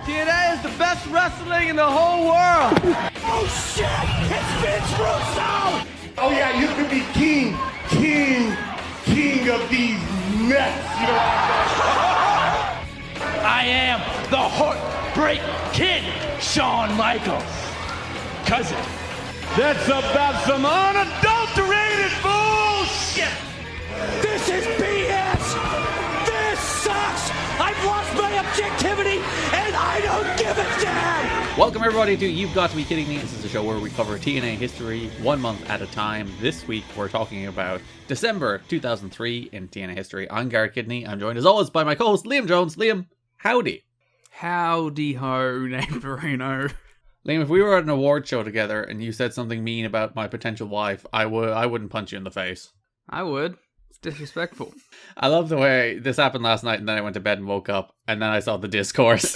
TNA is the best wrestling in the whole world. Oh shit! It's Vince Russo! Oh yeah, you could be king of these nuts. You know what I'm saying? I am the Heartbreak Kid, Shawn Michaels. Cousin. That's about some unadulterated bullshit. This is BS! This sucks! I've lost my objectivity and I don't give a damn! Welcome everybody to You've Got to Be Kidding Me. This is a show where we cover TNA history 1 month at a time. This week we're talking about December 2003 in TNA history. I'm Garrett Kidney. I'm joined as always by my co-host Liam Jones. Liam, howdy. Howdy ho, Navarino. Liam, if we were at an award show together and you said something mean about my potential wife, I wouldn't punch you in the face. I would. It's disrespectful. I love the way this happened last night and then I went to bed and woke up and then I saw the discourse.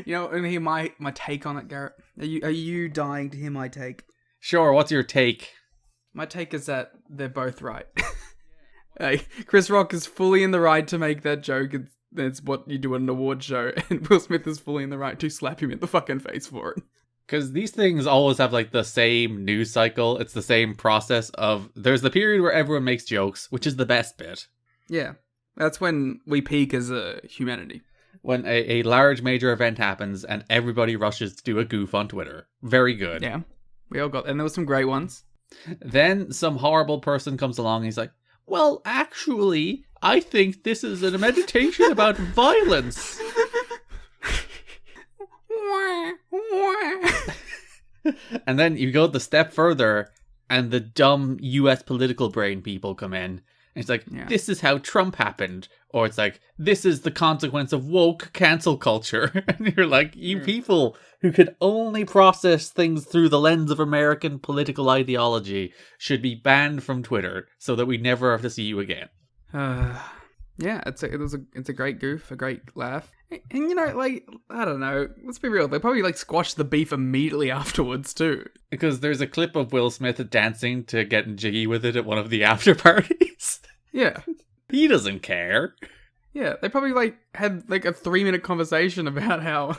You know, and hear my take on it, Garrett. Are you dying to hear my take? Sure, what's your take? My take is that they're both right. Hey, Chris Rock is fully in the right to make that joke. It's what you do at an award show, and Will Smith is fully in the right to slap him in the fucking face for it. Because these things always have like the same news cycle. It's the same process of there's the period where everyone makes jokes, which is the best bit. Yeah, that's when we peak as a humanity. When a large major event happens and everybody rushes to do a goof on Twitter. Very good. Yeah, we all got, and there were some great ones. Then some horrible person comes along and he's like, well, actually, I think this is a meditation about violence. And then you go the step further and the dumb US political brain people come in. And it's like, This is how Trump happened. Or it's like, this is the consequence of woke cancel culture. And you're like, you people who could only process things through the lens of American political ideology should be banned from Twitter so that we never have to see you again. Yeah, it's a great goof, a great laugh. And you know, like, I don't know, let's be real, they probably like squashed the beef immediately afterwards too. Because there's a clip of Will Smith dancing to Getting Jiggy with It at one of the after parties. Yeah. He doesn't care. Yeah, they probably like had like a 3-minute conversation about how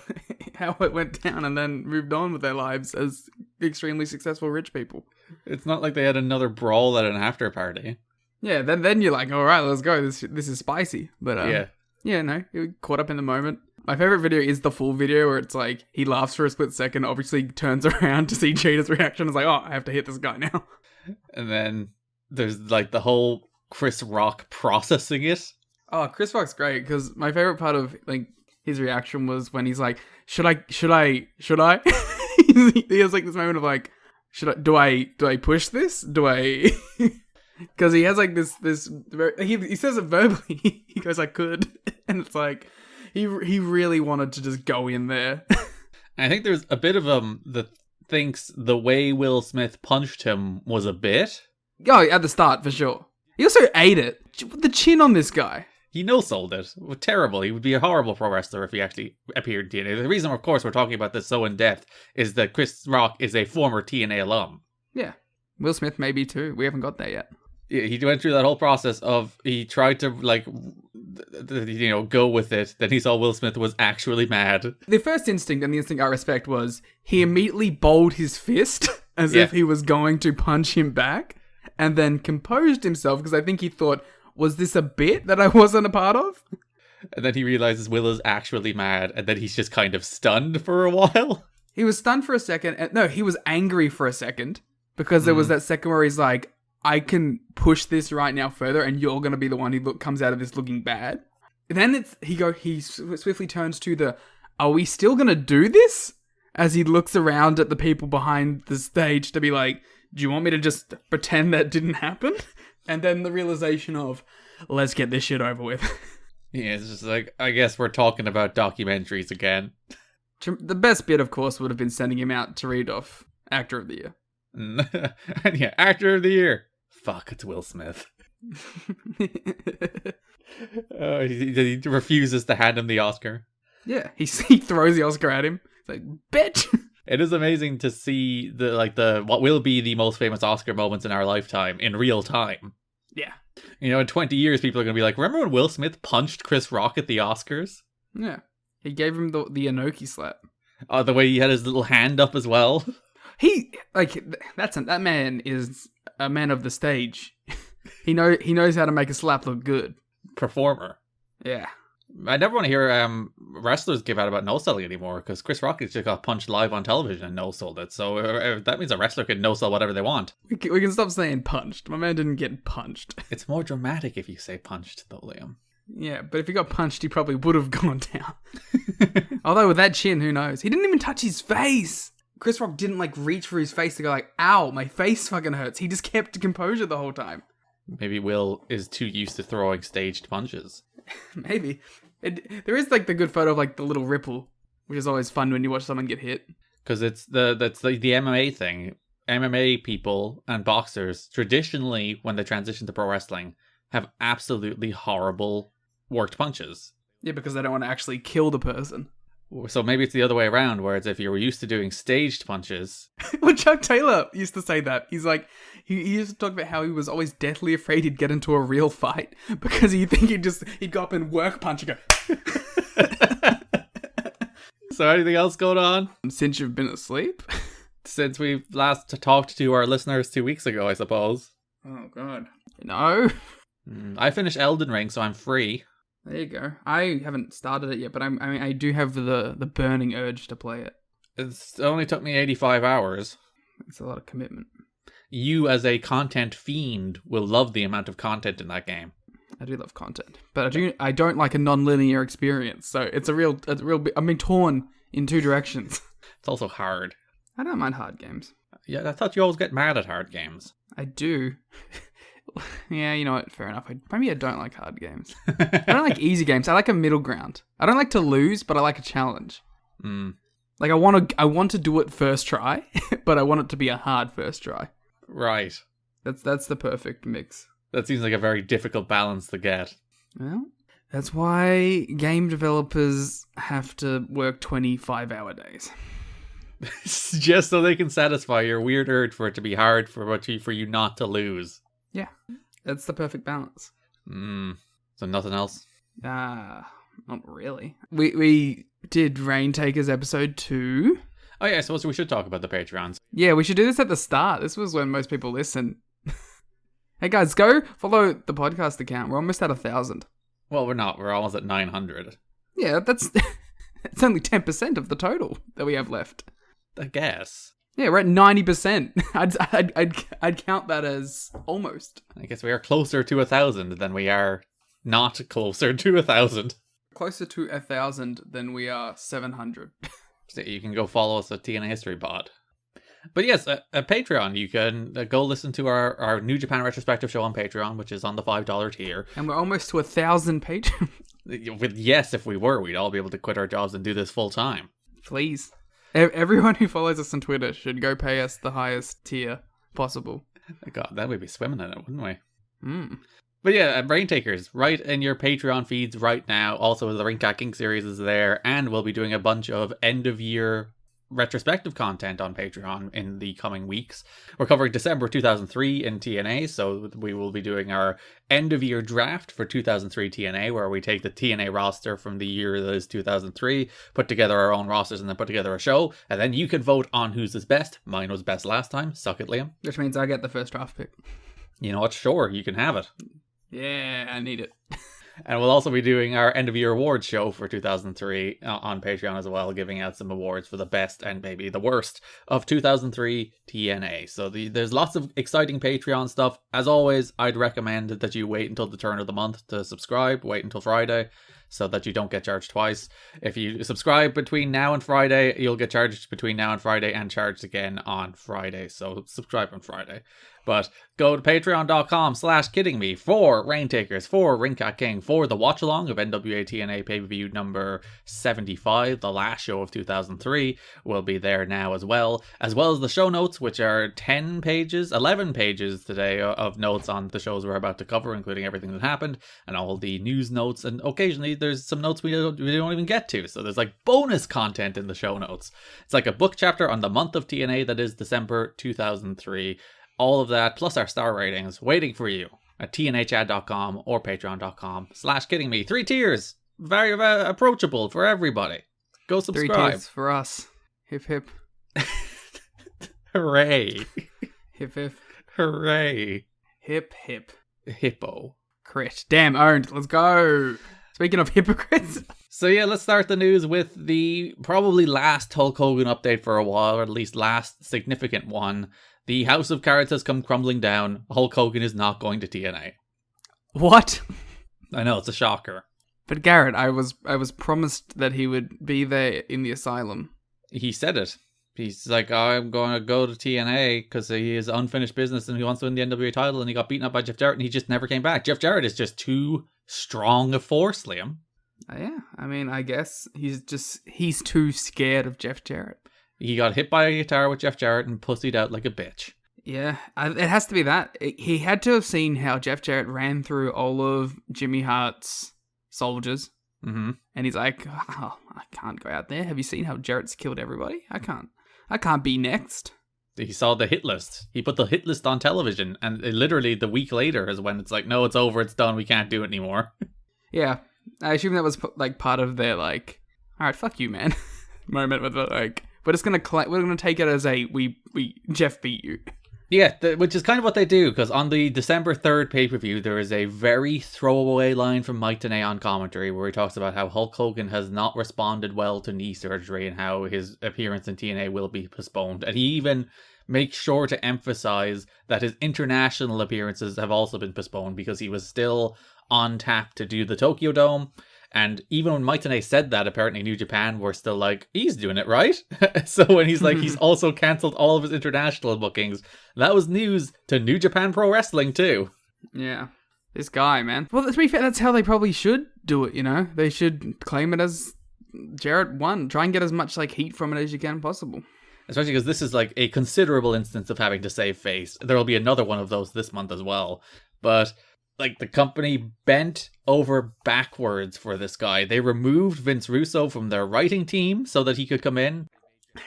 it went down and then moved on with their lives as extremely successful rich people. It's not like they had another brawl at an after party. Yeah, then you're like, all right, let's go. This is spicy. But yeah, no, you're caught up in the moment. My favorite video is the full video where it's like he laughs for a split second, obviously turns around to see Cheetah's reaction. It's like, oh, I have to hit this guy now. And then there's like the whole Chris Rock processing it. Oh, Chris Rock's great because my favorite part of like his reaction was when he's like, should I? He has like this moment of like, do I push this? Do I? Because he has like this he says it verbally. He goes, I could, and it's like he really wanted to just go in there. I think there's a bit of that thinks the way Will Smith punched him was a bit. Oh, at the start for sure. He also ate it. The chin on this guy. He no-sold it. Terrible. He would be a horrible pro wrestler if he actually appeared in TNA. The reason, of course, we're talking about this so in depth is that Chris Rock is a former TNA alum. Yeah. Will Smith maybe too. We haven't got there yet. Yeah, he went through that whole process of he tried to go with it. Then he saw Will Smith was actually mad. The first instinct and the instinct I respect was he immediately bowled his fist as if he was going to punch him back. And then composed himself because I think he thought, was this a bit that I wasn't a part of? And then he realizes Will is actually mad and then he's just kind of stunned for a while. He was stunned for a second. No, he was angry for a second because there was that second where he's like, I can push this right now further and you're going to be the one who comes out of this looking bad. And then he swiftly turns to the, are we still going to do this? As he looks around at the people behind the stage to be like, do you want me to just pretend that didn't happen? And then the realization of, let's get this shit over with. Yeah, it's just like, I guess we're talking about documentaries again. The best bit, of course, would have been sending him out to read off Actor of the Year. And yeah, Actor of the Year. Fuck, it's Will Smith. He refuses to hand him the Oscar. Yeah, he throws the Oscar at him. It's like, bitch! It is amazing to see the what will be the most famous Oscar moments in our lifetime in real time. Yeah. You know, in 20 years, people are going to be like, remember when Will Smith punched Chris Rock at the Oscars? Yeah. He gave him the Inoki slap. Oh, the way he had his little hand up as well. That man is a man of the stage. He knows how to make a slap look good. Performer. Yeah. I never want to hear wrestlers give out about no-selling anymore, because Chris Rock just got punched live on television and no-sold it. So that means a wrestler can no-sell whatever they want. We can stop saying punched. My man didn't get punched. It's more dramatic if you say punched, though, Liam. Yeah, but if he got punched, he probably would have gone down. Although with that chin, who knows? He didn't even touch his face. Chris Rock didn't reach for his face to go ow, my face fucking hurts. He just kept composure the whole time. Maybe Will is too used to throwing staged punches. Maybe. There is the good photo of the little ripple, which is always fun when you watch someone get hit. Because that's the MMA thing. MMA people and boxers, traditionally, when they transition to pro wrestling, have absolutely horrible worked punches. Yeah, because they don't want to actually kill the person. So maybe it's the other way around, whereas if you were used to doing staged punches... Well, Chuck Taylor used to say that. He's he used to talk about how he was always deathly afraid he'd get into a real fight because he'd think he'd go up and work punch and go... So anything else going on? Since you've been asleep? Since we last talked to our listeners 2 weeks ago, I suppose. Oh, God. No. I finished Elden Ring, so I'm free. There you go. I haven't started it yet, but I do have the burning urge to play it. It only took me 85 hours. It's a lot of commitment. You, as a content fiend, will love the amount of content in that game. I do love content, but I don't like a non-linear experience. So it's a real. I'm being torn in two directions. It's also hard. I don't mind hard games. Yeah, I thought you always get mad at hard games. I do. Yeah, you know what? Fair enough. Maybe I don't like hard games. I don't like easy games. I like a middle ground. I don't like to lose, but I like a challenge. I want to do it first try, but I want it to be a hard first try. Right. That's the perfect mix. That seems like a very difficult balance to get. Well, that's why game developers have to work 25-hour days. Just so they can satisfy your weird urge for it to be hard for you not to lose. Yeah, that's the perfect balance. So nothing else? Not really. We did Rain Takers episode 2. Oh yeah, I suppose we should talk about the Patreons. Yeah, we should do this at the start. This was when most people listen. Hey guys, go follow the podcast account. We're almost at 1,000. Well, we're not. We're almost at 900. Yeah, it's only 10% of the total that we have left. I guess. Yeah, we're at 90%. I'd count that as almost. I guess we are closer to 1,000 than we are not closer to 1,000. Closer to 1,000 than we are 700. So you can go follow us at TNA History Pod. But yes, at Patreon, you can go listen to our New Japan retrospective show on Patreon, which is on the $5 tier. And we're almost to 1,000 patrons. Yes, if we were, we'd all be able to quit our jobs and do this full time. Please. Everyone who follows us on Twitter should go pay us the highest tier possible. God, then we'd be swimming in it, wouldn't we? But yeah, Brain Takers, right in your Patreon feeds right now. Also, the Ring Cat King series is there, and we'll be doing a bunch of end-of-year retrospective content on Patreon in the coming weeks. We're covering December 2003 in TNA, so we will be doing our end-of-year draft for 2003 TNA, where we take the TNA roster from the year that is 2003, put together our own rosters, and then put together a show, and then you can vote on whose is best. Mine was best last time. Suck it, Liam. Which means I get the first draft pick. You know what? Sure, you can have it. Yeah, I need it. And we'll also be doing our end of year awards show for 2003 on Patreon as well, giving out some awards for the best and maybe the worst of 2003 TNA. So there's lots of exciting Patreon stuff. As always, I'd recommend that you wait until the turn of the month to subscribe. Wait until Friday so that you don't get charged twice. If you subscribe between now and Friday, you'll get charged between now and Friday and charged again on Friday. So subscribe on Friday. But go to patreon.com/kiddingme for Rain Takers, for Ring Cat King, for the watch along of NWA-TNA pay-per-view number 75, the last show of 2003, will be there now as well as the show notes, which are 11 pages today of notes on the shows we're about to cover, including everything that happened, and all the news notes, and occasionally there's some notes we don't even get to, so there's like bonus content in the show notes. It's like a book chapter on the month of TNA that is December 2003. All of that, plus our star ratings, waiting for you at tnachad.com or patreon.com/kiddingme. 3 tiers. very approachable for everybody. Go 3 subscribe. tiers for us. Hip hip. Hooray. Hip hip. Hooray. Hip hip. Hippo. Crit. Damn, owned. Let's go. Speaking of hypocrites. So yeah, let's start the news with the probably last Hulk Hogan update for a while, or at least last significant one. The House of Cards has come crumbling down. Hulk Hogan is not going to TNA. What? I know, it's a shocker. But Garrett, I was promised that he would be there in the asylum. He said it. He's like, I'm going to go to TNA because he is unfinished business and he wants to win the NWA title, and he got beaten up by Jeff Jarrett and he just never came back. Jeff Jarrett is just too strong a force, Liam. Yeah, I mean, I guess he's too scared of Jeff Jarrett. He got hit by a guitar with Jeff Jarrett and pussied out like a bitch. Yeah, it has to be that. He had to have seen how Jeff Jarrett ran through all of Jimmy Hart's soldiers. Mm-hmm. And he's like, oh, I can't go out there. Have you seen how Jarrett's killed everybody? I can't be next. He saw the hit list. He put the hit list on television, and literally the week later is when it's like, no, it's over, it's done, we can't do it anymore. Yeah, I assume that was like part of their like, all right, fuck you, man, moment with like, we're gonna take it as a we Jeff beat you. Yeah, which is kind of what they do, because on the December 3rd pay-per-view, there is a very throwaway line from Mike Tenay on commentary where he talks about how Hulk Hogan has not responded well to knee surgery and how his appearance in TNA will be postponed. And he even makes sure to emphasize that his international appearances have also been postponed because he was still on tap to do the Tokyo Dome. And even when Mike Tenay said that, apparently New Japan were still like, he's doing it, right? So when he's like, he's also cancelled all of his international bookings, that was news to New Japan Pro Wrestling too. Yeah. This guy, man. Well, to be fair, that's how they probably should do it, you know? They should claim it as Jarrett won. Try and get as much like heat from it as you can possible. Especially because this is like a considerable instance of having to save face. There will be another one of those this month as well. But like the company bent over backwards for this guy. They removed Vince Russo from their writing team so that he could come in.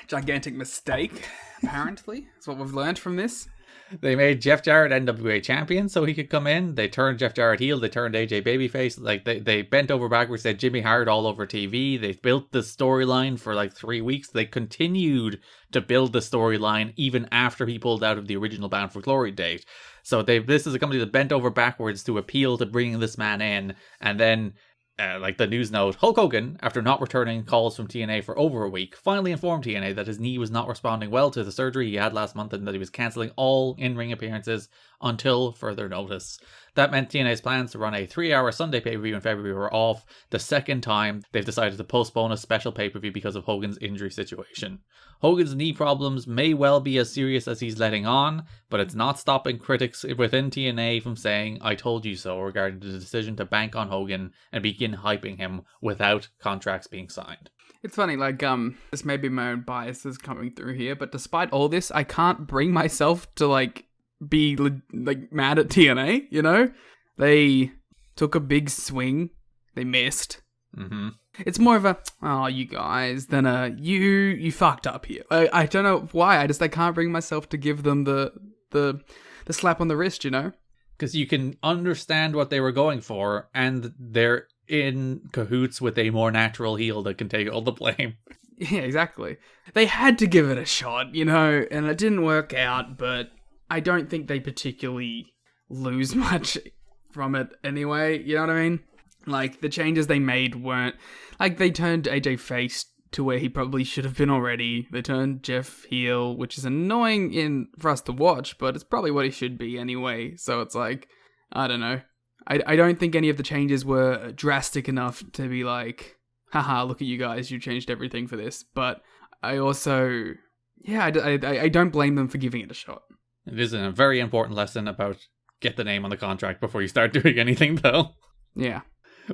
Gigantic mistake, apparently. That's what we've learned from this. They made Jeff Jarrett NWA champion so he could come in. They turned Jeff Jarrett heel. They turned AJ babyface. Like they bent over backwards. They had Jimmy Hart all over TV. They built the storyline for like 3 weeks. They continued to build the storyline even after he pulled out of the original Bound for Glory date. So this is a company that bent over backwards to appeal to bringing this man in. And then, like the news note, Hulk Hogan, after not returning calls from TNA for over a week, finally informed TNA that his knee was not responding well to the surgery he had last month and that he was cancelling all in-ring appearances until further notice. That meant TNA's plans to run a 3-hour Sunday pay-per-view in February were off. The second time they've decided to postpone a special pay-per-view because of Hogan's injury situation. Hogan's knee problems may well be as serious as he's letting on, but it's not stopping critics within TNA from saying, I told you so, regarding the decision to bank on Hogan and begin hyping him without contracts being signed. It's funny, like, this may be my own biases coming through here, but despite all this, I can't bring myself to, like, be, like, mad at TNA, you know? They took a big swing. They missed. Mm-hmm. It's more of a, oh, you guys, than a, you fucked up here. I don't know why, I can't bring myself to give them the slap on the wrist, you know? Because you can understand what they were going for, and they're in cahoots with a more natural heel that can take all the blame. Yeah, exactly. They had to give it a shot, you know, and it didn't work out, but I don't think they particularly lose much from it anyway, you know what I mean? Like, the changes they made weren't... Like, they turned AJ face to where he probably should have been already. They turned Jeff heel, which is annoying for us to watch, but it's probably what he should be anyway. So it's like, I don't know. I don't think any of the changes were drastic enough to be like, haha, look at you guys, you changed everything for this. But I also... Yeah, I don't blame them for giving it a shot. It is a very important lesson about get the name on the contract before you start doing anything, though. Yeah.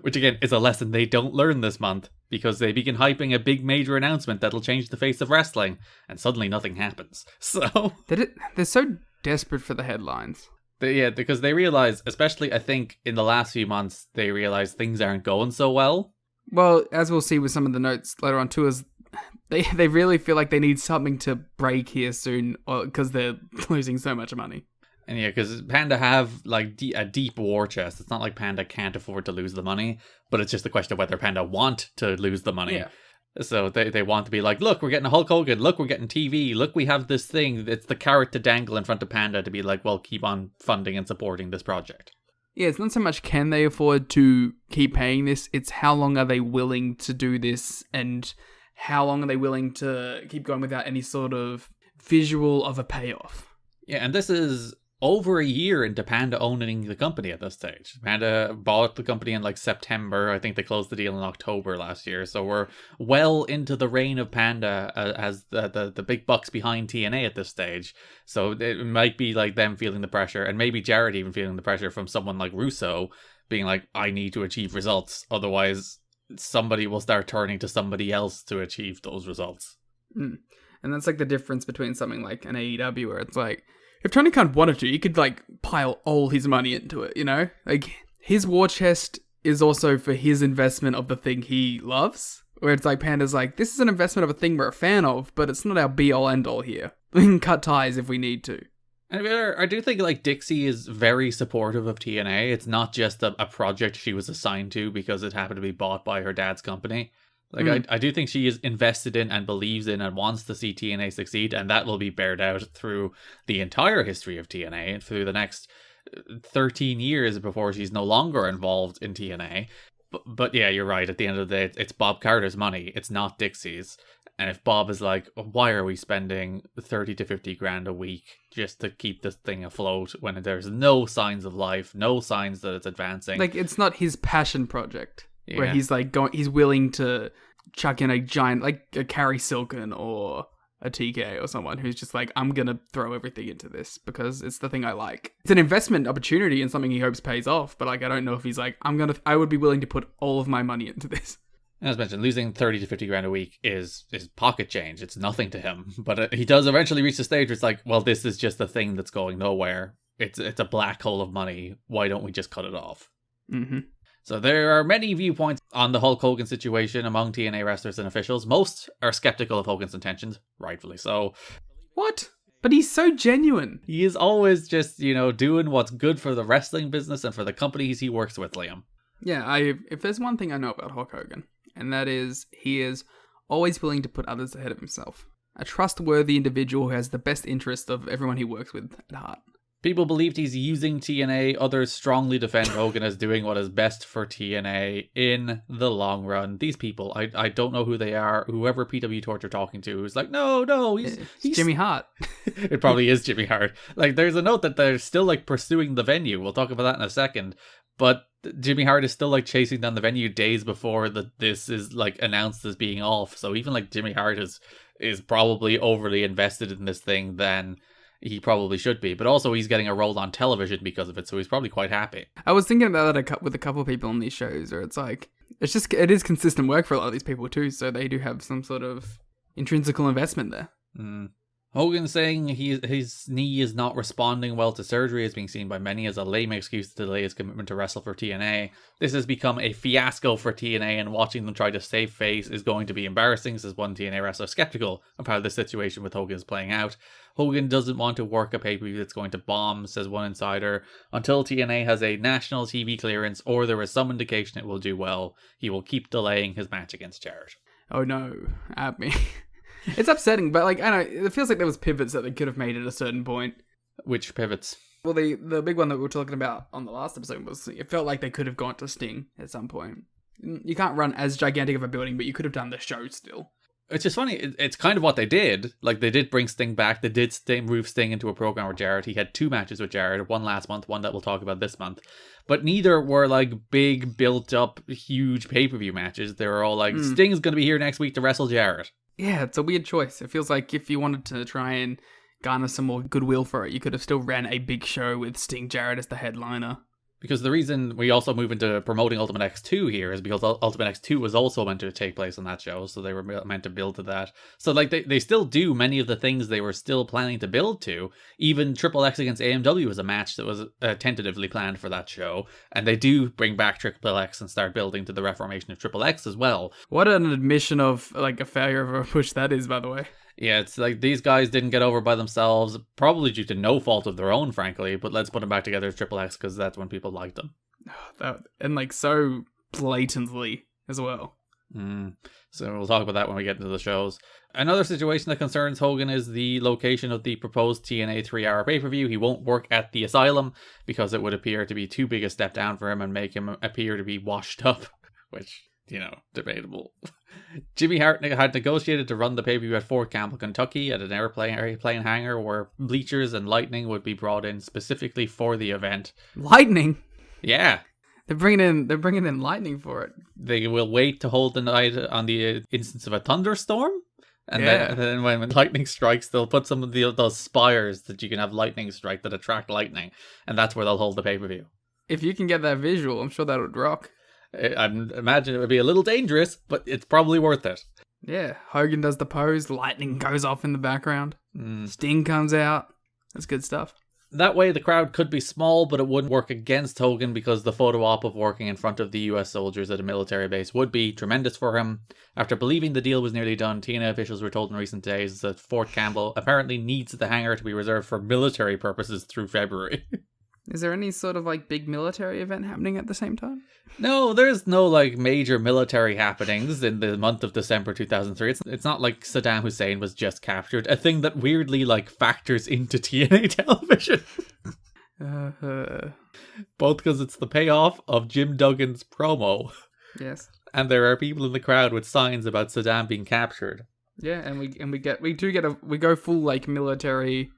Which, again, is a lesson they don't learn this month, because they begin hyping a big major announcement that'll change the face of wrestling, and suddenly nothing happens. So... They're so desperate for the headlines. Yeah, because they realize, especially, I think, in the last few months, they realize things aren't going so well. Well, as we'll see with some of the notes later on too, is they really feel like they need something to break here soon, because they're losing so much money. And yeah, because Panda have like a deep war chest. It's not like Panda can't afford to lose the money, but it's just a question of whether Panda want to lose the money. Yeah. So they want to be like, look, we're getting a Hulk Hogan. Look, we're getting TV. Look, we have this thing. It's the carrot to dangle in front of Panda to be like, well, keep on funding and supporting this project. Yeah, it's not so much can they afford to keep paying this, it's how long are they willing to do this, and how long are they willing to keep going without any sort of visual of a payoff. Yeah, and this is over a year into Panda owning the company at this stage. Panda bought the company in like September. I think they closed the deal in October last year. So we're well into the reign of Panda as the big bucks behind TNA at this stage. So it might be like them feeling the pressure, and maybe Jarrett even feeling the pressure from someone like Russo being like, I need to achieve results. Otherwise, somebody will start turning to somebody else to achieve those results. And that's like the difference between something like an AEW where it's like, if Tony Khan wanted to, he could like pile all his money into it, you know? Like his war chest is also for his investment of the thing he loves. Where it's like Panda's like, this is an investment of a thing we're a fan of, but it's not our be all end all here. We can cut ties if we need to. And I do think like Dixie is very supportive of TNA. It's not just a project she was assigned to because it happened to be bought by her dad's company. Like, I do think she is invested in and believes in and wants to see TNA succeed, and that will be bared out through the entire history of TNA and through the next 13 years before she's no longer involved in TNA. But yeah, you're right. At the end of the day, it's Bob Carter's money. It's not Dixie's. And if Bob is like, why are we spending 30 to 50 grand a week just to keep this thing afloat when there's no signs of life, no signs that it's advancing? Like, it's not his passion project. Yeah. Where he's like he's willing to chuck in a giant, like a Carrie Silken or a TK or someone who's just like, I'm gonna throw everything into this because it's the thing I like. It's an investment opportunity and something he hopes pays off, but like, I don't know if he's like, I would be willing to put all of my money into this. As mentioned, losing 30 to 50 grand a week is pocket change. It's nothing to him. But he does eventually reach the stage where it's like, well, this is just a thing that's going nowhere. It's a black hole of money. Why don't we just cut it off? Mm-hmm. So there are many viewpoints on the Hulk Hogan situation among TNA wrestlers and officials. Most are skeptical of Hogan's intentions, rightfully so. What? But he's so genuine. He is always just, doing what's good for the wrestling business and for the companies he works with, Liam. Yeah, if there's one thing I know about Hulk Hogan, and that is he is always willing to put others ahead of himself. A trustworthy individual who has the best interest of everyone he works with at heart. People believed he's using TNA. Others strongly defend Hogan as doing what is best for TNA in the long run. These people, I don't know who they are. Whoever PW Torch are talking to is like, no, he's Jimmy Hart. It probably is Jimmy Hart. Like, there's a note that they're still like pursuing the venue. We'll talk about that in a second. But Jimmy Hart is still like chasing down the venue days before this is like announced as being off. So even like Jimmy Hart is probably overly invested in this thing than he probably should be. But also he's getting a role on television because of it, so he's probably quite happy. I was thinking about that with a couple of people on these shows, where it's like, it is consistent work for a lot of these people too, so they do have some sort of intrinsical investment there. Hogan saying his knee is not responding well to surgery is being seen by many as a lame excuse to delay his commitment to wrestle for TNA. This has become a fiasco for TNA, and watching them try to save face is going to be embarrassing, says one TNA wrestler skeptical of how the situation with Hogan is playing out. Hogan doesn't want to work a pay-per-view that's going to bomb, says one insider. Until TNA has a national TV clearance or there is some indication it will do well, he will keep delaying his match against Jarrett. Oh no, at me. It's upsetting, but like, I don't know, it feels like there was pivots that they could have made at a certain point. Which pivots? Well, the big one that we were talking about on the last episode was, it felt like they could have gone to Sting at some point. You can't run as gigantic of a building, but you could have done the show still. It's just funny, it's kind of what they did. Like, they did bring Sting back, they did move Sting into a program with Jarrett. He had 2 matches with Jarrett, one last month, one that we'll talk about this month. But neither were like big, built-up, huge pay-per-view matches. They were all like, Sting's going to be here next week to wrestle Jarrett. Yeah, it's a weird choice. It feels like if you wanted to try and garner some more goodwill for it, you could have still ran a big show with Sting Jarrett as the headliner. Because the reason we also move into promoting Ultimate X2 here is because Ultimate X2 was also meant to take place on that show, so they were meant to build to that. So like they still do many of the things they were still planning to build to. Even Triple X against AMW was a match that was tentatively planned for that show, and they do bring back Triple X and start building to the reformation of Triple X as well. What an admission of like a failure of a push that is, by the way. Yeah, it's like these guys didn't get over by themselves, probably due to no fault of their own, frankly, but let's put them back together as Triple X because that's when people liked them. And like so blatantly as well. So we'll talk about that when we get into the shows. Another situation that concerns Hogan is the location of the proposed TNA 3-hour pay-per-view. He won't work at the Asylum because it would appear to be too big a step down for him and make him appear to be washed up, which, you know, debatable. Jimmy Hart had negotiated to run the pay-per-view at Fort Campbell, Kentucky at an airplane hangar where bleachers and lighting would be brought in specifically for the event. Lightning? Yeah. They're bringing in lightning for it. They will wait to hold the night on the instance of a thunderstorm. And then when lightning strikes, they'll put some of those spires that you can have lightning strike that attract lightning. And that's where they'll hold the pay-per-view. If you can get that visual, I'm sure that would rock. I imagine it would be a little dangerous, but it's probably worth it. Yeah, Hogan does the pose, lightning goes off in the background, Sting comes out. That's good stuff. That way the crowd could be small, but it wouldn't work against Hogan because the photo op of working in front of the US soldiers at a military base would be tremendous for him. After believing the deal was nearly done, TNA officials were told in recent days that Fort Campbell apparently needs the hangar to be reserved for military purposes through February. Is there any sort of like big military event happening at the same time? No, there's no like major military happenings in the month of December 2003. It's not like Saddam Hussein was just captured, a thing that weirdly like factors into TNA television. Both because it's the payoff of Jim Duggan's promo. Yes. And there are people in the crowd with signs about Saddam being captured. Yeah, and we go full like military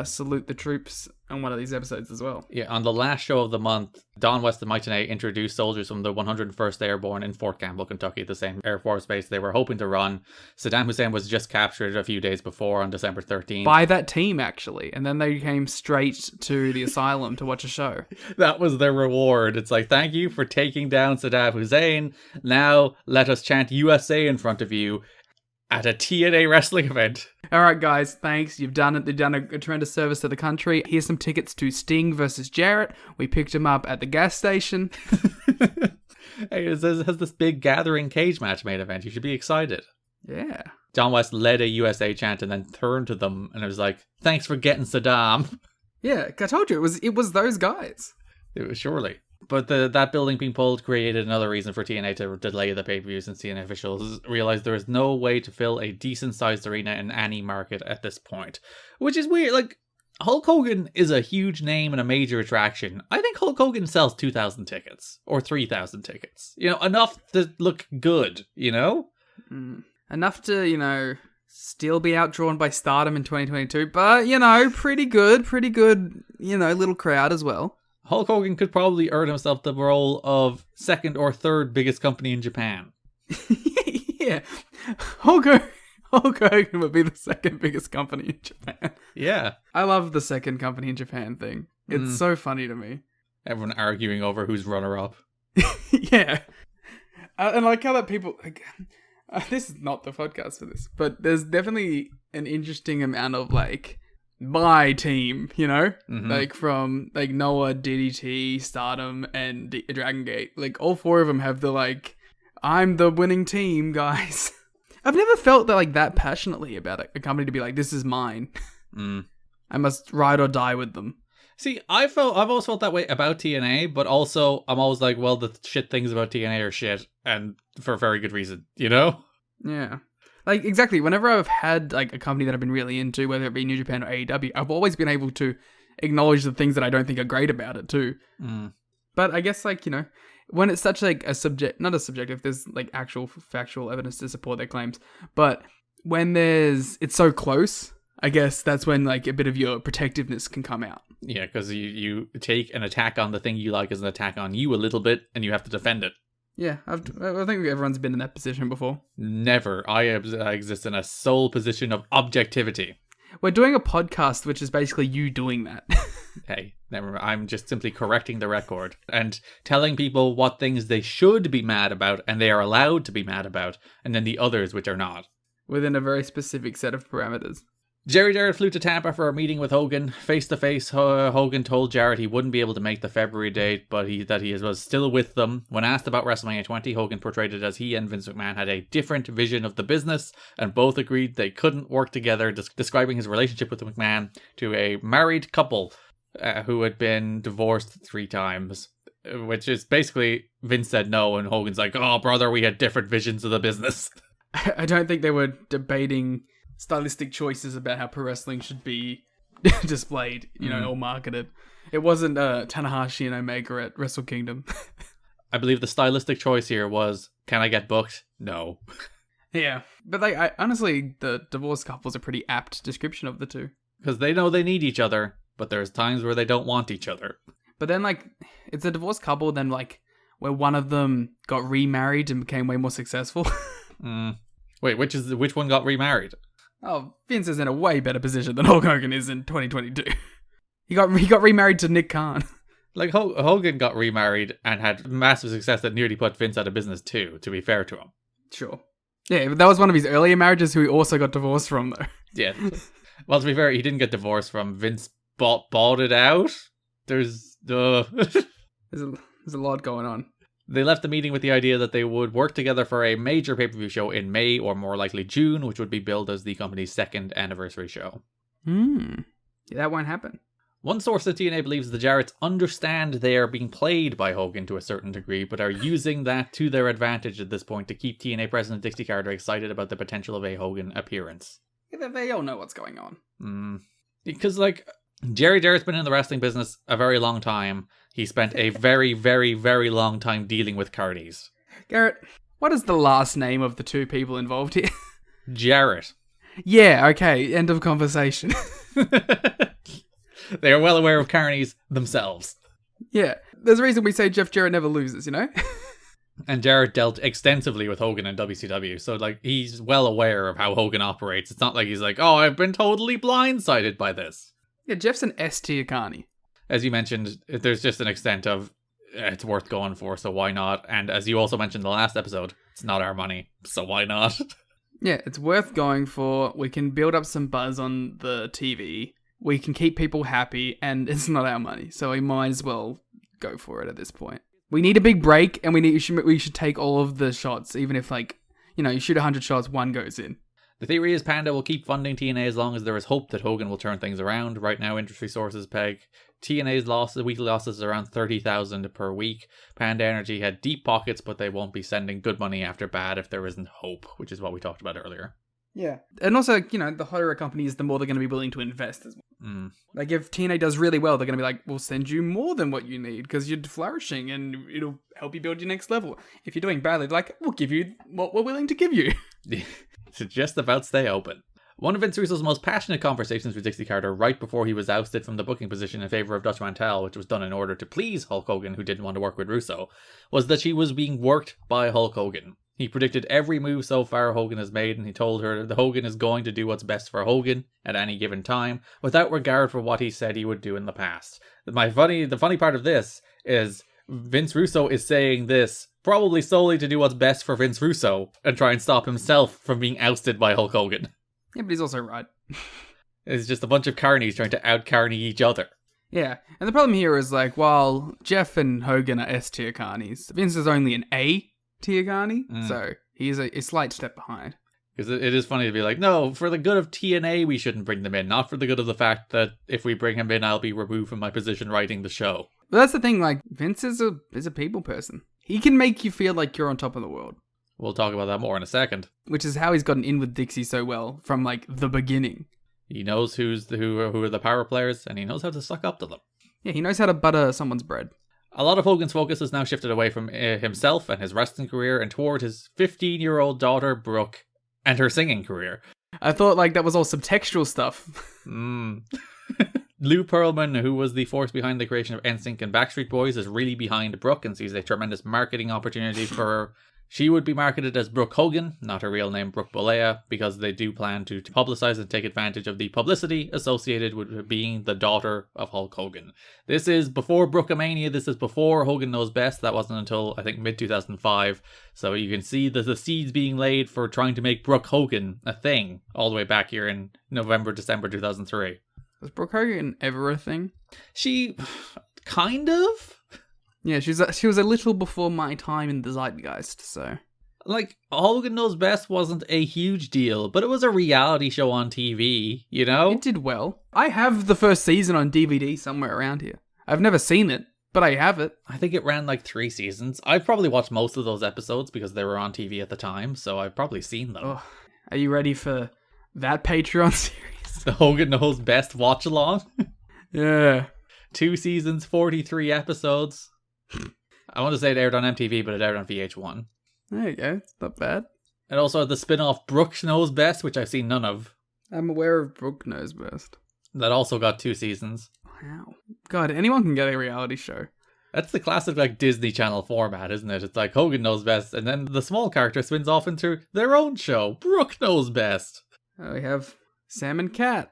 salute the troops on one of these episodes as well. Yeah, on the last show of the month, Don West and Mike Tenay introduced soldiers from the 101st Airborne in Fort Campbell, Kentucky, the same Air Force base they were hoping to run. Saddam Hussein was just captured a few days before on December 13th. By that team, actually. And then they came straight to the asylum to watch a show. That was their reward. It's like, thank you for taking down Saddam Hussein. Now let us chant USA in front of you at a TNA wrestling event. All right, guys, thanks. You've done it. You've done a tremendous service to the country. Here's some tickets to Sting versus Jarrett. We picked him up at the gas station. Hey, has this big gathering cage match main event? You should be excited. Yeah. John West led a USA chant and then turned to them and it was like, thanks for getting Saddam. Yeah, I told you, it was those guys. It was surely. But that building being pulled created another reason for TNA to delay the pay-per-view since TNA officials realized there is no way to fill a decent-sized arena in any market at this point. Which is weird. Like, Hulk Hogan is a huge name and a major attraction. I think Hulk Hogan sells 2,000 tickets or 3,000 tickets. You know, enough to look good, you know? Enough to, still be outdrawn by Stardom in 2022, but, pretty good, little crowd as well. Hulk Hogan could probably earn himself the role of second or third biggest company in Japan. Yeah. Hulk Hogan would be the second biggest company in Japan. Yeah. I love the second company in Japan thing. It's so funny to me. Everyone arguing over who's runner-up. Yeah. And I like how that people... this is not the podcast for this, but there's definitely an interesting amount of, my team, like from Noah, DDT, Stardom, and Dragon Gate. Like all four of them have the I'm the winning team, guys. I've never felt that passionately about a company to be like, this is mine. I must ride or die with them. See, I've always felt that way about TNA, but also I'm always like, well, the shit things about TNA are shit, and for a very good reason, Yeah. Exactly, whenever I've had, a company that I've been really into, whether it be New Japan or AEW, I've always been able to acknowledge the things that I don't think are great about it, too. But I guess, when it's such, not a subjective, there's, actual factual evidence to support their claims, but when it's so close, I guess that's when, a bit of your protectiveness can come out. Yeah, because you take an attack on the thing you like as an attack on you a little bit, and you have to defend it. Yeah, I think everyone's been in that position before. Never. I exist in a sole position of objectivity. We're doing a podcast, which is basically you doing that. Hey, never mind. I'm just simply correcting the record and telling people what things they should be mad about and they are allowed to be mad about, and then the others which are not. Within a very specific set of parameters. Jarrett flew to Tampa for a meeting with Hogan. Face to face, Hogan told Jarrett he wouldn't be able to make the February date, but that he was still with them. When asked about WrestleMania 20, Hogan portrayed it as he and Vince McMahon had a different vision of the business, and both agreed they couldn't work together, describing his relationship with McMahon to a married couple who had been divorced 3 times. Which is basically, Vince said no, and Hogan's like, oh, brother, we had different visions of the business. I don't think they were debating stylistic choices about how pro wrestling should be displayed, or marketed. It wasn't Tanahashi and Omega at Wrestle Kingdom. I believe the stylistic choice here was, can I get booked? No. Yeah, but honestly, the divorced couple is a pretty apt description of the two. Because they know they need each other, but there's times where they don't want each other. But then, it's a divorced couple, then, where one of them got remarried and became way more successful. Wait, which one got remarried? Oh, Vince is in a way better position than Hulk Hogan is in 2022. He got remarried to Nick Khan. Hogan got remarried and had massive success that nearly put Vince out of business too, to be fair to him. Sure. Yeah, but that was one of his earlier marriages who he also got divorced from, though. Yeah. Well, to be fair, he didn't get divorced from. Vince bought it out. There's a lot going on. They left the meeting with the idea that they would work together for a major pay-per-view show in May, or more likely June, which would be billed as the company's 2nd anniversary show. Yeah, that won't happen. One source at TNA believes the Jarretts understand they are being played by Hogan to a certain degree, but are using that to their advantage at this point to keep TNA President Dixie Carter excited about the potential of a Hogan appearance. Yeah, they all know what's going on. Because, Jarrett's been in the wrestling business a very long time. He spent a very, very, very long time dealing with carnies. Garrett, what is the last name of the 2 people involved here? Jarrett. Yeah, okay, end of conversation. They are well aware of carnies themselves. Yeah, there's a reason we say Jeff Jarrett never loses, And Jarrett dealt extensively with Hogan in WCW, so he's well aware of how Hogan operates. It's not like he's like, oh, I've been totally blindsided by this. Yeah, Jeff's an S-tier carny. As you mentioned, there's just an extent of it's worth going for, so why not? And as you also mentioned in the last episode, it's not our money, so why not? Yeah, it's worth going for. We can build up some buzz on the TV. We can keep people happy, and it's not our money, so we might as well go for it at this point. We need a big break, and we should take all of the shots, even if you shoot 100 shots, 1 goes in. The theory is Panda will keep funding TNA as long as there is hope that Hogan will turn things around. Right now, industry sources peg TNA's weekly losses around 30,000 per week. Panda Energy had deep pockets, but they won't be sending good money after bad if there isn't hope, which is what we talked about earlier. Yeah. And also, the hotter a company is, the more they're going to be willing to invest as well. If TNA does really well, they're going to be like, we'll send you more than what you need because you're flourishing and it'll help you build your next level. If you're doing badly, they're like, we'll give you what we're willing to give you. To just about stay open. One of Vince Russo's most passionate conversations with Dixie Carter right before he was ousted from the booking position in favor of Dutch Mantel, which was done in order to please Hulk Hogan, who didn't want to work with Russo, was that she was being worked by Hulk Hogan. He predicted every move so far Hogan has made, and he told her that Hogan is going to do what's best for Hogan at any given time, without regard for what he said he would do in the past. The funny part of this is Vince Russo is saying this probably solely to do what's best for Vince Russo and try and stop himself from being ousted by Hulk Hogan. Yeah, but he's also right. It's just a bunch of carnies trying to out-carny each other. Yeah, and the problem here is, while Jeff and Hogan are S-tier carnies, Vince is only an A-tier carny, so he's a slight step behind. Because it is funny to be like, no, for the good of TNA, we shouldn't bring them in. Not for the good of the fact that if we bring him in, I'll be removed from my position writing the show. But that's the thing, Vince is a people person. He can make you feel like you're on top of the world. We'll talk about that more in a second. Which is how he's gotten in with Dixie so well from the beginning. He knows who are the power players, and he knows how to suck up to them. Yeah, he knows how to butter someone's bread. A lot of Hogan's focus has now shifted away from himself and his wrestling career and toward his 15-year-old daughter, Brooke, and her singing career. I thought that was all subtextual stuff. Lou Pearlman, who was the force behind the creation of NSYNC and Backstreet Boys, is really behind Brooke and sees a tremendous marketing opportunity for her She would be marketed as Brooke Hogan, not her real name Brooke Bolea, because they do plan to publicize and take advantage of the publicity associated with her being the daughter of Hulk Hogan. This is before Brookamania, this is before Hogan Knows Best. That wasn't until, I think, mid-2005. So you can see the seeds being laid for trying to make Brooke Hogan a thing all the way back here in November, December 2003. Was Brooke Hogan ever a thing? She... kind of? Yeah, she was a little before my time in the zeitgeist, so... Like, Hogan Knows Best wasn't a huge deal, but it was a reality show on TV, you know? It did well. I have the first season on DVD somewhere around here. I've never seen it, but I have it. I think it ran like 3 seasons. I've probably watched most of those episodes because they were on TV at the time, so I've probably seen them. Oh, are you ready for that Patreon series? The Hogan Knows Best watch-along? Yeah. 2 seasons, 43 episodes. I want to say it aired on MTV, but it aired on VH1. There you go. It's not bad. And also had the spin-off Brooke Knows Best, which I've seen none of. I'm aware of Brooke Knows Best. That also got 2 seasons. Wow. God, anyone can get a reality show. That's the classic like Disney Channel format, isn't it? It's like Hogan Knows Best, and then the small character spins off into their own show, Brooke Knows Best. We have Sam and Cat.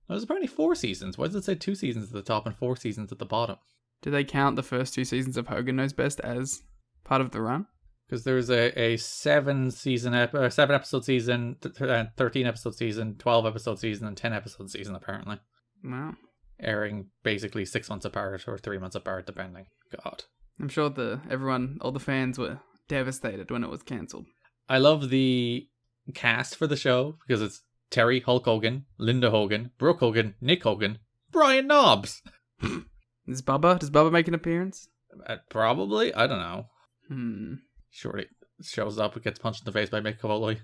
There's apparently 4 seasons. Why does it say 2 seasons at the top and 4 seasons at the bottom? Do they count the first 2 seasons of Hogan Knows Best as part of the run? Because there's a 7 episode season, 13 episode season, 12 episode season, and 10 episode season apparently. Wow. Airing basically 6 months apart or 3 months apart, depending. God. I'm sure all the fans were devastated when it was cancelled. I love the cast for the show because it's Terry Hulk Hogan, Linda Hogan, Brooke Hogan, Nick Hogan, Brian Knobbs. Does Bubba make an appearance? Probably. I don't know. Surely shows up and gets punched in the face by Mick Foley.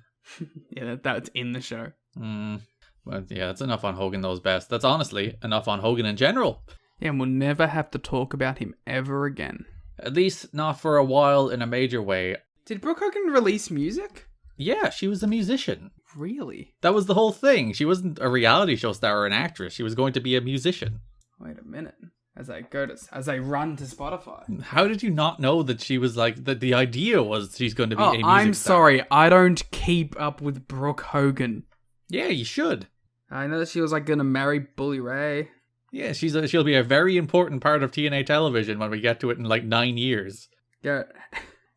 Yeah, that's in the show. But yeah, that's enough on Hogan Knows Best. That's honestly enough on Hogan in general. Yeah, and we'll never have to talk about him ever again. At least not for a while in a major way. Did Brooke Hogan release music? Yeah, she was a musician. Really? That was the whole thing. She wasn't a reality show star or an actress. She was going to be a musician. Wait a minute. As I run to Spotify. How did you not know that she was like that? The idea was she's going to be a music I'm star. sorry. I don't keep up with Brooke Hogan. Yeah, you should. I know that she was like going to marry Bully Ray. Yeah, she'll be a very important part of TNA television when we get to it in like 9 years. Garrett,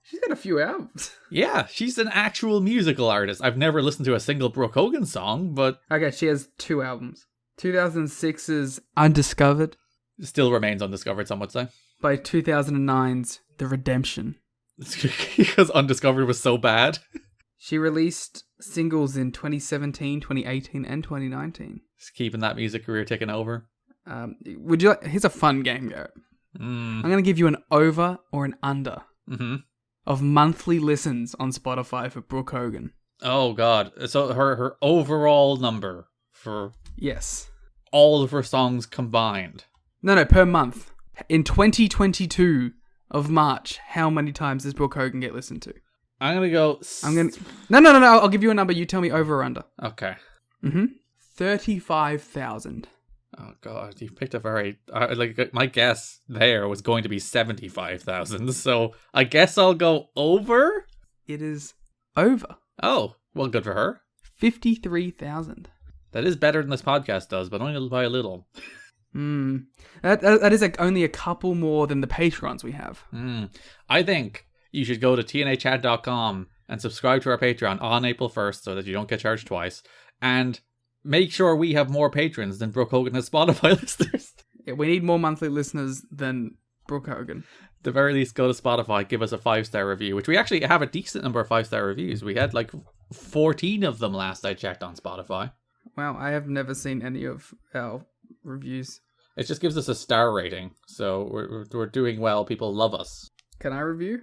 she's got a few albums. Yeah, she's an actual musical artist. I've never listened to a single Brooke Hogan song, but... Okay, she has 2 albums. 2006's Undiscovered. Still remains undiscovered, some would say. By 2009's The Redemption. Because Undiscovered was so bad. She released singles in 2017, 2018, and 2019. Just keeping that music career ticking over. Would you like... Here's a fun game, Garrett. I'm going to give you an over or an under of monthly listens on Spotify for Brooke Hogan. Oh, God. So her overall number for... Yes. All of her songs combined. No, per month. In 2022 of March, how many times does Brooke Hogan get listened to? I'm going to go... No. I'll give you a number. You tell me over or under. Okay. 35,000. Oh, God. You picked a very... my guess there was going to be 75,000. So I guess I'll go over? It is over. Oh, well, good for her. 53,000. That is better than this podcast does, but only by a little. That is like only a couple more than the Patrons we have. I think you should go to tnachat.com and subscribe to our Patreon on April 1st so that you don't get charged twice. And make sure we have more patrons than Brooke Hogan has Spotify listeners. Yeah, we need more monthly listeners than Brooke Hogan. At the very least, go to Spotify, give us a 5-star review, which we actually have a decent number of 5-star reviews. We had like 14 of them last I checked on Spotify. Wow, I have never seen any of our reviews. It just gives us a star rating, so we're doing well. People love us. Can I review?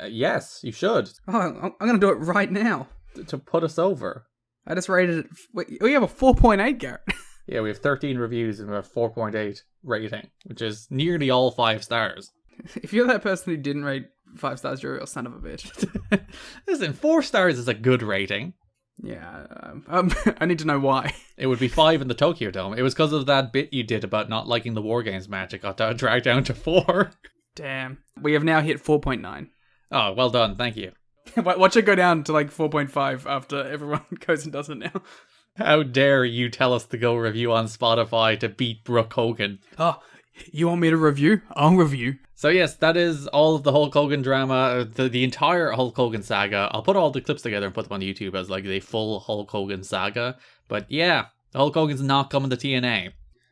Yes, you should. Oh, I'm going to do it right now. To put us over. I just rated it... Wait, we have a 4.8, Garrett. Yeah, we have 13 reviews and we have 4.8 rating, which is nearly all 5 stars. If you're that person who didn't rate 5 stars, you're a real son of a bitch. Listen, 4 stars is a good rating. Yeah, I need to know why. It would be 5 in the Tokyo Dome. It was because of that bit you did about not liking the War Games match. It got dragged down to 4. Damn. We have now hit 4.9. Oh, well done. Thank you. Watch it go down to like 4.5 after everyone goes and does it now. How dare you tell us to go review on Spotify to beat Brooke Hogan? Oh, you want me to review? I'll review. So yes, that is all of the Hulk Hogan drama, the entire Hulk Hogan saga. I'll put all the clips together and put them on YouTube as like the full Hulk Hogan saga. But yeah, Hulk Hogan's not coming to TNA.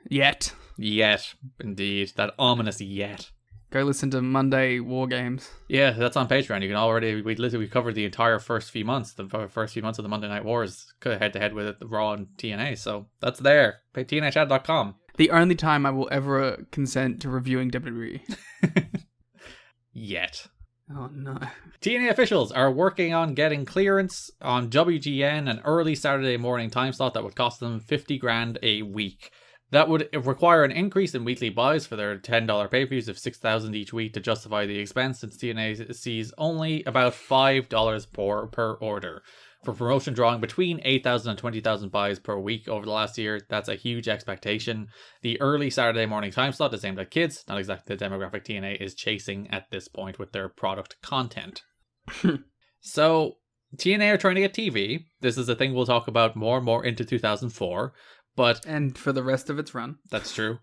Yet. Yet, indeed. That ominous yet. Go listen to Monday War Games. Yeah, that's on Patreon. You can already, we covered the entire first few months of the Monday Night Wars, head to head with Raw and TNA. So that's there. TNAchat.com. The only time I will ever consent to reviewing WWE. Yet. Oh no. TNA officials are working on getting clearance on WGN, an early Saturday morning time slot that would cost them $50,000 a week. That would require an increase in weekly buys for their $10 pay-per-views of $6,000 each week to justify the expense, since TNA sees only about $5 per order. For promotion drawing between 8,000 and 20,000 buys per week over the last year, that's a huge expectation. The early Saturday morning time slot is aimed at kids, not exactly the demographic TNA is chasing at this point with their product content. So, TNA are trying to get TV. This is a thing we'll talk about more and more into 2004. And for the rest of its run. That's true.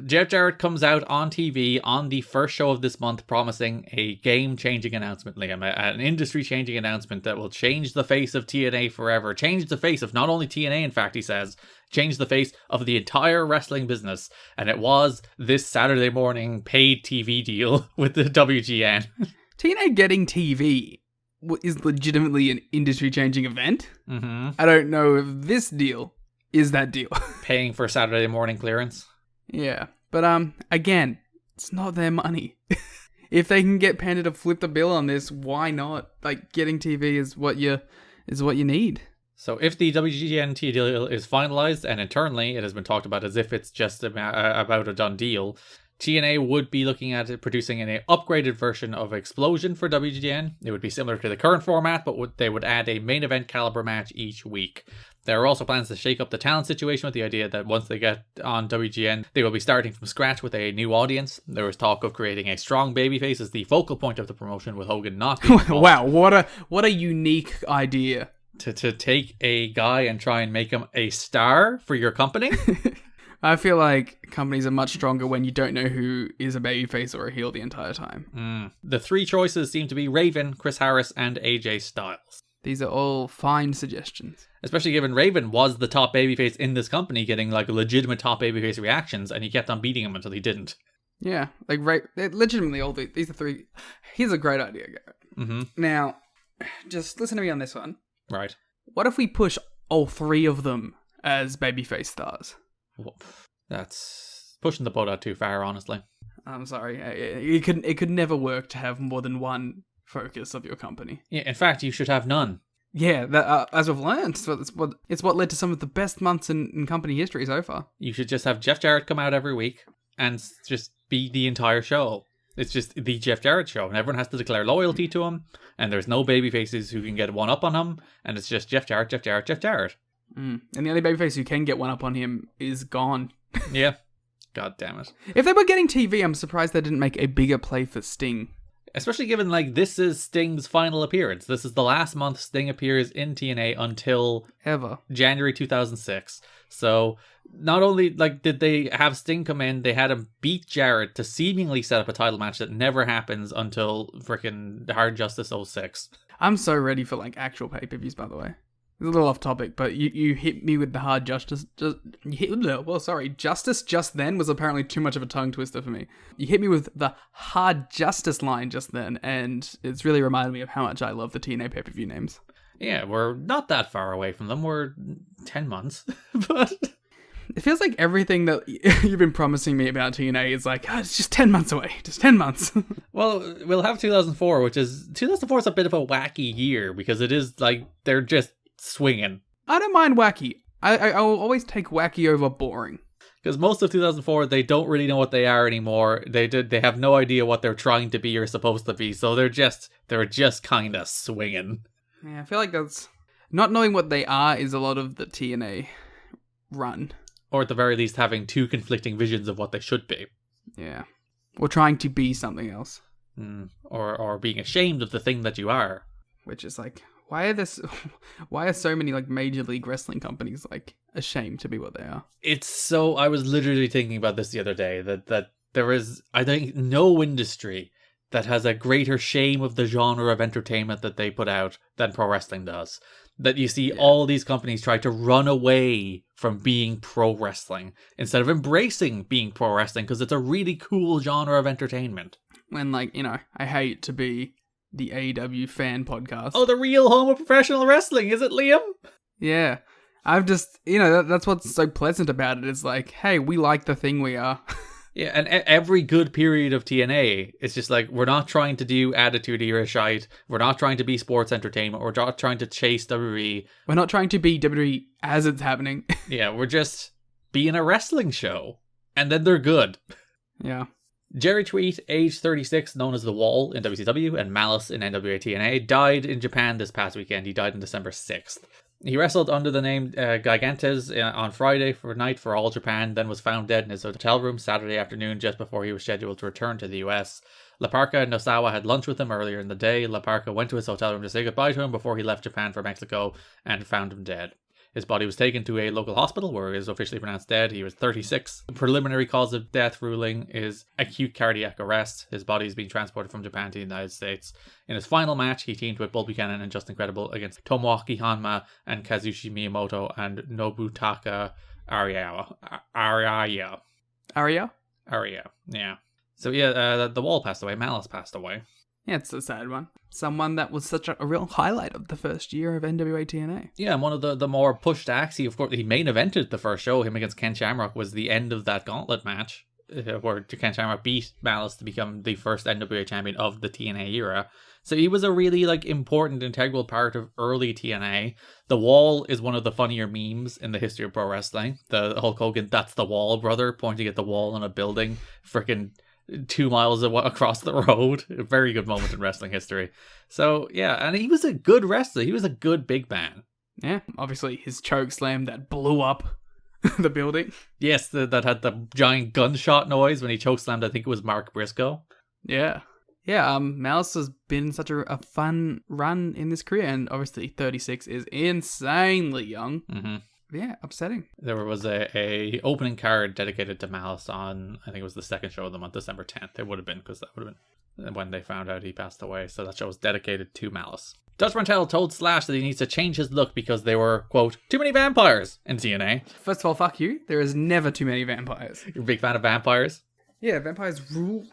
Jeff Jarrett comes out on TV on the first show of this month promising a game-changing announcement, Liam. An industry-changing announcement that will change the face of TNA forever. Change the face of not only TNA, in fact, he says. Change the face of the entire wrestling business. And it was this Saturday morning paid TV deal with the WGN. TNA getting TV is legitimately an industry-changing event. Mm-hmm. I don't know if this deal is that deal. Paying for Saturday morning clearance. Yeah. But again, it's not their money. If they can get Panda to flip the bill on this, why not? Like, getting TV is what you need. So if the WGN deal is finalized, and internally it has been talked about as if it's just about a done deal, TNA would be looking at producing an upgraded version of Explosion for WGN. It would be similar to the current format, but they would add a main event caliber match each week. There are also plans to shake up the talent situation with the idea that once they get on WGN, they will be starting from scratch with a new audience. There was talk of creating a strong babyface as the focal point of the promotion, with Hogan not being involved. Wow, what a unique idea. To take a guy and try and make him a star for your company? I feel like companies are much stronger when you don't know who is a babyface or a heel the entire time. The three choices seem to be Raven, Chris Harris, and AJ Styles. These are all fine suggestions. Especially given Raven was the top babyface in this company, getting like legitimate top babyface reactions, and he kept on beating him until he didn't. Yeah, like legitimately all these are three. Here's a great idea, Garrett. Mm-hmm. Now, just listen to me on this one. Right. What if we push all three of them as babyface stars? That's pushing the boat out too far, honestly. I'm sorry. It could never work to have more than one focus of your company. Yeah, in fact, you should have none. Yeah, that, as we've learned, it's what led to some of the best months in company history so far. You should just have Jeff Jarrett come out every week and just be the entire show. It's just the Jeff Jarrett show, and everyone has to declare loyalty to him, and there's no babyfaces who can get one up on him, and it's just Jeff Jarrett, Jeff Jarrett, Jeff Jarrett. And the only babyface who can get one up on him is gone. Yeah. God damn it. If they were getting TV, I'm surprised they didn't make a bigger play for Sting. Especially given, like, this is Sting's final appearance. This is the last month Sting appears in TNA until ever January 2006. So not only like did they have Sting come in, they had him beat Jarrett to seemingly set up a title match that never happens until frickin' Hard Justice 06. I'm so ready for like actual pay-per-views, by the way. It's a little off topic, but you hit me with the Hard Justice. Justice just then was apparently too much of a tongue twister for me. You hit me with the Hard Justice line just then, and it's really reminded me of how much I love the TNA pay-per-view names. Yeah, we're not that far away from them. We're 10 months, but it feels like everything that you've been promising me about TNA is like, it's just 10 months away. Just 10 months. Well, we'll have 2004, which is... 2004 is a bit of a wacky year, because it is like, they're just swinging. I don't mind wacky. I will always take wacky over boring. Because most of 2004, they don't really know what they are anymore. They have no idea what they're trying to be or supposed to be, so they're just kind of swinging. Yeah, I feel like that's... Not knowing what they are is a lot of the TNA run. Or at the very least, having two conflicting visions of what they should be. Yeah. Or trying to be something else. Or being ashamed of the thing that you are. which is like, why are so many like Major League Wrestling companies like ashamed to be what they are? It's so, I was literally thinking about this the other day, that there is, I think, no industry that has a greater shame of the genre of entertainment that they put out than pro wrestling does. That you see all these companies try to run away from being pro wrestling instead of embracing being pro wrestling because it's a really cool genre of entertainment. When, like, you know, I hate to be the AEW fan podcast. Oh, the real home of professional wrestling, is it, Liam? Yeah. I've just, you know, that's what's so pleasant about it. It's like, hey, we like the thing we are. Yeah, and every good period of TNA, it's just like, we're not trying to do Attitude Era shite, we're not trying to be sports entertainment, we're not trying to chase WWE. We're not trying to be WWE as it's happening. Yeah, we're just being a wrestling show. And then they're good. Yeah. Jerry Tweet, age 36, known as The Wall in WCW and Malice in NWA-TNA, died in Japan this past weekend. He died on December 6th. He wrestled under the name Gigantes on Friday night for All Japan, then was found dead in his hotel room Saturday afternoon just before he was scheduled to return to the US. La Parca and Nosawa had lunch with him earlier in the day. La Parca went to his hotel room to say goodbye to him before he left Japan for Mexico and found him dead. His body was taken to a local hospital where he was officially pronounced dead. He was 36. The preliminary cause of death ruling is acute cardiac arrest. His body is being transported from Japan to the United States. In his final match, he teamed with Bull Buchanan and Justin Credible against Tomoaki Hanma and Kazushi Miyamoto and Nobutaka Araya. Aria? Yeah. So yeah, the Wall passed away. Malice passed away. Yeah, it's a sad one. Someone that was such a real highlight of the first year of NWA-TNA. Yeah, and one of the more pushed acts. He main evented the first show. Him against Ken Shamrock was the end of that gauntlet match, where Ken Shamrock beat Malice to become the first NWA champion of the TNA era. So he was a really like important, integral part of early TNA. The Wall is one of the funnier memes in the history of pro wrestling. The Hulk Hogan, "That's the Wall, brother," pointing at the wall in a building, freaking 2 miles across the road. A very good moment in wrestling history. So yeah, and he was a good wrestler. He was a good big man. Yeah, obviously his choke slam that blew up the building. Yes, that had the giant gunshot noise when he chokeslammed, I think it was Mark Briscoe. Yeah. Yeah, Malice has been such a fun run in this career, and obviously 36 is insanely young. Mm-hmm. Yeah, upsetting. There was a opening card dedicated to Malice on, I think it was the second show of the month, December 10th. It would have been, because that would have been when they found out he passed away. So that show was dedicated to Malice. Dutch Mantell told Slash that he needs to change his look because there were, quote, too many vampires in TNA. First of all, fuck you. There is never too many vampires. You're a big fan of vampires? Yeah, vampires rule.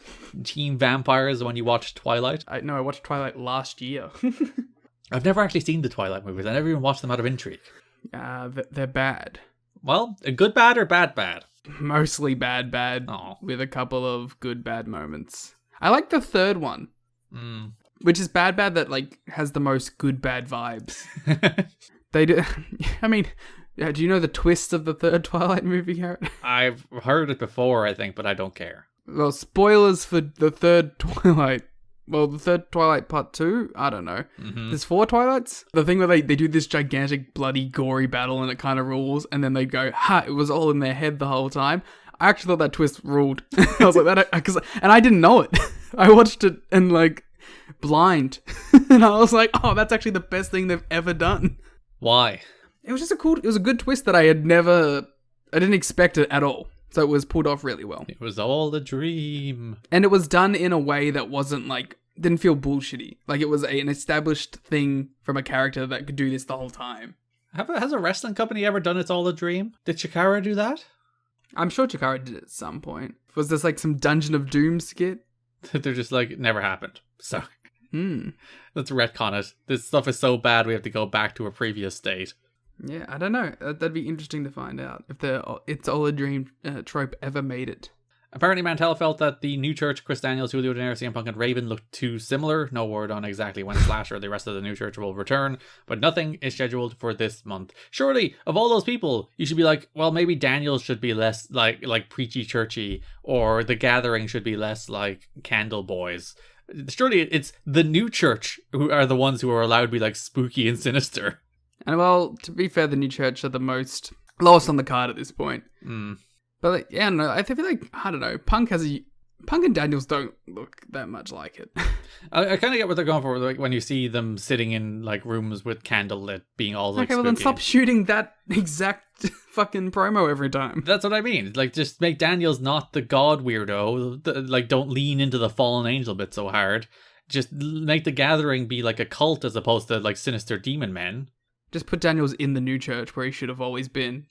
Team Vampires when you watched Twilight? I watched Twilight last year. I've never actually seen the Twilight movies. I never even watched them out of intrigue. They're bad. Well, a good bad or bad bad? Mostly bad Aw. with a couple of good bad moments. I like the third one, which is bad that like has the most good bad vibes. They do. I mean, do you know the twist of the third Twilight movie, Garrett? I've heard it before, I think, but I don't care. Well, spoilers for the third Twilight. Well, the third Twilight part 2? I don't know. Mm-hmm. There's 4 Twilights? The thing where they do this gigantic, bloody, gory battle and it kind of rules, and then they go, ha, it was all in their head the whole time. I actually thought that twist ruled. I was like, and I didn't know it. I watched it and like, blind. And I was like, oh, that's actually the best thing they've ever done. Why? It was just it was a good twist that I didn't expect it at all. So it was pulled off really well. It was all a dream. And it was done in a way that wasn't like, didn't feel bullshitty. Like it was an established thing from a character that could do this the whole time. Has a wrestling company ever done It's All a Dream? Did Chikara do that? I'm sure Chikara did it at some point. Was this like some Dungeon of Doom skit? They're just like, it never happened. So let's retcon it. This stuff is so bad we have to go back to a previous state. Yeah, I don't know. That'd be interesting to find out if the It's All a Dream trope ever made it. Apparently, Mantell felt that the New Church, Chris Daniels, Julio Daenerys, CM Punk, and Raven looked too similar. No word on exactly when Slash or the rest of the New Church will return, but nothing is scheduled for this month. Surely, of all those people, you should be like, well, maybe Daniels should be less like preachy churchy, or The Gathering should be less like Candle Boys. Surely it's the New Church who are the ones who are allowed to be like spooky and sinister. And well, to be fair, the New Church are the lowest on the card at this point. But like, yeah, no, I feel like, I don't know, Punk has Punk and Daniels don't look that much like it. I kind of get what they're going for, like when you see them sitting in like rooms with candlelit, being all like Okay, well then spooky. stop shooting that exact fucking promo every time. That's what I mean. Like, just make Daniels not the god weirdo. Like, don't lean into the fallen angel bit so hard. Just make the Gathering be like a cult as opposed to like sinister demon men. Just put Daniels in the new church where he should have always been.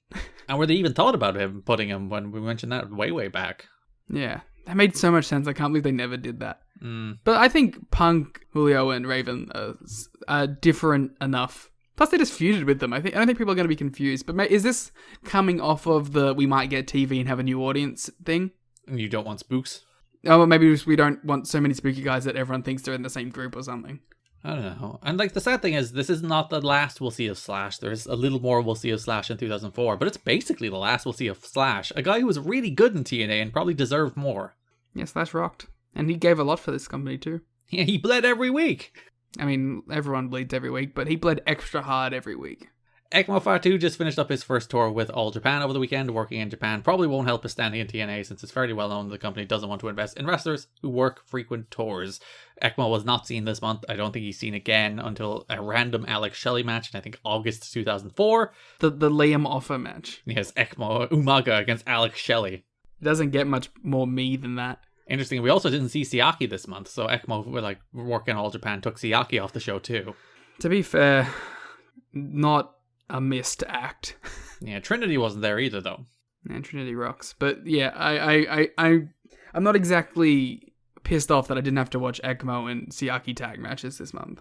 And where they even thought about putting him when we mentioned that way back. Yeah, that made so much sense. I can't believe they never did that. Mm. But I think Punk, Julio, and Raven are different enough. Plus, they just feuded with them. I don't think people are going to be confused. But is this coming off of the we might get TV and have a new audience thing? And you don't want spooks? Oh, well, maybe we don't want so many spooky guys that everyone thinks they're in the same group or something. I don't know. And like the sad thing is, this is not the last we'll see of Slash. There's a little more we'll see of Slash in 2004, but it's basically the last we'll see of Slash. A guy who was really good in TNA and probably deserved more. Yeah, Slash rocked. And he gave a lot for this company too. Yeah, he bled every week. I mean, everyone bleeds every week, but he bled extra hard every week. ECMO Fatu just finished up his first tour with All Japan over the weekend, working in Japan. Probably won't help his standing in TNA since it's fairly well known the company doesn't want to invest in wrestlers who work frequent tours. ECMO was not seen this month. I don't think he's seen again until a random Alex Shelley match in I think August 2004. The Liam offer match. Yes, ECMO Umaga against Alex Shelley. It doesn't get much more me than that. Interesting, we also didn't see Siaki this month, so ECMO, we're working All Japan, took Siaki off the show too. To be fair, not a missed act. Yeah, Trinity wasn't there either though. And Trinity rocks. But yeah, I'm not exactly pissed off that I didn't have to watch ECMO and Siaki tag matches this month.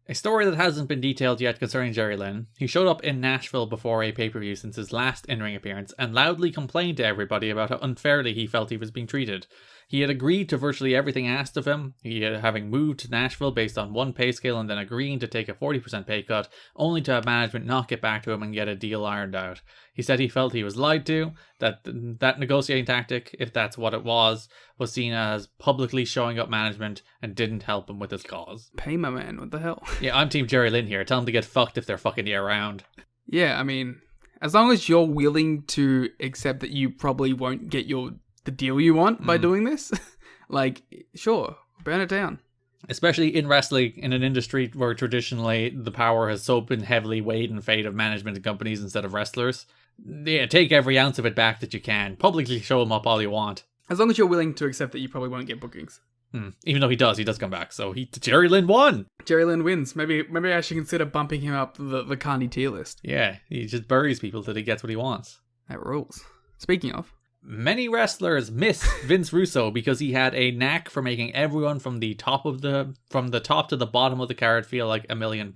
A story that hasn't been detailed yet concerning Jerry Lynn. He showed up in Nashville before a pay-per-view since his last in-ring appearance and loudly complained to everybody about how unfairly he felt he was being treated. He had agreed to virtually everything asked of him, having moved to Nashville based on one pay scale and then agreeing to take a 40% pay cut, only to have management not get back to him and get a deal ironed out. He said he felt he was lied to, that negotiating tactic, if that's what it was seen as publicly showing up management and didn't help him with his cause. Pay my man, what the hell? Yeah, I'm Team Jerry Lynn here. Tell him to get fucked if they're fucking you around. Yeah, I mean, as long as you're willing to accept that you probably won't get the deal you want by doing this, sure, burn it down. Especially in wrestling, in an industry where traditionally the power has so been heavily weighed in fate of management and companies instead of wrestlers. Yeah, take every ounce of it back that you can. Publicly show them up all you want. As long as you're willing to accept that you probably won't get bookings. Even though he does come back. So Jerry Lynn won. Jerry Lynn wins. Maybe I should consider bumping him up the Carney tier list. Yeah, he just buries people till he gets what he wants. That rules. Speaking of, many wrestlers miss Vince Russo because he had a knack for making everyone from the top to the bottom of the card feel like $1 million.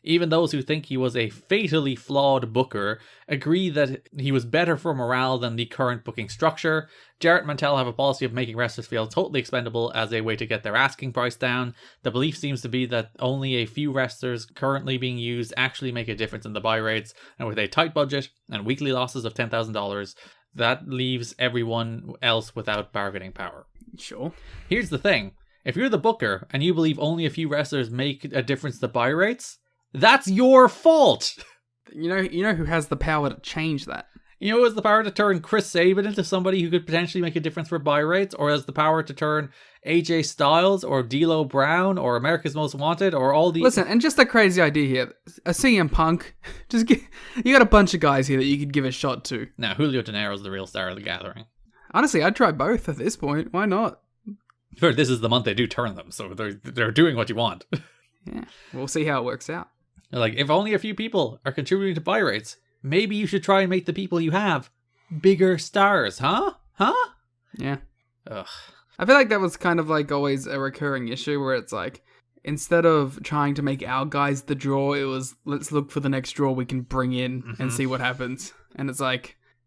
Even those who think he was a fatally flawed booker agree that he was better for morale than the current booking structure. Jarrett and Mantel have a policy of making wrestlers feel totally expendable as a way to get their asking price down. The belief seems to be that only a few wrestlers currently being used actually make a difference in the buy rates, and with a tight budget and weekly losses of $10,000, that leaves everyone else without bargaining power. Sure. Here's the thing. If you're the booker and you believe only a few wrestlers make a difference to buy rates, that's your fault. You know who has the power to change that? You know who has the power to turn Chris Sabin into somebody who could potentially make a difference for buy rates, or has the power to turn AJ Styles or D'Lo Brown or America's Most Wanted or all these... Listen, and just a crazy idea here. A CM Punk. You got a bunch of guys here that you could give a shot to. Now, Julio De Niro's the real star of the Gathering. Honestly, I'd try both at this point. Why not? Sure, this is the month they do turn them, so they're doing what you want. Yeah, we'll see how it works out. Like, if only a few people are contributing to buy rates, maybe you should try and make the people you have bigger stars, huh? Yeah. Ugh. I feel like that was kind of always a recurring issue where it's instead of trying to make our guys the draw, it was let's look for the next draw we can bring in and see what happens. And it's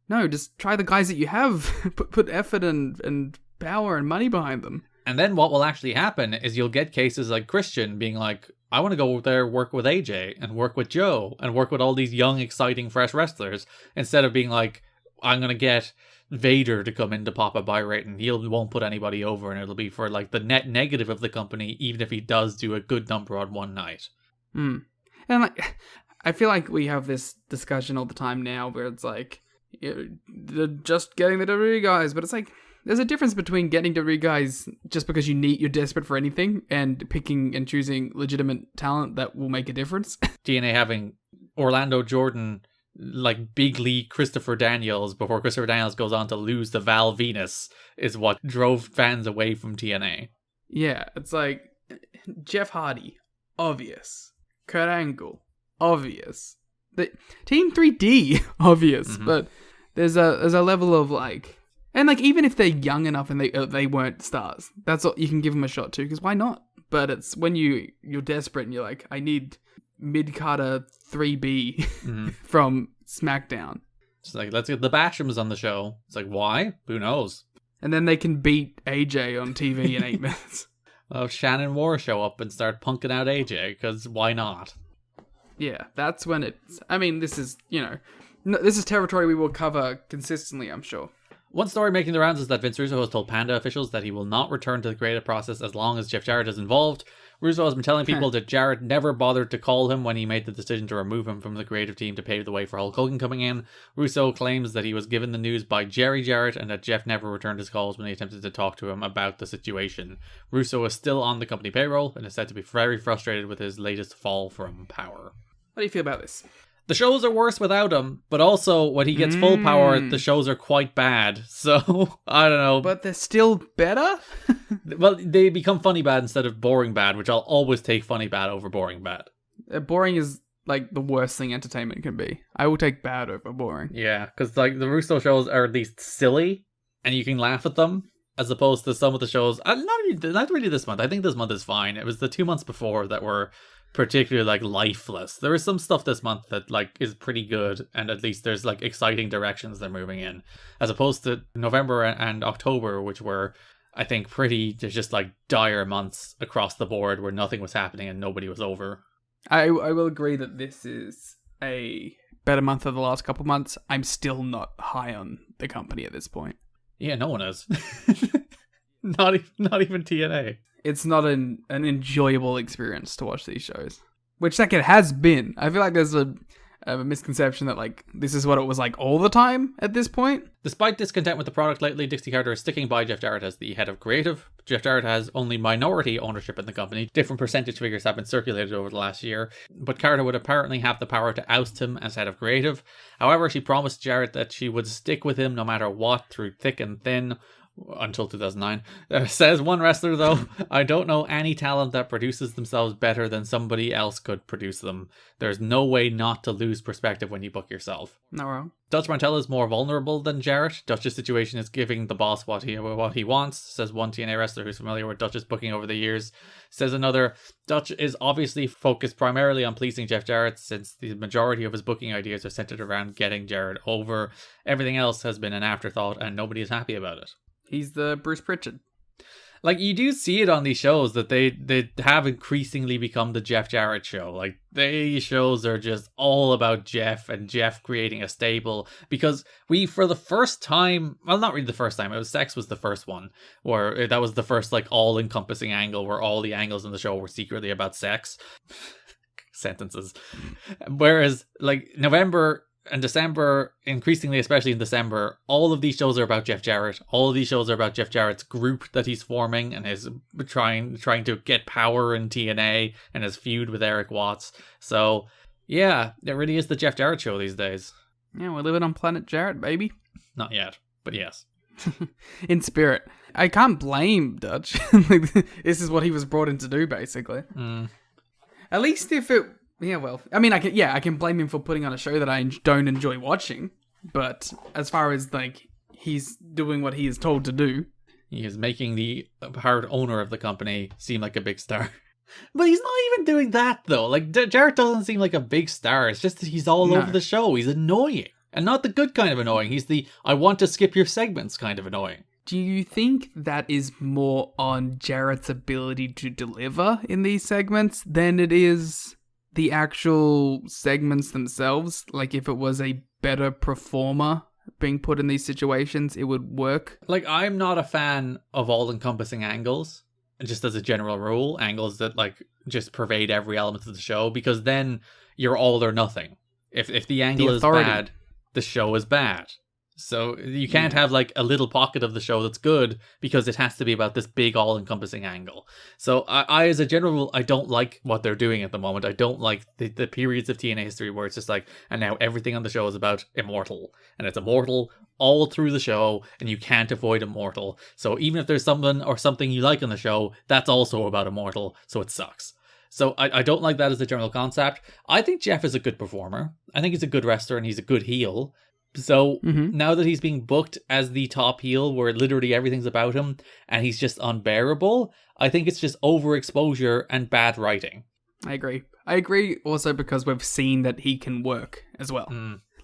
no, just try the guys that you have. Put effort and power and money behind them. And then what will actually happen is you'll get cases like Christian being like, I want to go there, work with AJ and work with Joe and work with all these young, exciting, fresh wrestlers, instead of being like, I'm going to get Vader to come in to pop a buy rate and he won't put anybody over and it'll be for the net negative of the company, even if he does do a good number on one night. And I feel like we have this discussion all the time now where it's they're just getting the WWE guys, but it's There's a difference between getting WWE guys just because you're desperate for anything and picking and choosing legitimate talent that will make a difference. TNA having Orlando Jordan like big league Christopher Daniels before Christopher Daniels goes on to lose to Val Venus is what drove fans away from TNA. Yeah, it's like Jeff Hardy, obvious. Kurt Angle, obvious. The Team 3D, obvious. But there's a level of like, and like even if they're young enough and they weren't stars, that's all you can give them a shot to, because why not? But it's when you're desperate and you're like, I need mid-Carter 3B from SmackDown. It's like, let's get the Bashams on the show. It's like, why? Who knows? And then they can beat AJ on TV in 8 minutes. Well, Shannon Moore show up and start punking out AJ, because why not? Yeah, that's when it's... I mean, this is, this is territory we will cover consistently, I'm sure. One story making the rounds is that Vince Russo has told Panda officials that he will not return to the creative process as long as Jeff Jarrett is involved. Russo has been telling people that Jarrett never bothered to call him when he made the decision to remove him from the creative team to pave the way for Hulk Hogan coming in. Russo claims that he was given the news by Jerry Jarrett and that Jeff never returned his calls when he attempted to talk to him about the situation. Russo is still on the company payroll and is said to be very frustrated with his latest fall from power. What do you feel about this? The shows are worse without him, but also when he gets full power, the shows are quite bad. So, I don't know. But they're still better? Well, they become funny bad instead of boring bad, which I'll always take funny bad over boring bad. Boring is like the worst thing entertainment can be. I will take bad over boring. Yeah, because like the Russo shows are at least silly, and you can laugh at them, as opposed to some of the shows. Not really this month. I think this month is fine. It was the 2 months before that were particularly like lifeless. There is some stuff this month that like is pretty good, and at least there's like exciting directions they're moving in, as opposed to November and October, which were, I think, there's just like dire months across the board where nothing was happening and nobody was over. I will agree that this is a better month than the last couple months. I'm still not high on the company at this point. Yeah, no one is. not even TNA. It's not an enjoyable experience to watch these shows. Which like it has been. I feel like there's a misconception that like this is what it was like all the time at this point. Despite discontent with the product lately, Dixie Carter is sticking by Jeff Jarrett as the head of creative. Jeff Jarrett has only minority ownership in the company. Different percentage figures have been circulated over the last year, but Carter would apparently have the power to oust him as head of creative. However, she promised Jarrett that she would stick with him no matter what, through thick and thin, until 2009. Says one wrestler, though, I don't know any talent that produces themselves better than somebody else could produce them. There's no way not to lose perspective when you book yourself. Not wrong. Dutch Mantell is more vulnerable than Jarrett. Dutch's situation is giving the boss what he wants, says one TNA wrestler who's familiar with Dutch's booking over the years. Says another, Dutch is obviously focused primarily on pleasing Jeff Jarrett, since the majority of his booking ideas are centered around getting Jarrett over. Everything else has been an afterthought and nobody is happy about it. He's the Bruce Pritchard. Like, you do see it on these shows that they have increasingly become the Jeff Jarrett show. Like, these shows are just all about Jeff and Jeff creating a stable. Because we, for the first time, well, not really the first time, Sex was the first one, where that was the first, like, all-encompassing angle where all the angles in the show were secretly about sex. Sentences. Whereas, like, November and December, increasingly, especially in December, all of these shows are about Jeff Jarrett. All of these shows are about Jeff Jarrett's group that he's forming and his trying to get power in TNA and his feud with Erik Watts. So, yeah, it really is the Jeff Jarrett show these days. Yeah, we're living on Planet Jarrett, baby. Not yet, but yes. In spirit. I can't blame Dutch. Like, this is what he was brought in to do, basically. At least if it... Yeah, well, I mean, I can blame him for putting on a show that I don't enjoy watching, but as far as, like, he's doing what he is told to do. He is making the part owner of the company seem like a big star. But he's not even doing that, though. Like, Jarrett doesn't seem like a big star. It's just that he's all over the show. He's annoying. And not the good kind of annoying. He's the, I want to skip your segments kind of annoying. Do you think that is more on Jarrett's ability to deliver in these segments than it is the actual segments themselves? Like, if it was a better performer being put in these situations, it would work? Like, I'm not a fan of all-encompassing angles, just as a general rule, angles that, like, just pervade every element of the show, because then you're all or nothing. If the angle is bad, the show is bad. So you can't have like a little pocket of the show that's good because it has to be about this big all-encompassing angle. So I as a general rule, I don't like what they're doing at the moment. I don't like the periods of TNA history where it's just like, and now everything on the show is about Immortal. And it's Immortal all through the show, and you can't avoid Immortal. So even if there's someone or something you like on the show, that's also about Immortal, so it sucks. So I don't like that as a general concept. I think Jeff is a good performer. I think he's a good wrestler and he's a good heel. So now that he's being booked as the top heel where literally everything's about him and he's just unbearable, I think it's just overexposure and bad writing. I agree also because we've seen that he can work as well.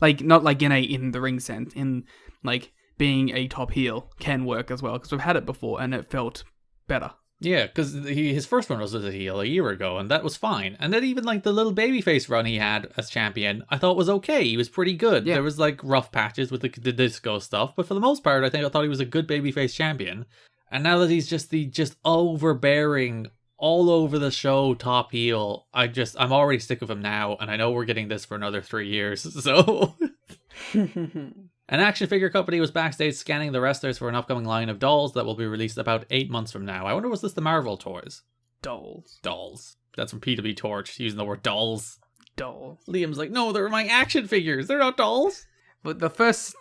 Like, not like in the ring sense, in like being a top heel can work as well because we've had it before and it felt better. Yeah, because his first one was as a heel a year ago, and that was fine. And then even like the little babyface run he had as champion, I thought was okay. He was pretty good. Yeah. There was like rough patches with the disco stuff, but for the most part, I thought he was a good babyface champion. And now that he's just the overbearing, all over the show top heel, I'm already sick of him now, and I know we're getting this for another 3 years. So. An action figure company was backstage scanning the wrestlers for an upcoming line of dolls that will be released about 8 months from now. I wonder, was this the Marvel toys? Dolls. That's from PW Torch, using the word dolls. Liam's like, no, they're my action figures. They're not dolls. But the first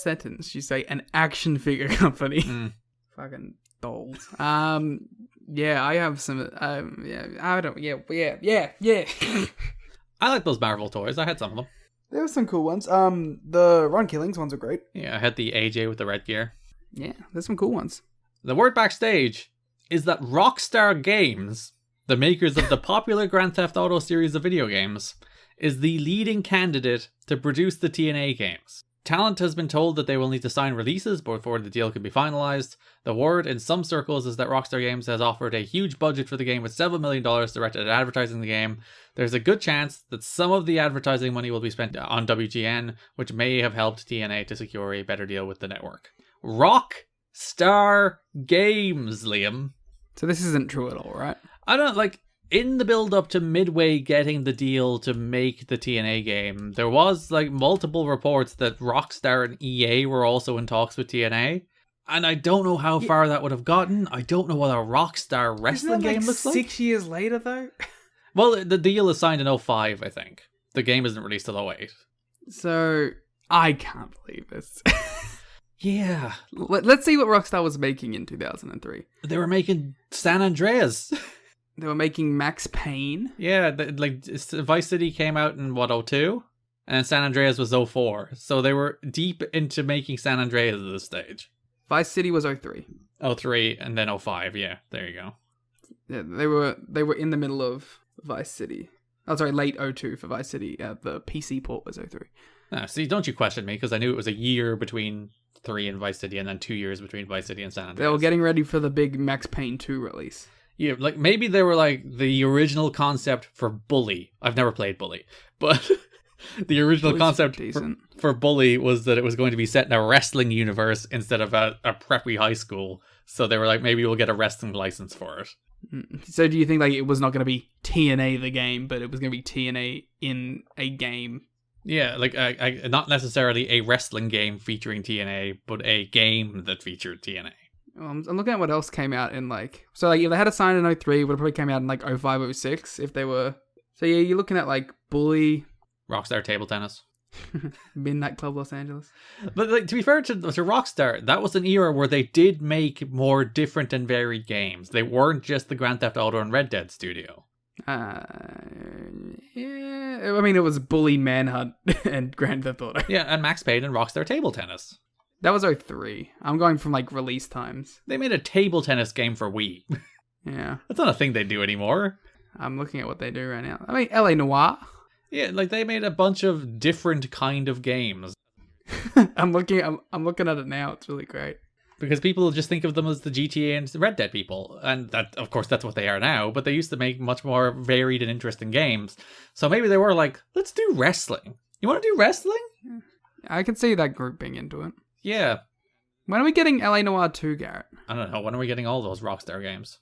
sentence, you say an action figure company. Fucking dolls. Yeah, I have some. Yeah. I like those Marvel toys. I had some of them. There were some cool ones. The Ron Killings ones are great. Yeah, I had the AJ with the red gear. Yeah, there's some cool ones. The word backstage is that Rockstar Games, the makers of the popular Grand Theft Auto series of video games, is the leading candidate to produce the TNA games. Talent has been told that they will need to sign releases before the deal can be finalized. The word in some circles is that Rockstar Games has offered a huge budget for the game with several $1 million directed at advertising the game. There's a good chance that some of the advertising money will be spent on WGN, which may have helped TNA to secure a better deal with the network. Rockstar Games, Liam. So this isn't true at all, right? I don't like. In the build-up to Midway getting the deal to make the TNA game, there was like multiple reports that Rockstar and EA were also in talks with TNA. And I don't know how far that would have gotten. I don't know what a Rockstar wrestling game looks like. 6 years later, though? Well, the deal is signed in 2005, I think. The game isn't released till 2008. So, I can't believe this. Yeah. Let's see what Rockstar was making in 2003. They were making San Andreas. They were making Max Payne. Yeah, like Vice City came out in 2002, and San Andreas was 2004. So they were deep into making San Andreas at this stage. Vice City was 2003. 2003 and then 2005. Yeah, there you go. Yeah, they were in the middle of Vice City. Oh, sorry, late 2002 for Vice City. The PC port was 2003. No, see, don't you question me, because I knew it was a year between 3 and Vice City, and then 2 years between Vice City and San Andreas. They were getting ready for the big Max Payne 2 release. Yeah, like maybe they were like the original concept for Bully. I've never played Bully, but the original concept for Bully was that it was going to be set in a wrestling universe instead of a preppy high school. So they were like, maybe we'll get a wrestling license for it. So do you think like it was not going to be TNA the game, but it was going to be TNA in a game? Yeah, like not necessarily a wrestling game featuring TNA, but a game that featured TNA. I'm looking at what else came out in like... So like if they had a sign in 2003, it would have probably came out in like 2005, 06 if they were... So yeah, you're looking at like Bully... Rockstar Table Tennis. Midnight Club Los Angeles. But like, to be fair to Rockstar, that was an era where they did make more different and varied games. They weren't just the Grand Theft Auto and Red Dead studio. Yeah, I mean it was Bully, Manhunt, and Grand Theft Auto. Yeah, and Max Payne and Rockstar Table Tennis. That was 2003. I'm going from like release times. They made a table tennis game for Wii. Yeah. That's not a thing they do anymore. I'm looking at what they do right now. I mean, LA Noire. Yeah, like they made a bunch of different kind of games. I'm looking at it now. It's really great. Because people just think of them as the GTA and Red Dead people. And that, of course, that's what they are now. But they used to make much more varied and interesting games. So maybe they were like, let's do wrestling. You want to do wrestling? I can see that group being into it. Yeah. When are we getting LA Noire 2, Garrett? I don't know. When are we getting all those Rockstar games?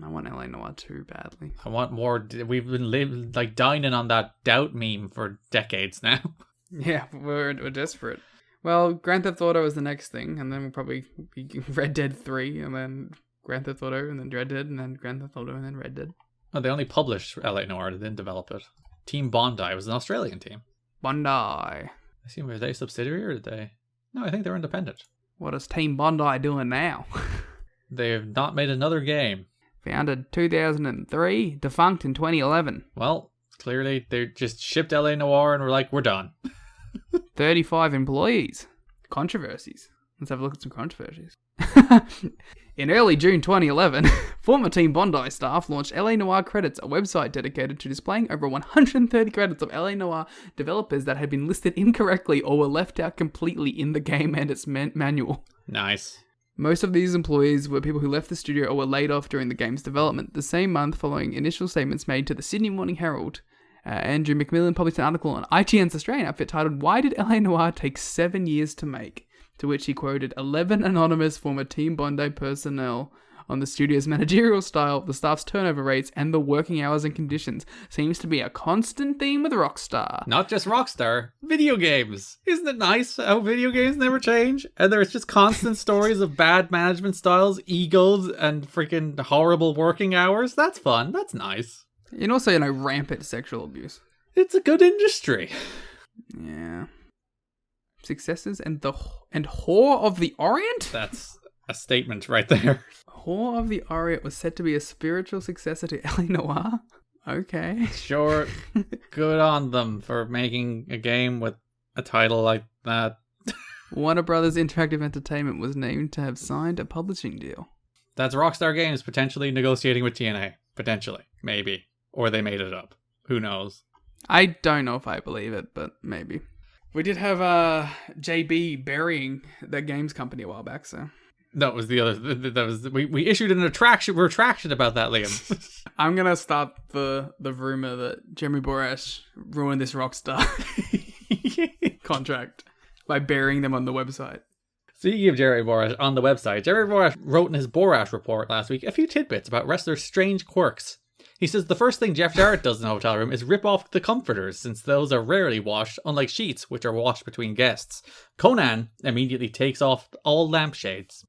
I want LA Noire 2 badly. I want more. We've been dining on that doubt meme for decades now. Yeah, we're desperate. Well, Grand Theft Auto is the next thing, and then we'll probably be Red Dead 3, and then Grand Theft Auto, and then Red Dead, and then Grand Theft Auto, and then Red Dead. Oh, they only published LA Noire, they didn't develop it. Team Bondi was an Australian team. Bondi. I assume, were they a subsidiary or did they? No, I think they're independent. What is Team Bondi doing now? They have not made another game. Founded 2003, defunct in 2011. Well, clearly they just shipped LA Noire and were like, we're done. 35 employees. Controversies. Let's have a look at some controversies. In early June 2011, former Team Bondi staff launched LA Noire Credits, a website dedicated to displaying over 130 credits of LA Noire developers that had been listed incorrectly or were left out completely in the game and its manual. Nice. Most of these employees were people who left the studio or were laid off during the game's development. The same month, following initial statements made to the Sydney Morning Herald, Andrew McMillan published an article on IGN's Australian outfit titled, "Why Did LA Noire Take 7 Years to Make?" To which he quoted 11 anonymous former Team Bondi personnel on the studio's managerial style, the staff's turnover rates, and the working hours and conditions. Seems to be a constant theme with Rockstar. Not just Rockstar, video games. Isn't it nice how video games never change? And there's just constant stories of bad management styles, egos, and freaking horrible working hours. That's fun. That's nice. And also, rampant sexual abuse. It's a good industry. Yeah. Successes and Whore of the Orient? That's a statement right there. Whore of the Orient was said to be a spiritual successor to LA Noire? Okay. Sure. Good on them for making a game with a title like that. Warner Brothers Interactive Entertainment was named to have signed a publishing deal. That's Rockstar Games potentially negotiating with TNA. Potentially. Maybe. Or they made it up. Who knows? I don't know if I believe it, but maybe. We did have JB burying the games company a while back, so... That was the other... That was we issued an retraction about that, Liam. I'm going to start the rumor that Jeremy Borash ruined this Rockstar contract by burying them on the website. Speaking of Jerry Borash on the website, Jerry Borash wrote in his Borash report last week a few tidbits about wrestlers' strange quirks. He says the first thing Jeff Jarrett does in a hotel room is rip off the comforters, since those are rarely washed, unlike sheets, which are washed between guests. Conan immediately takes off all lampshades.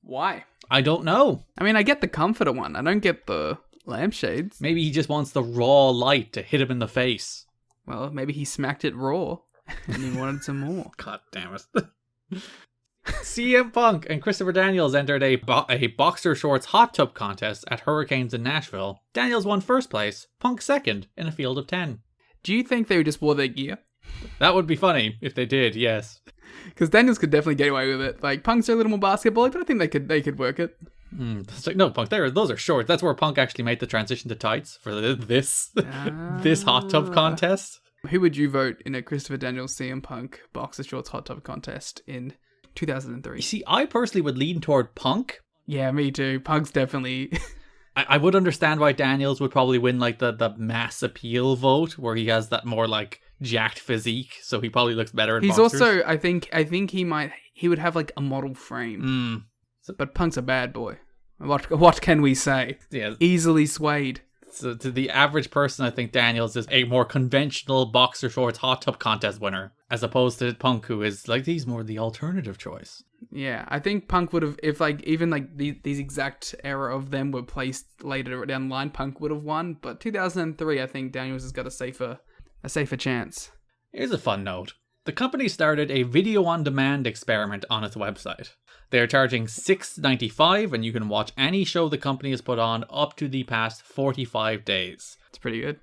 Why? I don't know. I mean, I get the comforter one. I don't get the lampshades. Maybe he just wants the raw light to hit him in the face. Well, maybe he smacked it raw and he wanted some more. God damn it. CM Punk and Christopher Daniels entered a boxer shorts hot tub contest at Hurricanes in Nashville. Daniels won first place, Punk second, in a field of 10. Do you think they just wore their gear? That would be funny if they did, yes. Because Daniels could definitely get away with it. Like, Punk's are a little more basketball, but I think they could work it. It's like, no, Punk, those are shorts. That's where Punk actually made the transition to tights for this hot tub contest. Who would you vote in a Christopher Daniels CM Punk boxer shorts hot tub contest in 2003? You see, I personally would lean toward Punk. Yeah, me too. Punk's definitely... I would understand why Daniels would probably win like the mass appeal vote, where he has that more like jacked physique, so he probably looks better in boxers. He's also, I think he would have like a model frame. But Punk's a bad boy. What can we say? Yeah. Easily swayed. So to the average person, I think Daniels is a more conventional boxer shorts hot tub contest winner, as opposed to Punk, who is like, he's more the alternative choice. Yeah, I think Punk would have, if like even like these exact era of them were placed later down the line, Punk would have won. But 2003, I think Daniels has got a safer chance. Here's a fun note. The company started a video-on-demand experiment on its website. They're charging $6.95, and you can watch any show the company has put on up to the past 45 days. It's pretty good.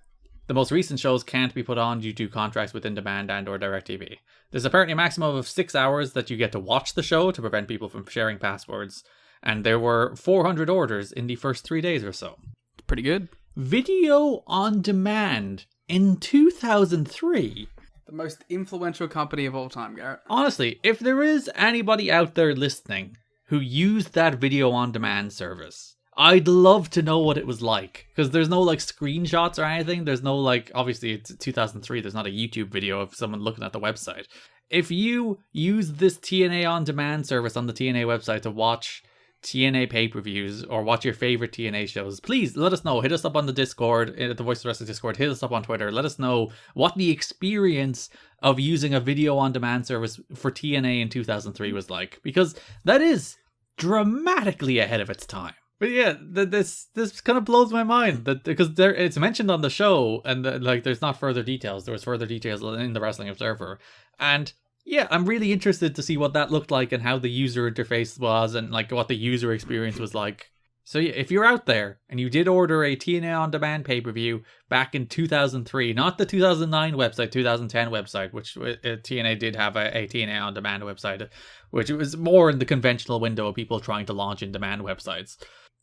The most recent shows can't be put on due to contracts with In-Demand and or DirecTV. There's apparently a maximum of 6 hours that you get to watch the show to prevent people from sharing passwords, and there were 400 orders in the first 3 days or so. It's pretty good. Video on demand in 2003. The most influential company of all time, Garrett. Honestly, if there is anybody out there listening who used that video on demand service, I'd love to know what it was like. Because there's no like screenshots or anything. There's no like, obviously it's 2003, there's not a YouTube video of someone looking at the website. If you use this TNA on demand service on the TNA website to watch TNA pay-per-views or watch your favorite TNA shows, please let us know. Hit us up on the Discord, the Voice of Wrestling Discord. Hit us up on Twitter. Let us know what the experience of using a video-on-demand service for TNA in 2003 was like, because that is dramatically ahead of its time. But yeah, this kind of blows my mind that because it's mentioned on the show and like there's not further details. There was further details in the Wrestling Observer, and yeah, I'm really interested to see what that looked like and how the user interface was and like what the user experience was like. So yeah, if you're out there and you did order a TNA on demand pay-per-view back in 2003, not the 2009 website, 2010 website, which TNA did have a TNA on demand website, which it was more in the conventional window of people trying to launch in demand websites.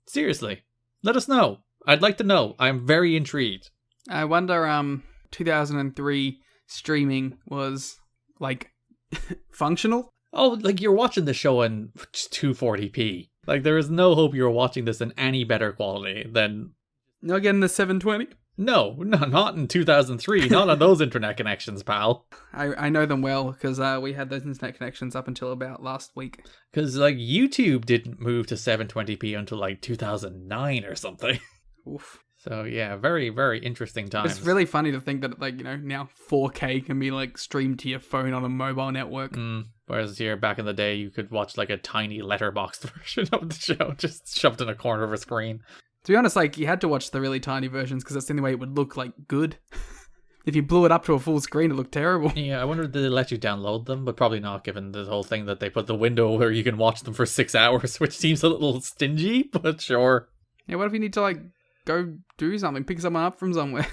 Seriously, let us know. I'd like to know. I'm very intrigued. I wonder 2003 streaming was like functional? Oh, like you're watching the show in 240p. Like there is no hope you're watching this in any better quality than... Not getting the 720? No, not in 2003. Not on those internet connections, pal. I know them well because we had those internet connections up until about last week. Because like YouTube didn't move to 720p until like 2009 or something. Oof. So yeah, very, very interesting times. It's really funny to think that like, you know, now 4K can be like streamed to your phone on a mobile network. Whereas here back in the day, you could watch like a tiny letterboxed version of the show just shoved in a corner of a screen. To be honest, like you had to watch the really tiny versions because that's the only way it would look like good. If you blew it up to a full screen, it looked terrible. Yeah, I wonder if they let you download them, but probably not, given the whole thing that they put the window where you can watch them for 6 hours, which seems a little stingy, but sure. Yeah, what if you need to like go do something, pick someone up from somewhere?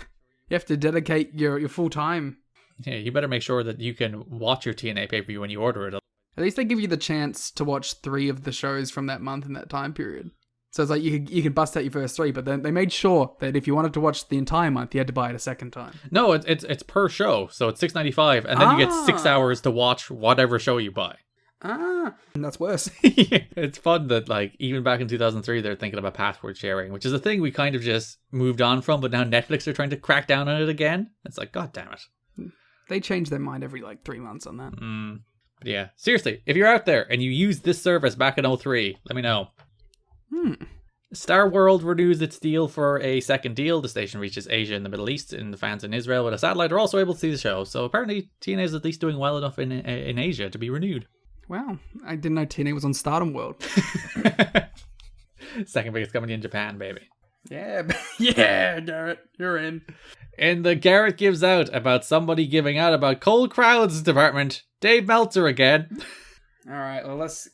You have to dedicate your full time. Yeah, you better make sure that you can watch your TNA pay-per-view when you order it. At least they give you the chance to watch 3 of the shows from that month in that time period. So it's like you could bust out your first 3, but then they made sure that if you wanted to watch the entire month, you had to buy it a second time. No, it's per show, so it's $6.95, and then you get 6 hours to watch whatever show you buy. That's worse. It's fun that like even back in 2003 they're thinking about password sharing, which is a thing we kind of just moved on from, but now Netflix are trying to crack down on it again. It's like, god damn it. They change their mind every like 3 months on that. But yeah, seriously, if you're out there and you used this service back in 2003, let me know. Star World renews its deal for a second deal. The station reaches Asia and the Middle East, and the fans in Israel with a satellite are also able to see the show. So apparently TNA is at least doing well enough in Asia to be renewed. Wow, I didn't know TNA was on Stardom World. Second biggest company in Japan, baby. Yeah, Garrett, you're in. In the Garrett Gives Out about somebody giving out about cold crowds department, Dave Meltzer again. All right, well let's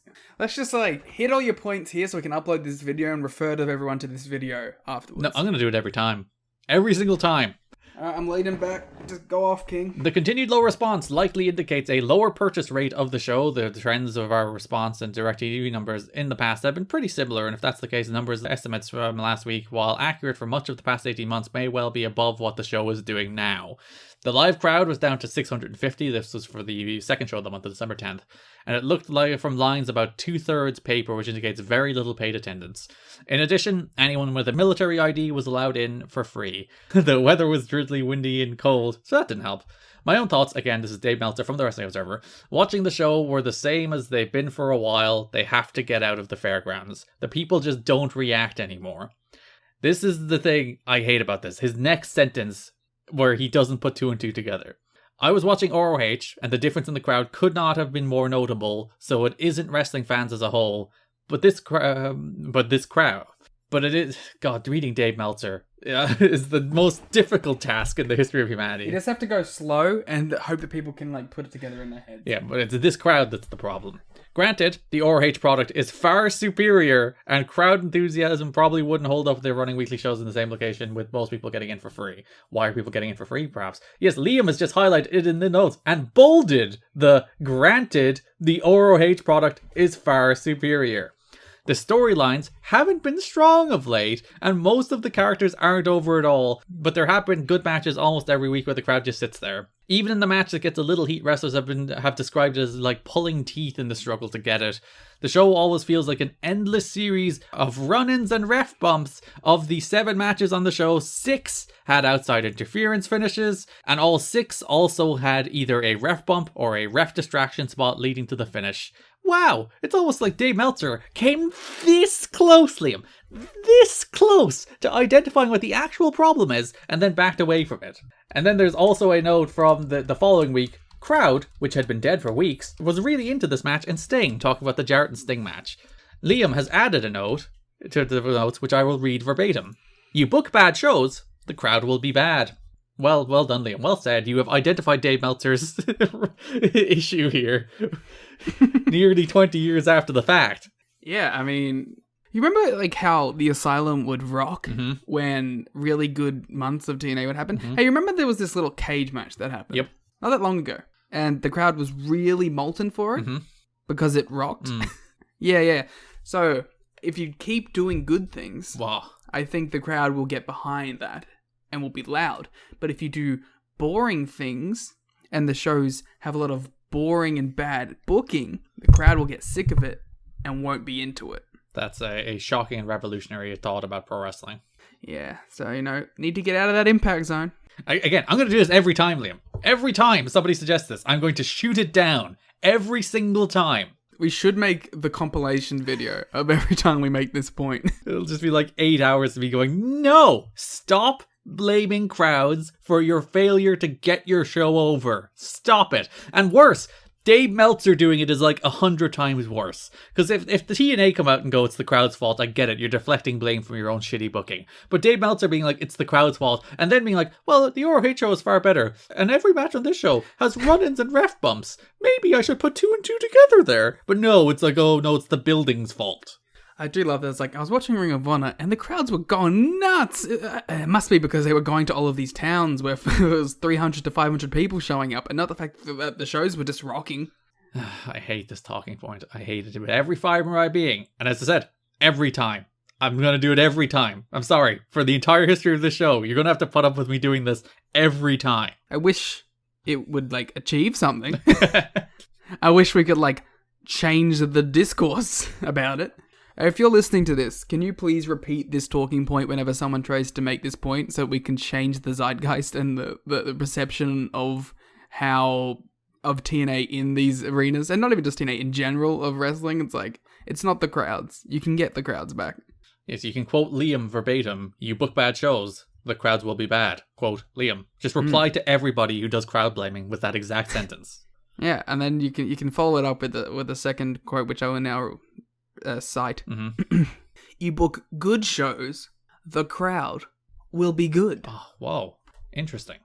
just like hit all your points here so we can upload this video and refer to everyone to this video afterwards. No, I'm going to do it every time. Every single time. I'm leaning back. Just go off, King. The continued low response likely indicates a lower purchase rate of the show. The trends of our response and DirecTV numbers in the past have been pretty similar, and if that's the case, the numbers estimates from last week, while accurate for much of the past 18 months, may well be above what the show is doing now. The live crowd was down to 650. This was for the second show of the month of December 10th. And it looked like from lines about 2/3 paper, which indicates very little paid attendance. In addition, anyone with a military ID was allowed in for free. The weather was drizzly, windy, and cold, so that didn't help. My own thoughts, again, this is Dave Meltzer from the Wrestling Observer. Watching the show were the same as they've been for a while. They have to get out of the fairgrounds. The people just don't react anymore. This is the thing I hate about this. His next sentence, where he doesn't put 2 and 2 together. I was watching ROH, and the difference in the crowd could not have been more notable, so it isn't wrestling fans as a whole, but this crowd. But it is, God, reading Dave Meltzer is the most difficult task in the history of humanity. You just have to go slow and hope that people can like put it together in their heads. Yeah, but it's this crowd that's the problem. Granted, the ROH product is far superior, and crowd enthusiasm probably wouldn't hold up if they're running weekly shows in the same location with most people getting in for free. Why are people getting in for free, perhaps? Yes, Liam has just highlighted it in the notes and bolded granted, the ROH product is far superior. The storylines haven't been strong of late, and most of the characters aren't over at all, but there have been good matches almost every week where the crowd just sits there. Even in the match that gets a little heat, wrestlers have described it as like pulling teeth in the struggle to get it. The show always feels like an endless series of run-ins and ref bumps. Of the 7 matches on the show, 6 had outside interference finishes, and all 6 also had either a ref bump or a ref distraction spot leading to the finish. wow, it's almost like Dave Meltzer came this close, Liam, this close to identifying what the actual problem is and then backed away from it. And then there's also a note from the following week. Crowd, which had been dead for weeks, was really into this match and Sting, talking about the Jarrett and Sting match. Liam has added a note to the notes, which I will read verbatim. You book bad shows, the crowd will be bad. Well done, Liam. Well said. You have identified Dave Meltzer's issue here. Nearly 20 years after the fact. Yeah, I mean, you remember like how the Asylum would rock when really good months of TNA would happen? Hey, you remember there was this little cage match that happened? Yep. Not that long ago. And the crowd was really molten for it because it rocked. Yeah. So if you keep doing good things, Wow. I think the crowd will get behind that and will be loud. But if you do boring things and the shows have a lot of boring and bad booking, the crowd will get sick of it and won't be into it. That's a shocking and revolutionary thought about pro wrestling. Yeah, so, need to get out of that impact zone. I'm going to do this every time, Liam. Every time somebody suggests this, I'm going to shoot it down. Every single time. We should make the compilation video of every time we make this point. It'll just be like 8 hours of me going, no, stop blaming crowds for your failure to get your show over. Stop it. And worse, Dave Meltzer doing it is like 100 times worse. Because if the TNA come out and go, it's the crowd's fault, I get it. You're deflecting blame from your own shitty booking. But Dave Meltzer being like, it's the crowd's fault. And then being like, well, the ROH show is far better. And every match on this show has run-ins and ref bumps. Maybe I should put 2 and 2 together there. But no, it's like, oh no, it's the building's fault. I do love that. It's like, I was watching Ring of Honor and the crowds were going nuts. It must be because they were going to all of these towns where there was 300 to 500 people showing up and not the fact that the shows were just rocking. I hate this talking point. I hate it with every fiber of my being. And as I said, every time. I'm going to do it every time. I'm sorry. For the entire history of the show, you're going to have to put up with me doing this every time. I wish it would, achieve something. I wish we could, change the discourse about it. If you're listening to this, can you please repeat this talking point whenever someone tries to make this point so we can change the zeitgeist and the perception of TNA in these arenas, and not even just TNA in general of wrestling. It's like, it's not the crowds. You can get the crowds back. Yes, you can quote Liam verbatim. You book bad shows, the crowds will be bad. Quote Liam. Just reply to everybody who does crowd blaming with that exact sentence. Yeah, and then you can follow it up with the second quote, which I will now cite. You book good shows, the crowd will be good. Oh, whoa. Interesting.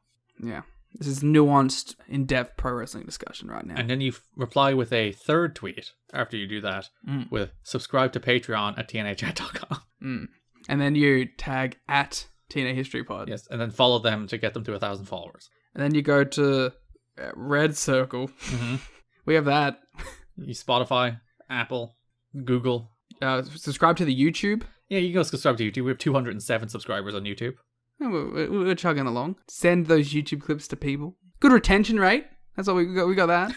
Yeah. This is nuanced, in-depth pro wrestling discussion right now. And then you reply with a third tweet after you do that with subscribe to Patreon at tnachat.com. And then you tag at TNA History Pod. Yes, and then follow them to get them to 1,000 followers. And then you go to Red Circle. We have that. You Spotify, Apple, Google. Subscribe to the YouTube. Yeah, you can go subscribe to YouTube. We have 207 subscribers on YouTube. We're chugging along. Send those YouTube clips to people. Good retention rate. That's all we got. We got that.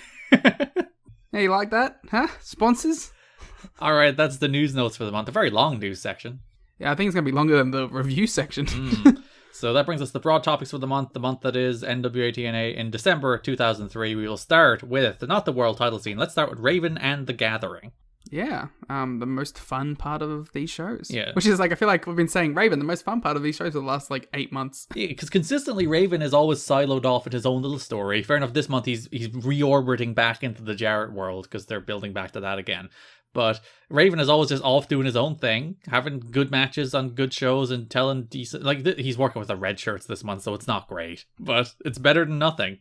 Yeah, you like that? Huh? Sponsors? All right, that's the news notes for the month. A very long news section. Yeah, I think it's going to be longer than the review section. So that brings us to the broad topics for the month that is NWA-TNA in December 2003. We will start with, not the world title scene, let's start with Raven and the Gathering. Yeah, the most fun part of these shows. Yeah. Which is I feel like we've been saying Raven, the most fun part of these shows for the last 8 months. Yeah, because consistently Raven is always siloed off in his own little story. Fair enough, this month he's reorbiting back into the Jarrett world because they're building back to that again. But Raven is always just off doing his own thing, having good matches on good shows and telling decent... he's working with the red shirts this month, so it's not great. But it's better than nothing.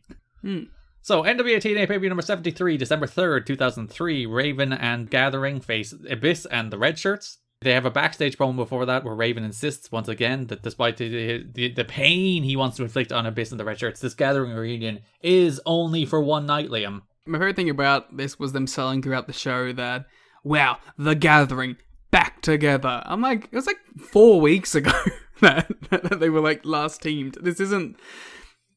So, NWA-TNA pay-per-view number 73, December 3rd, 2003. Raven and Gathering face Abyss and the Red Shirts. They have a backstage promo before that where Raven insists once again that despite the pain he wants to inflict on Abyss and the Red Shirts, this Gathering reunion is only for one night, Liam. My favorite thing about this was them selling throughout the show that, wow, the Gathering back together. I'm like, it was 4 weeks ago that they were last teamed. This isn't...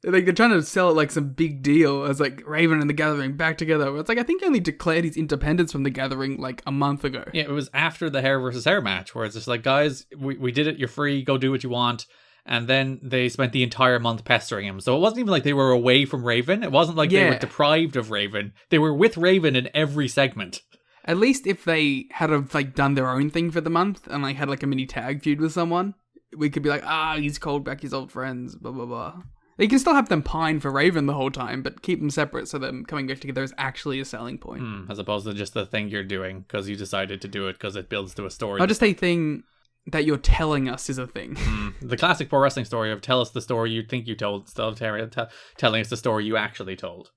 they're trying to sell it like some big deal as Raven and the Gathering back together. It's I think he only declared his independence from the Gathering a month ago. Yeah, it was after the hair versus hair match where it's just guys, we did it, you're free, go do what you want. And then they spent the entire month pestering him. So it wasn't even they were away from Raven. It wasn't they were deprived of Raven. They were with Raven in every segment. At least if they had have, like, done their own thing for the month and, like, had, like, a mini tag feud with someone, we could be like, he's called back his old friends, blah, blah, blah. You can still have them pine for Raven the whole time, but keep them separate so them coming back together is actually a selling point. As opposed to just the thing you're doing because you decided to do it because it builds to a story. Or just a thing that you're telling us is a thing. The classic pro wrestling story of tell us the story you think you told instead of telling us the story you actually told.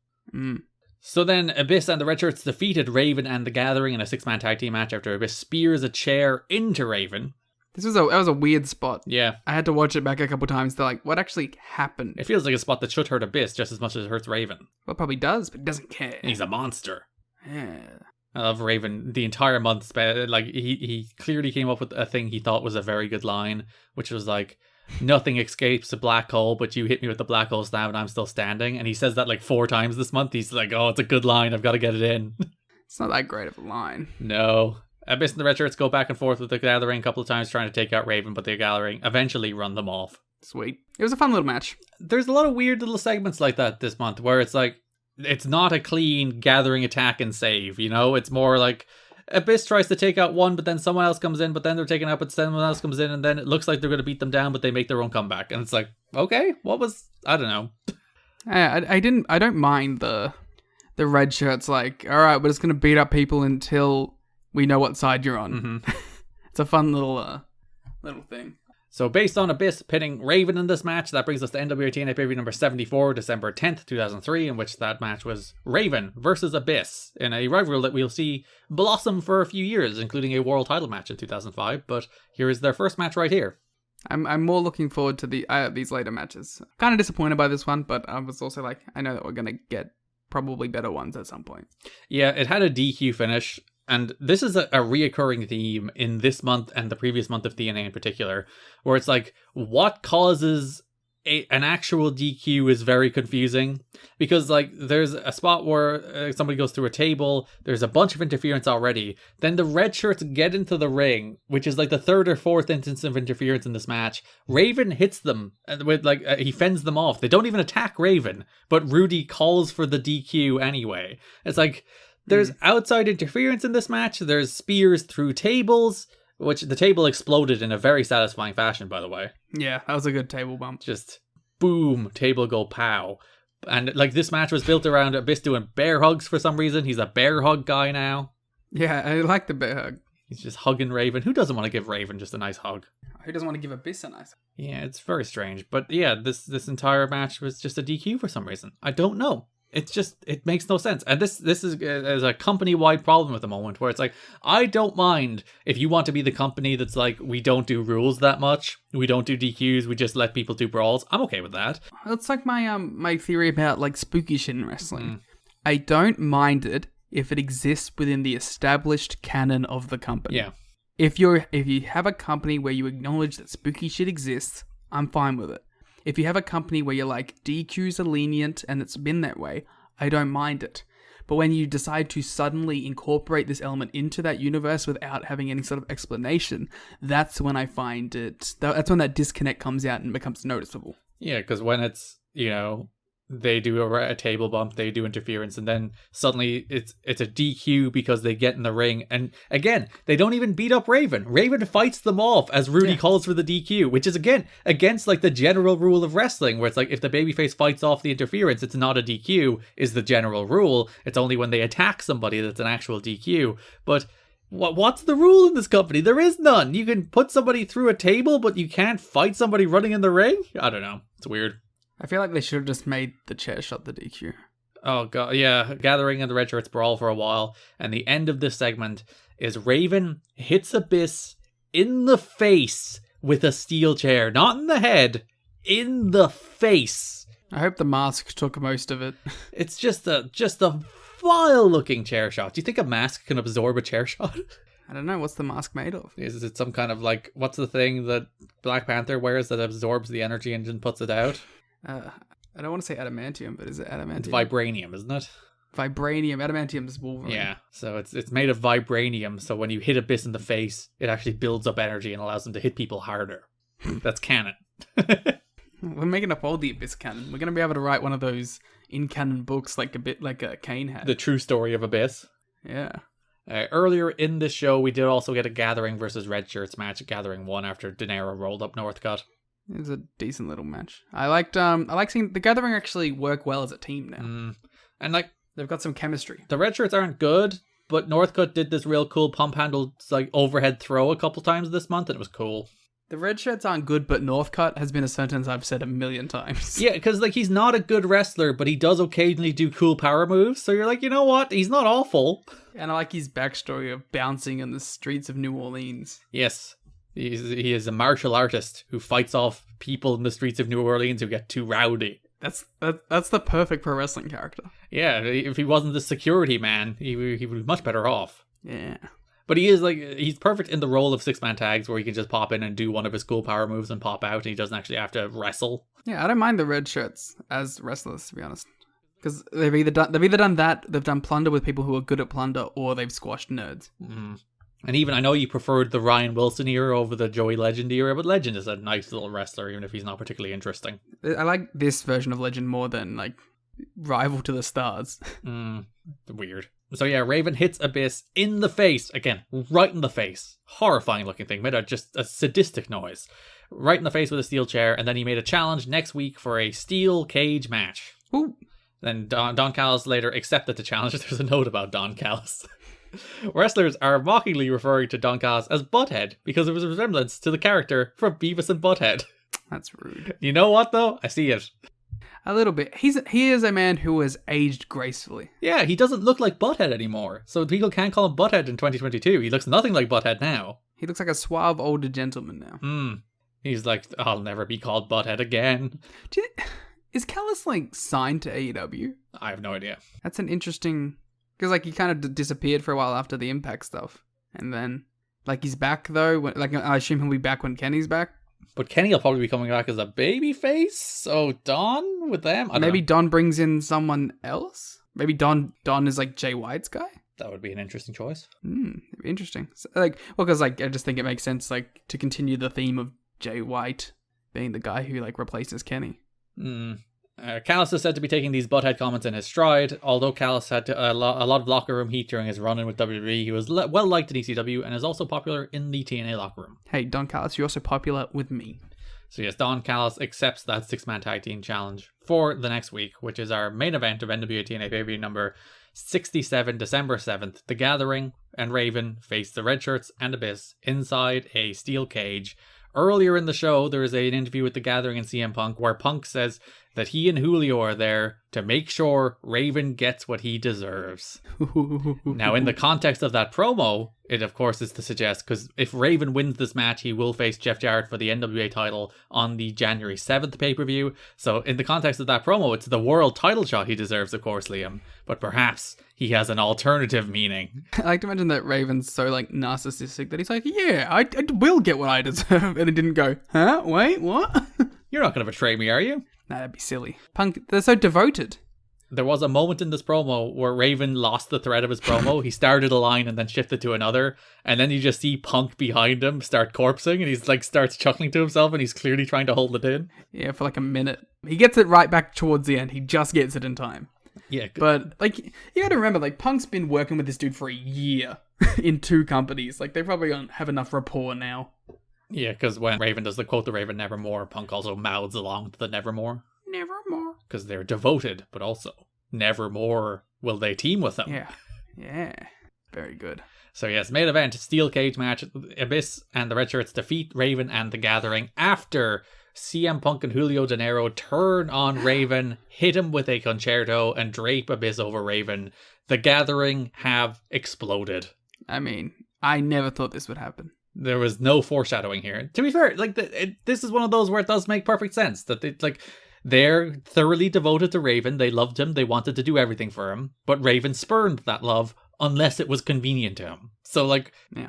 So then Abyss and the Red Shirts defeated Raven and the Gathering in a 6-man tag team match after Abyss spears a chair into Raven. That was a weird spot. Yeah. I had to watch it back a couple times to like, what actually happened? It feels like a spot that should hurt Abyss just as much as it hurts Raven. Well, it probably does, but it doesn't care. He's a monster. Yeah. I love Raven. The entire month, like he clearly came up with a thing he thought was a very good line, which was like, nothing escapes a black hole, but you hit me with the black hole stab and I'm still standing. And he says that like 4 times this month. He's like, oh, it's a good line. I've got to get it in. It's not that great of a line. No. Abyss and the Red Shirts go back and forth with the Gathering a couple of times trying to take out Raven, but the Gathering eventually run them off. Sweet. It was a fun little match. There's a lot of weird little segments like that this month where it's like, it's not a clean Gathering attack and save, you know? It's more like Abyss tries to take out one, but then someone else comes in, but then they're taken out, but someone else comes in, and then it looks like they're going to beat them down, but they make their own comeback. And it's like, okay, I don't know. I don't mind the Red Shirts like, all right, we're just going to beat up people until we know what side you're on. It's a fun little thing. So based on Abyss pinning Raven in this match, that brings us to NWA-TNA pay-per-view number 74, December 10th, 2003, in which that match was Raven versus Abyss in a rivalry that we'll see blossom for a few years, including a world title match in 2005. But here is their first match right here. I'm more looking forward to these later matches. Kind of disappointed by this one, but I was also like, I know that we're going to get probably better ones at some point. Yeah, it had a DQ finish. And this is a reoccurring theme in this month and the previous month of TNA in particular, where it's like, what causes an actual DQ is very confusing. Because, like, there's a spot where somebody goes through a table, there's a bunch of interference already, then the Red Shirts get into the ring, which is like the 3rd or 4th instance of interference in this match. Raven hits them, with he fends them off. They don't even attack Raven, but Rudy calls for the DQ anyway. It's like, there's outside interference in this match. There's spears through tables, which the table exploded in a very satisfying fashion, by the way. Yeah, that was a good table bump. Just boom, table go pow. And like this match was built around Abyss doing bear hugs for some reason. He's a bear hug guy now. Yeah, I like the bear hug. He's just hugging Raven. Who doesn't want to give Raven just a nice hug? Who doesn't want to give Abyss a nice hug? Yeah, it's very strange. But yeah, this entire match was just a DQ for some reason. I don't know. It makes no sense. And this is a company-wide problem at the moment where it's like, I don't mind if you want to be the company that's like, we don't do rules that much. We don't do DQs. We just let people do brawls. I'm okay with that. It's like my theory about like spooky shit in wrestling. I don't mind it if it exists within the established canon of the company. Yeah. If you have a company where you acknowledge that spooky shit exists, I'm fine with it. If you have a company where you're like, DQs are lenient and it's been that way, I don't mind it. But when you decide to suddenly incorporate this element into that universe without having any sort of explanation, that's when I find it, that's when that disconnect comes out and becomes noticeable. Yeah, because when it's, they do a table bump, they do interference, and then suddenly it's a DQ because they get in the ring. And again, they don't even beat up Raven. Raven fights them off as Rudy calls for the DQ, which is again against like the general rule of wrestling, where it's like if the babyface fights off the interference, it's not a DQ, is the general rule. It's only when they attack somebody that's an actual DQ. But what's the rule in this company? There is none. You can put somebody through a table, but you can't fight somebody running in the ring? I don't know. It's weird. I feel like they should have just made the chair shot the DQ. Oh, God. Yeah. Gathering and the Red Shirts brawl for a while. And the end of this segment is Raven hits Abyss in the face with a steel chair. Not in the head. In the face. I hope the mask took most of it. It's just a vile looking chair shot. Do you think a mask can absorb a chair shot? I don't know. What's the mask made of? Is it some kind of like, what's the thing that Black Panther wears that absorbs the energy and then puts it out? I don't want to say adamantium, but is it adamantium? It's vibranium, isn't it? Vibranium. Adamantium is Wolverine. Yeah, so it's made of vibranium, so when you hit Abyss in the face, it actually builds up energy and allows them to hit people harder. That's canon. We're making up all the Abyss canon. We're going to be able to write one of those in-canon books like a bit like a Kane had. The true story of Abyss. Yeah. Earlier in this show, we did also get a Gathering versus Red Shirts match. Gathering won after De Niro rolled up Northcutt. It was a decent little match. I like seeing the Gathering actually work well as a team now. And like They've got some chemistry. the Red Shirts aren't good, but Northcutt did this real cool pump handle like overhead throw a couple times this month, and it was cool. The red shirts aren't good, but Northcutt has been a sentence I've said a million times. Yeah, because like he's not a good wrestler, but he does occasionally do cool power moves. So you're like, you know what? He's not awful. And I like his backstory of bouncing in the streets of New Orleans. Yes, he is a martial artist who fights off people in the streets of New Orleans who get too rowdy. That's the perfect pro wrestling character. Yeah, if he wasn't the security man, he would be much better off. Yeah. But he is like, he's perfect in the role of 6-man tags where he can just pop in and do one of his cool power moves and pop out, and he doesn't actually have to wrestle. Yeah, I don't mind the red shirts as wrestlers, to be honest. Because they've either done that, they've done plunder with people who are good at plunder, or they've squashed nerds. And even, I know you preferred the Ryan Wilson era over the Joey Legend era, but Legend is a nice little wrestler, even if he's not particularly interesting. I like this version of Legend more than, like, Rival to the Stars. Weird. So yeah, Raven hits Abyss in the face. Again, right in the face. Horrifying looking thing. Made just a sadistic noise. Right in the face with a steel chair. And then he made a challenge next week for a steel cage match. Ooh. Then Don Callis later accepted the challenge. There's a note about Don Callis. Wrestlers are mockingly referring to Don Callis as Butthead because of his resemblance to the character from Beavis and Butthead. That's rude. You know what though? I see it. A little bit. He is a man who has aged gracefully. Yeah, he doesn't look like Butthead anymore. So people can't call him Butthead in 2022. He looks nothing like Butthead now. He looks like a suave older gentleman now. He's like, I'll never be called Butthead again. Is Callis like signed to AEW? I have no idea. That's an interesting... Because like he kind of disappeared for a while after the Impact stuff. And then like he's back though. Like I assume he'll be back when Kenny's back. But Kenny will probably be coming back as a baby face. So Don with them? Maybe Don brings in someone else? Maybe Don is like Jay White's guy? That would be an interesting choice. Interesting. So, like, well, because like I just think it makes sense like to continue the theme of Jay White being the guy who like replaces Kenny. Callis is said to be taking these butthead comments in his stride. Although Callis had a lot of locker room heat during his run-in with WWE, he was well liked in ECW and is also popular in the TNA locker room. Hey, Don Callis, you're also popular with me. So yes, Don Callis accepts that 6-man tag team challenge for the next week, which is our main event of NWA-TNA pay-per-view number 67, December 7th. The Gathering and Raven face the Red Shirts and Abyss inside a steel cage. Earlier in the show, there is an interview with The Gathering and CM Punk where Punk says that he and Julio are there to make sure Raven gets what he deserves. Now, in the context of that promo, it of course is to suggest, because if Raven wins this match, he will face Jeff Jarrett for the NWA title on the January 7th pay-per-view. So in the context of that promo, it's the world title shot he deserves, of course, Liam. But perhaps he has an alternative meaning. I like to imagine that Raven's so like narcissistic that he's like, yeah, I will get what I deserve. And he didn't go, huh? Wait, what? You're not going to betray me, are you? Nah, that'd be silly. Punk, they're so devoted. There was a moment in this promo where Raven lost the thread of his promo. He started a line and then shifted to another. And then you just see Punk behind him start corpsing. And he's like starts chuckling to himself and he's clearly trying to hold it in. Yeah, for like a minute. He gets it right back towards the end. He just gets it in time. Yeah. But like, you gotta remember, like Punk's been working with this dude for a year in 2 companies. Like they probably don't have enough rapport now. Yeah, because when Raven does the quote the Raven Nevermore, Punk also mouths along to the Nevermore. Nevermore. Because they're devoted, but also nevermore will they team with them. Yeah. Very good. So yes, main event, steel cage match. Abyss and the Red Shirts defeat Raven and the Gathering after CM Punk and Julio De Niro turn on Raven, hit him with a concerto, and drape Abyss over Raven. The Gathering have exploded. I mean, I never thought this would happen. There was no foreshadowing here. To be fair, like this is one of those where it does make perfect sense that they're thoroughly devoted to Raven. They loved him. They wanted to do everything for him. But Raven spurned that love unless it was convenient to him. So,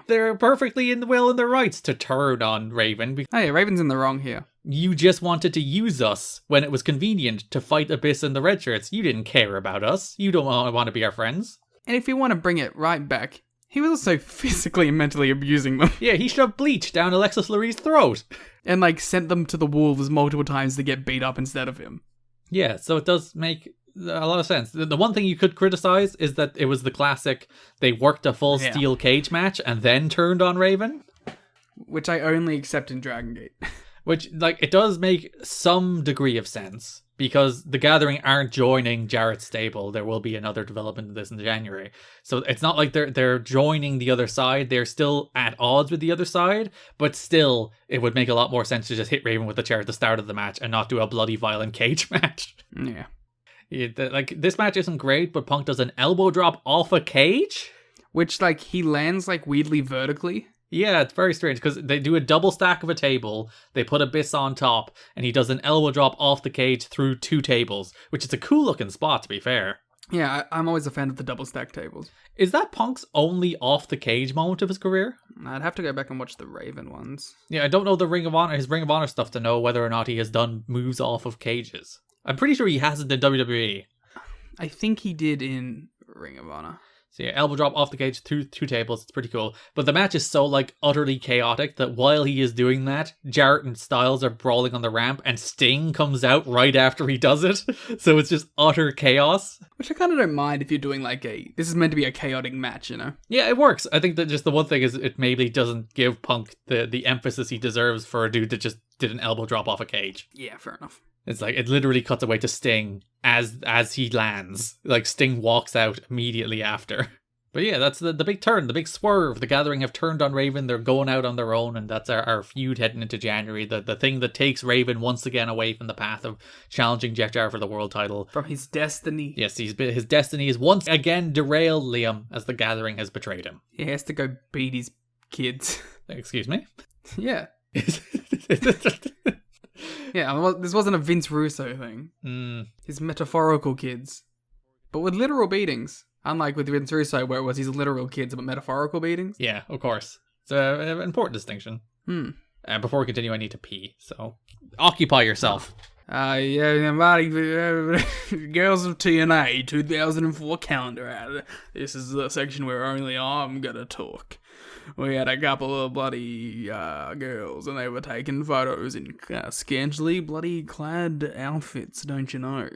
they're perfectly in their rights to turn on Raven. Hey, Raven's in the wrong here. You just wanted to use us when it was convenient to fight Abyss and the Red Shirts. You didn't care about us. You don't want to be our friends. And if you want to bring it right back, he was also physically and mentally abusing them. Yeah, he shoved bleach down Alexis Lurie's throat. And sent them to the wolves multiple times to get beat up instead of him. Yeah, so it does make a lot of sense. The one thing you could criticize is that it was the classic, they worked a full steel cage match and then turned on Raven. Which I only accept in Dragon Gate. Which, like, it does make some degree of sense. Because the Gathering aren't joining Jarrett's stable. There will be another development of this in January. So it's not like they're joining the other side. They're still at odds with the other side. But still, it would make a lot more sense to just hit Raven with the chair at the start of the match and not do a bloody violent cage match. Yeah. Like, this match isn't great, but Punk does an elbow drop off a cage? Which, like, he lands, like, weirdly vertically. Yeah, it's very strange because they do a double stack of a table, they put Abyss on top, and he does an elbow drop off the cage through 2 tables, which is a cool looking spot, to be fair. Yeah, I'm always a fan of the double stack tables. Is that Punk's only off the cage moment of his career? I'd have to go back and watch the Raven ones. Yeah, I don't know his Ring of Honor stuff to know whether or not he has done moves off of cages. I'm pretty sure he hasn't in WWE. I think he did in Ring of Honor. So yeah, elbow drop off the cage through 2 tables. It's pretty cool. But the match is so, like, utterly chaotic that while he is doing that, Jarrett and Styles are brawling on the ramp and Sting comes out right after he does it. So it's just utter chaos. Which I kind of don't mind if you're doing, like, this is meant to be a chaotic match, you know? Yeah, it works. I think that just the one thing is it maybe doesn't give Punk the emphasis he deserves for a dude that just did an elbow drop off a cage. Yeah, fair enough. It's like, it literally cuts away to Sting as he lands. Like, Sting walks out immediately after. But yeah, that's the big turn, the big swerve. The Gathering have turned on Raven. They're going out on their own, and that's our feud heading into January. The thing that takes Raven once again away from the path of challenging Jeff Jarrett for the world title. From his destiny. Yes, his destiny is once again derailed Liam as the Gathering has betrayed him. He has to go beat his kids. Excuse me? Yeah. Yeah, well, this wasn't a Vince Russo thing. His metaphorical kids. But with literal beatings. Unlike with Vince Russo, where it was his literal kids, but metaphorical beatings. Yeah, of course. It's an important distinction. Before we continue, I need to pee, so occupy yourself. Girls of TNA 2004 calendar ad. This is the section where only I'm gonna talk. We had a couple of bloody girls, and they were taking photos in scantily bloody clad outfits, don't you know?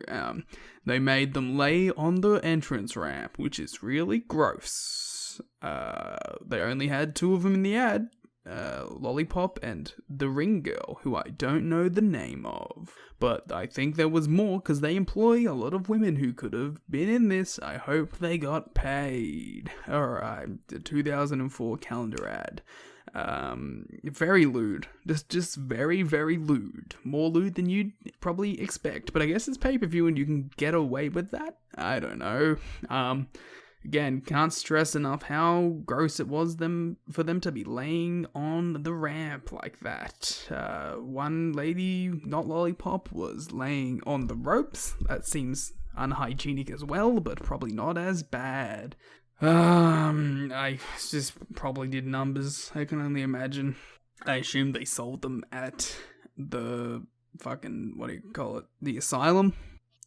They made them lay on the entrance ramp, which is really gross. They only had 2 of them in the ad. Lollipop and the ring girl, who I don't know the name of. But I think there was more, because they employ a lot of women who could have been in this. I hope they got paid. Alright, the 2004 calendar ad. Very lewd. Just very, very lewd. More lewd than you'd probably expect. But I guess it's pay-per-view and you can get away with that? I don't know. Again, can't stress enough how gross it was for them to be laying on the ramp like that. One lady, not Lollipop, was laying on the ropes. That seems unhygienic as well, but probably not as bad. I just probably did numbers. I can only imagine. I assume they sold them at the fucking, the asylum.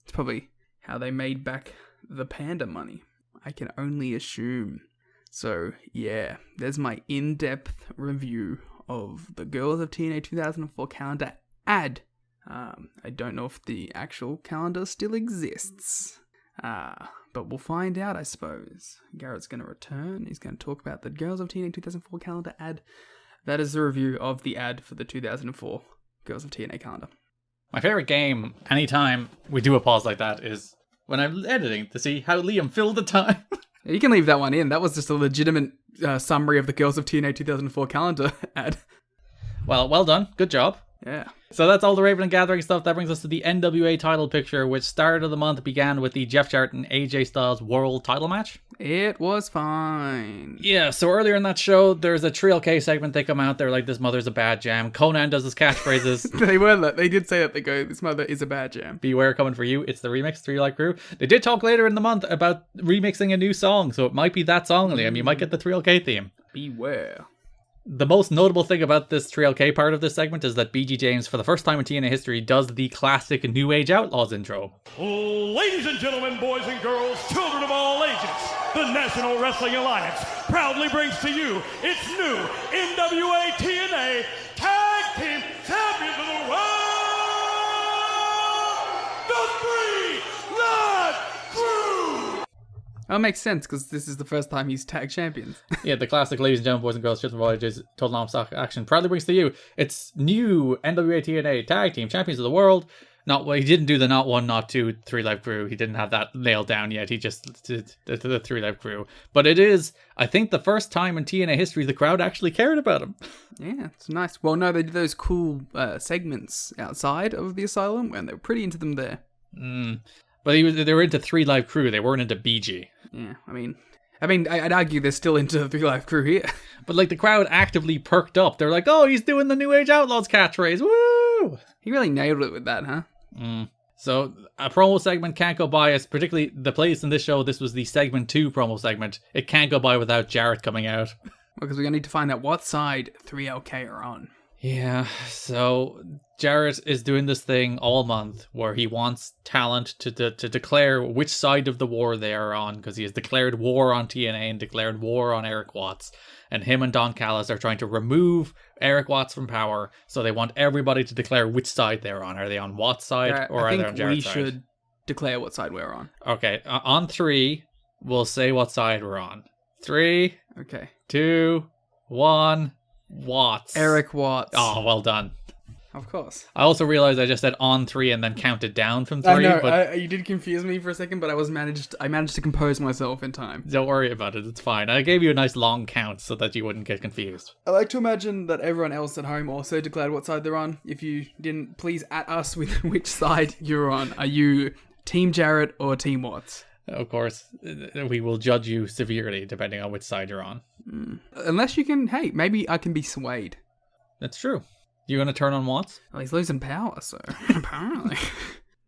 It's probably how they made back the panda money. I can only assume. So, yeah, there's my in-depth review of the Girls of TNA 2004 calendar ad. I don't know if the actual calendar still exists. But we'll find out, I suppose. Garrett's going to return. He's going to talk about the Girls of TNA 2004 calendar ad. That is the review of the ad for the 2004 Girls of TNA calendar. My favorite game, anytime we do a pause like that, is when I'm editing to see how Liam filled the time. You can leave that one in. That was just a legitimate summary of the Girls of TNA 2004 calendar ad. Well done. Good job. Yeah. So that's all the Raven and Gathering stuff. That brings us to the NWA title picture, which start of the month began with the Jeff Jarrett and AJ Styles world title match. It was fine. Yeah, so earlier in that show, there's a Trial K segment. They come out, they're like, this mother's a bad jam. Conan does his catchphrases. They did say that. They go, this mother is a bad jam. Beware coming for you. It's the remix, 3 Light Crew. They did talk later in the month about remixing a new song, so it might be that song, Liam. You might get the Trial K theme. Beware. The most notable thing about this Trial K part of this segment is that BG James, for the first time in TNA history, does the classic New Age Outlaws intro. Ladies and gentlemen, boys and girls, children of all ages, the National Wrestling Alliance proudly brings to you its new NWA-TNA Tag Team Champions of the World, the 3 Light Well, it makes sense because this is the first time he's tag champions. Yeah, the classic ladies and gentlemen, boys and girls, Shits and Voyages, Total Non-Stop Action proudly brings to you its new NWA-TNA Tag Team Champions of the World. He didn't do the not one, not two, 3 Live Crew. He didn't have that nailed down yet. He just did the 3 Live Crew. But it is, I think, the first time in TNA history the crowd actually cared about him. Yeah, it's nice. Well, no, they did those cool segments outside of the asylum, and they were pretty into them there. But they were into 3 Live Crew. They weren't into BG. Yeah, I mean, I'd argue they're still into the 3 Live Crew here. But like the crowd actively perked up. They're like, "Oh, he's doing the New Age Outlaws catchphrase! Woo!" He really nailed it with that, huh? So a promo segment can't go by, as particularly the place in this show. This was the segment 2 promo segment. It can't go by without Jarrett coming out. Because we're gonna need to find out what side 3LK are on. Yeah, so Jarrett is doing this thing all month where he wants talent to declare which side of the war they are on, because he has declared war on TNA and declared war on Erik Watts. And him and Don Callis are trying to remove Erik Watts from power, so they want everybody to declare which side they're on. Are they on Watts' side or are they on Jarrett's side? I think we should declare what side we're on. Okay, on 3, we'll say what side we're on. 3, okay, 2, 1... Watts. Erik Watts. Oh, well done. Of course. I also realized I just said on 3 and then counted down from 3. I know, but you did confuse me for a second, but I managed to compose myself in time. Don't worry about it, it's fine. I gave you a nice long count so that you wouldn't get confused. I like to imagine that everyone else at home also declared what side they're on. If you didn't, please at us with which side you're on. Are you Team Jarrett or Team Watts? Of course, we will judge you severely depending on which side you're on. Unless you can, hey, maybe I can be swayed. That's true. You gonna turn on Watts? Well, he's losing power, so apparently.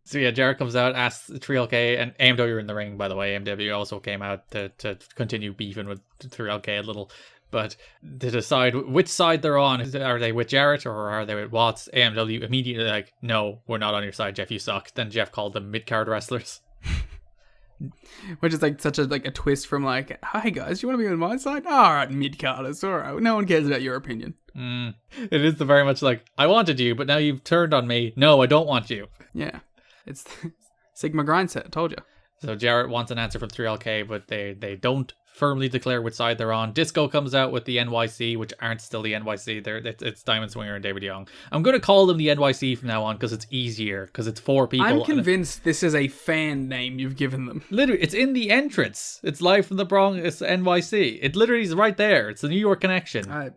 So yeah, Jarrett comes out, asks 3LK, and AMW are in the ring, by the way. AMW also came out to continue beefing with 3LK a little. But to decide which side they're on, are they with Jarrett or are they with Watts? AMW immediately like, no, we're not on your side, Jeff, you suck. Then Jeff called them mid-card wrestlers. Which is like such a twist from like, hi guys, you want to be on my side? Alright, mid-carders, alright. No one cares about your opinion. It is very much like, I wanted you, but now you've turned on me. No, I don't want you. Yeah. It's Sigma grind set, I told you. So Jarrett wants an answer from 3LK, but they don't firmly declare which side they're on. Disco comes out with the NYC, which aren't still the NYC. It's Diamond Swinger and David Young. I'm going to call them the NYC from now on because it's easier, because it's 4 people. I'm convinced this is a fan name you've given them. Literally, it's in the entrance. It's live from the Bronx. It's NYC. It literally is right there. It's the New York connection. I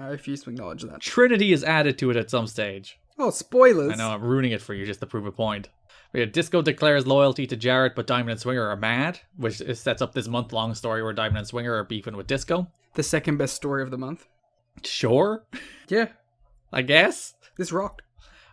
refuse to acknowledge that. Trinity is added to it at some stage. Oh, spoilers. I know, I'm ruining it for you just to prove a point. Yeah, Disco declares loyalty to Jarrett, but Diamond and Swinger are mad, which sets up this month-long story where Diamond and Swinger are beefing with Disco. The second best story of the month. Sure. Yeah. I guess. This rocked.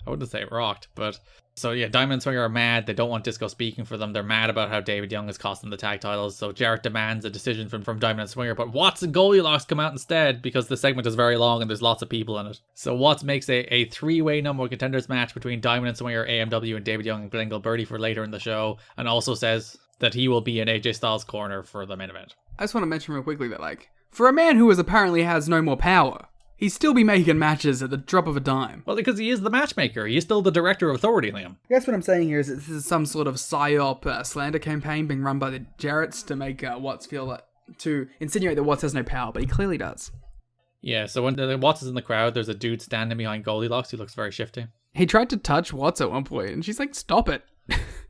I wouldn't say it rocked, but... So yeah, Diamond and Swinger are mad. They don't want Disco speaking for them. They're mad about how David Young has cost them the tag titles. So Jarrett demands a decision from Diamond and Swinger, but Watts and Goldilocks come out instead because the segment is very long and there's lots of people in it. So Watts makes a 3-way number one contenders match between Diamond and Swinger, AMW, and David Young and Glenn Gilberti for later in the show, and also says that he will be in AJ Styles' corner for the main event. I just want to mention real quickly that, like, for a man who apparently has no more power, he'd still be making matches at the drop of a dime. Well, because he is the matchmaker. He is still the director of authority, Liam. I guess what I'm saying here is that this is some sort of psyop slander campaign being run by the Jarretts to make Watts feel like, to insinuate that Watts has no power, but he clearly does. Yeah, so when Watts is in the crowd, there's a dude standing behind Goldilocks who looks very shifty. He tried to touch Watts at one point, and she's like, stop it.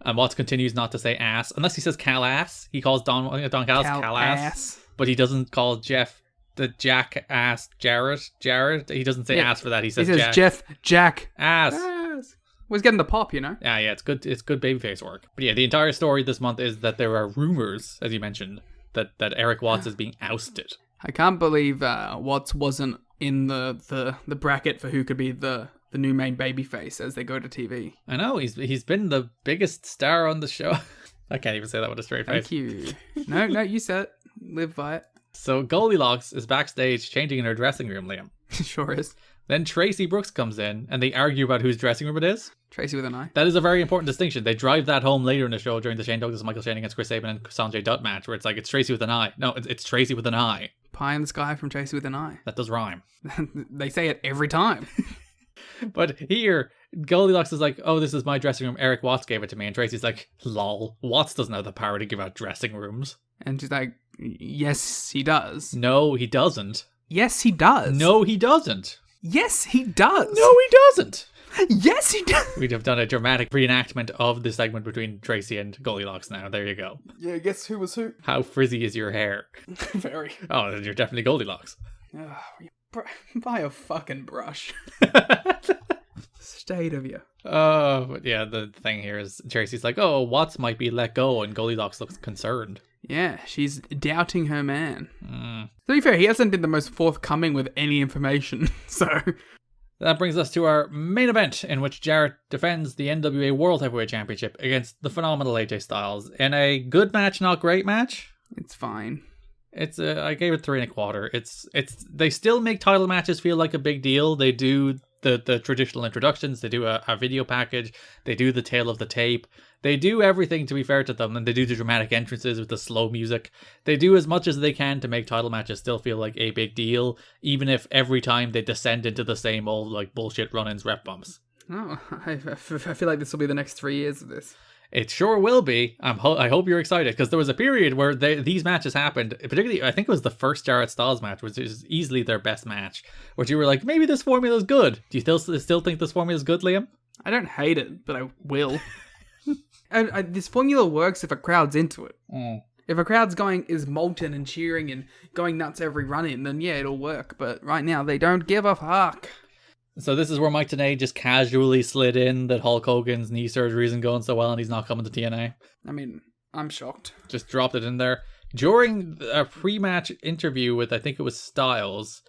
And Watts continues not to say ass, unless he says Cal-ass. He calls Don Callis Cal-ass. But he doesn't call Jeff the Jack-ass Jarrett. He doesn't say ass for that. He says Jack ass. Well, he's getting the pop, you know? Yeah, it's good babyface work. But yeah, the entire story this month is that there are rumors, as you mentioned, that Erik Watts is being ousted. I can't believe Watts wasn't in the bracket for who could be the new main babyface as they go to TV. I know, he's been the biggest star on the show. I can't even say that with a straight face. Thank you. No, you said it. Live by it. So Goldilocks is backstage changing in her dressing room, Liam. Sure is. Then Tracy Brooks comes in and they argue about whose dressing room it is. Tracy with an eye. That is a very important distinction. They drive that home later in the show during the Shane Douglas, Michael Shane against Chris Sabin and Sanjay Dutt match, where it's like, it's Tracy with an eye. No, it's Tracy with an eye. Pie in the sky from Tracy with an eye. That does rhyme. They say it every time. But here, Goldilocks is like, oh, this is my dressing room. Eric Watts gave it to me. And Tracy's like, lol. Watts doesn't have the power to give out dressing rooms. And she's like, yes, he does. No, he doesn't. Yes, he does. No, he doesn't. Yes, he does. No, he doesn't. Yes, he does. We'd have done a dramatic reenactment of the segment between Tracy and Goldilocks now. There you go. Yeah, guess who was who? How frizzy is your hair? Very. Oh, you're definitely Goldilocks. Buy a fucking brush. State of you. But yeah, the thing here is Tracy's like, oh, Watts might be let go, and Goldilocks looks concerned. Yeah, she's doubting her man. To be fair, he hasn't been the most forthcoming with any information, so... That brings us to our main event, in which Jarrett defends the NWA World Heavyweight Championship against the phenomenal AJ Styles in a good match, not great match. It's fine. I gave it 3 1/4. It's they still make title matches feel like a big deal. They do the traditional introductions. They do a video package. They do the tale of the tape. They do everything, to be fair to them, and they do the dramatic entrances with the slow music. They do as much as they can to make title matches still feel like a big deal, even if every time they descend into the same old like bullshit run-ins, rep bumps. Oh, I feel like this will be the next 3 years of this. It sure will be. I hope you're excited, because there was a period where these matches happened, particularly, I think it was the first Jarrett Styles match, which is easily their best match, where you were like, maybe this formula is good. Do you still think this formula is good, Liam? I don't hate it, but I will. This formula works if a crowd's into it. If a crowd's is molten and cheering and going nuts every run-in, then yeah, it'll work. But right now, they don't give a fuck. So this is where Mike TNA just casually slid in that Hulk Hogan's knee surgery isn't going so well and he's not coming to TNA. I mean, I'm shocked. Just dropped it in there. During a pre-match interview with, I think it was Styles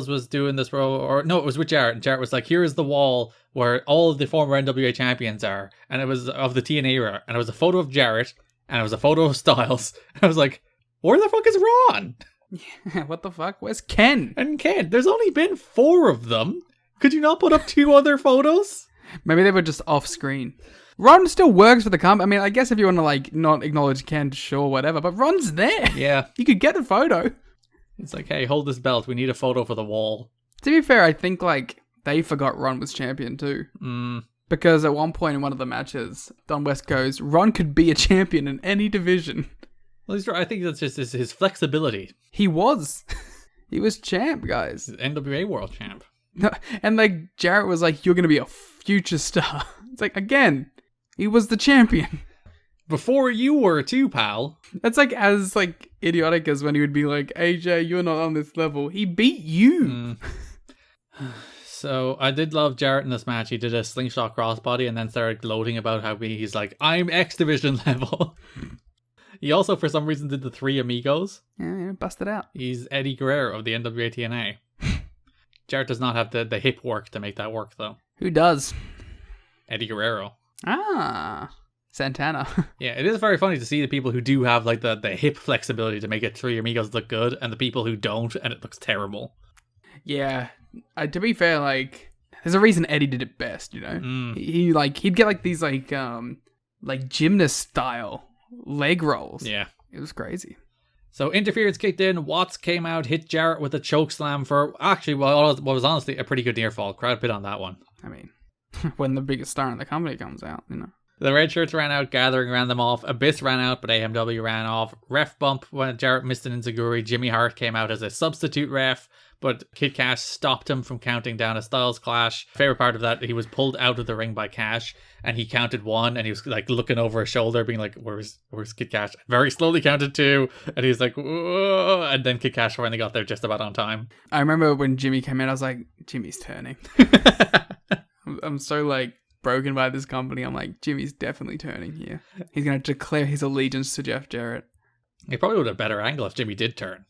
was doing this it was with Jarrett, and Jarrett was like, here is the wall where all of the former NWA champions are, and it was of the TNA era, and it was a photo of Jarrett, and it was a photo of Styles. I was like, where the fuck is Ron? Yeah, what the fuck? Where's Ken? And Ken, there's only been 4 of them. Could you not put up 2 other photos? Maybe they were just off screen. Ron still works for the company. I mean, I guess if you want to like not acknowledge Ken, sure, whatever, but Ron's there. Yeah. You could get the photo. It's like, hey, hold this belt. We need a photo for the wall. To be fair, I think like they forgot Ron was champion too. Because at one point in one of the matches, Don West goes, Ron could be a champion in any division. Well, I think that's just his flexibility. He was. He was champ, guys. He's NWA World Champ. And like Jarrett was like, you're going to be a future star. It's like, again, he was the champion. Before you were too, pal. That's like as like idiotic as when he would be like, AJ, you're not on this level. He beat you. So I did love Jarrett in this match. He did a slingshot crossbody and then started gloating about how he's like, I'm X Division level. He also, for some reason, did the 3 Amigos. Yeah, busted out. He's Eddie Guerrero of the NWA-TNA. Jarrett does not have the hip work to make that work, though. Who does? Eddie Guerrero. Ah, Santana. Yeah, it is very funny to see the people who do have like the hip flexibility to make it 3 Amigos look good, and the people who don't, and it looks terrible. Yeah, to be fair, like there's a reason Eddie did it best, you know. He'd get like these like gymnast style leg rolls. Yeah, it was crazy. So interference kicked in. Watts came out, hit Jarrett with a choke slam for actually what was honestly a pretty good near fall. Crowd bit on that one. I mean, when the biggest star in the company comes out, you know. The red shirts ran out, Gathering ran them off, Abyss ran out, but AMW ran off. Ref bump when Jarrett missed an enziguri. Jimmy Hart came out as a substitute ref, but Kid Cash stopped him from counting down a Styles Clash. Favorite part of that, he was pulled out of the ring by Cash, and he counted 1, and he was like looking over his shoulder, being like, "Where's Kid Cash?" Very slowly counted 2, and he was like, "Whoa," and then Kid Cash finally got there just about on time. I remember when Jimmy came in, I was like, Jimmy's turning. I'm so like broken by this company. I'm like, Jimmy's definitely turning here. He's going to declare his allegiance to Jeff Jarrett. He probably would have a better angle if Jimmy did turn.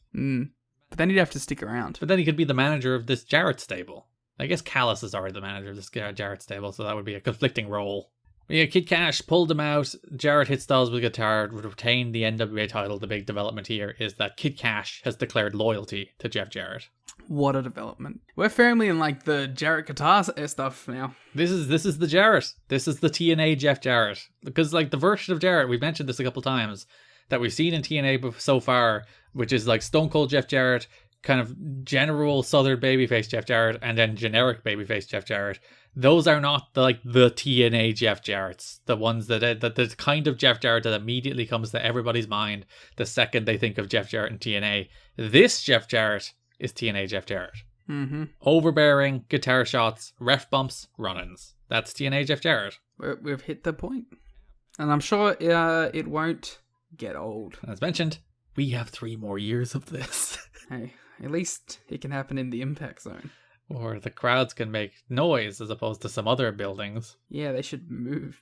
But then he'd have to stick around. But then he could be the manager of this Jarrett stable. I guess Callis is already the manager of this Jarrett stable, so that would be a conflicting role. But yeah, Kid Cash pulled him out. Jarrett hit Styles with a guitar, retained the NWA title. The big development here is that Kid Cash has declared loyalty to Jeff Jarrett. What a development. We're firmly in like the Jarrett guitar stuff now. This is the Jarrett. This is the TNA Jeff Jarrett. Because like the version of Jarrett, we've mentioned this a couple times, that we've seen in TNA so far, which is like Stone Cold Jeff Jarrett, kind of general Southern babyface Jeff Jarrett and then generic babyface Jeff Jarrett, those are not the TNA Jeff Jarretts, the ones that the kind of Jeff Jarrett that immediately comes to everybody's mind the second they think of Jeff Jarrett and TNA. This Jeff Jarrett is TNA Jeff Jarrett. Mm-hmm. Overbearing, guitar shots, ref bumps, run-ins. That's TNA Jeff Jarrett. We've hit the point. And I'm sure it won't get old. As mentioned, we have 3 more years of this. Hey, at least it can happen in the Impact Zone. Or the crowds can make noise as opposed to some other buildings. Yeah, they should move.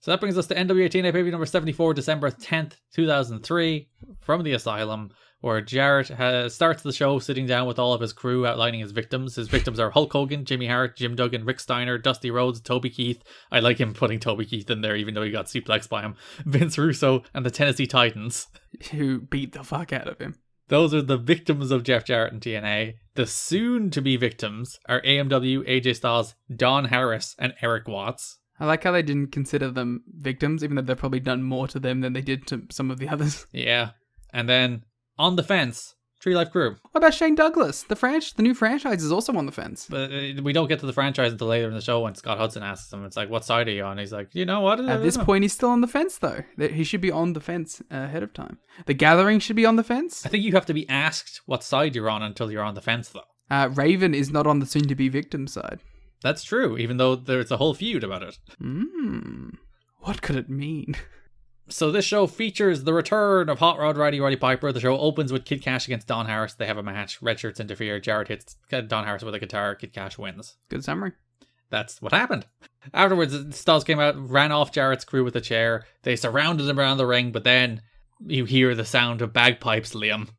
So that brings us to NWA-TNA pay-per-view number 74, December 10th, 2003, from the Asylum, where Jarrett starts the show sitting down with all of his crew outlining his victims. His victims are Hulk Hogan, Jimmy Hart, Jim Duggan, Rick Steiner, Dusty Rhodes, Toby Keith. I like him putting Toby Keith in there even though he got suplexed by him. Vince Russo and the Tennessee Titans. Who beat the fuck out of him. Those are the victims of Jeff Jarrett and TNA. The soon-to-be victims are AMW, AJ Styles, Don Harris, and Erik Watts. I like how they didn't consider them victims, even though they've probably done more to them than they did to some of the others. Yeah. And then, on the fence, Tree Life Crew. What about Shane Douglas? The new franchise is also on the fence. But we don't get to the franchise until later in the show when Scott Hudson asks him, it's like, what side are you on? He's like, you know what? At this point, he's still on the fence, though. He should be on the fence ahead of time. The Gathering should be on the fence. I think you have to be asked what side you're on until you're on the fence, though. Raven is not on the soon-to-be victim side. That's true, even though there's a whole feud about it. What could it mean? So this show features the return of Hot Rod Roddy Piper. The show opens with Kid Cash against Don Harris. They have a match. Red shirts interfere. Jarrett hits Don Harris with a guitar. Kid Cash wins. Good summary. That's what happened. Afterwards, Styles came out, ran off Jarrett's crew with a chair. They surrounded him around the ring, but then you hear the sound of bagpipes, Liam.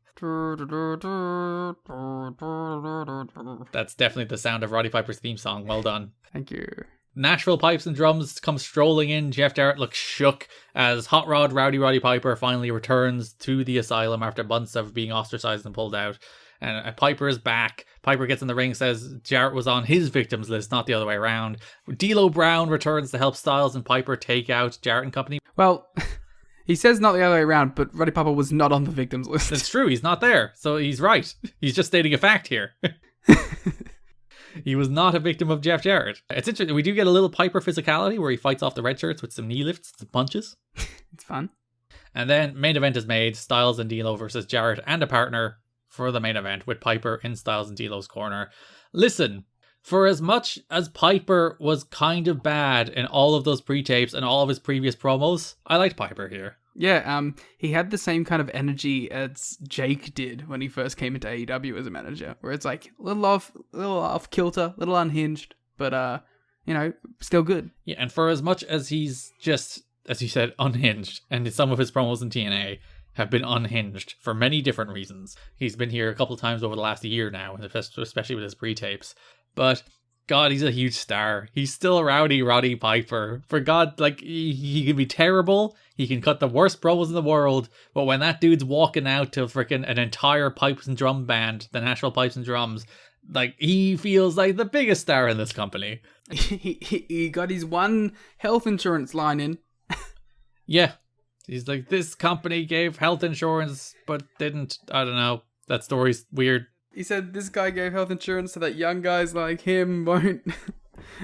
That's definitely the sound of Roddy Piper's theme song. Well done. Thank you. Nashville pipes and drums come strolling in. Jeff Jarrett looks shook as Hot Rod Roddy Piper finally returns to the Asylum after months of being ostracized and pulled out. And Piper is back. Piper gets in the ring, says Jarrett was on his victims list, not the other way around. D'Lo Brown returns to help Styles and Piper take out Jarrett and company. Well, he says not the other way around, but Roddy Piper was not on the victims list. It's true, he's not there, so he's right. He's just stating a fact here. He was not a victim of Jeff Jarrett. It's interesting, we do get a little Piper physicality where he fights off the red shirts with some knee lifts, some punches. It's fun. And then main event is made, Styles and D'Lo versus Jarrett and a partner for the main event with Piper in Styles and D'Lo's corner. Listen, for as much as Piper was kind of bad in all of those pre-tapes and all of his previous promos, I liked Piper here. Yeah, he had the same kind of energy as Jake did when he first came into AEW as a manager, where it's like a little off kilter, a little unhinged, but still good. Yeah, and for as much as he's just, as you said, unhinged, and some of his promos in TNA have been unhinged for many different reasons. He's been here a couple of times over the last year now, especially with his pre-tapes. But God, he's a huge star. He's still Rowdy Roddy Piper. For God, he can be terrible. He can cut the worst promos in the world. But when that dude's walking out to freaking an entire pipes and drum band, the Nashville Pipes and Drums, he feels like the biggest star in this company. He got his one health insurance line in. Yeah. He's like, this company gave health insurance, but didn't. I don't know. That story's weird. He said this guy gave health insurance so that young guys like him won't.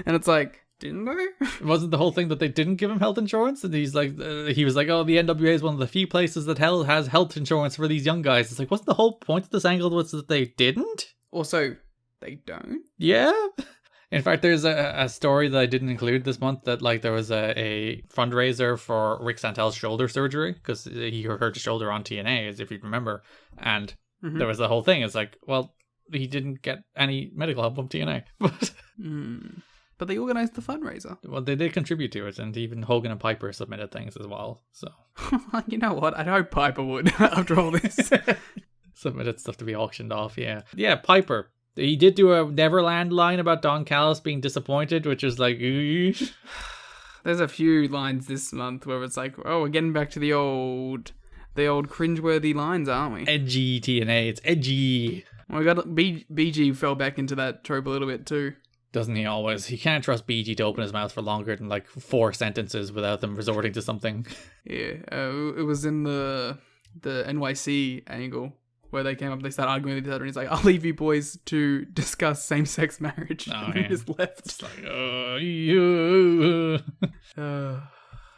And it's like, didn't they? Wasn't the whole thing that they didn't give him health insurance? And he's like, he was like, oh, the NWA is one of the few places that has health insurance for these young guys. It's like, wasn't the whole point of this angle was that they didn't? Also, they don't? Yeah. In fact, there's a story that I didn't include this month that there was a fundraiser for Rick Santel's shoulder surgery because he hurt his shoulder on TNA, as if you remember. And there was the whole thing. It's like, well, he didn't get any medical help from TNA. But they organized the fundraiser. Well, they did contribute to it, and even Hogan and Piper submitted things as well. So, you know what? I'd hope Piper would after all this. Submitted stuff to be auctioned off. Yeah, Piper. He did do a Neverland line about Don Callis being disappointed, which is like, eesh. There's a few lines this month where it's like, oh, we're getting back to the old cringeworthy lines, aren't we? Edgy TNA, it's edgy. Well, we got BG fell back into that trope a little bit too. Doesn't he always? He can't trust BG to open his mouth for longer than 4 sentences without them resorting to something. Yeah, it was in the NYC angle where they came up, they started arguing with each other, and he's like, I'll leave you boys to discuss same-sex marriage. Oh, and he yeah. just left. It's like, you.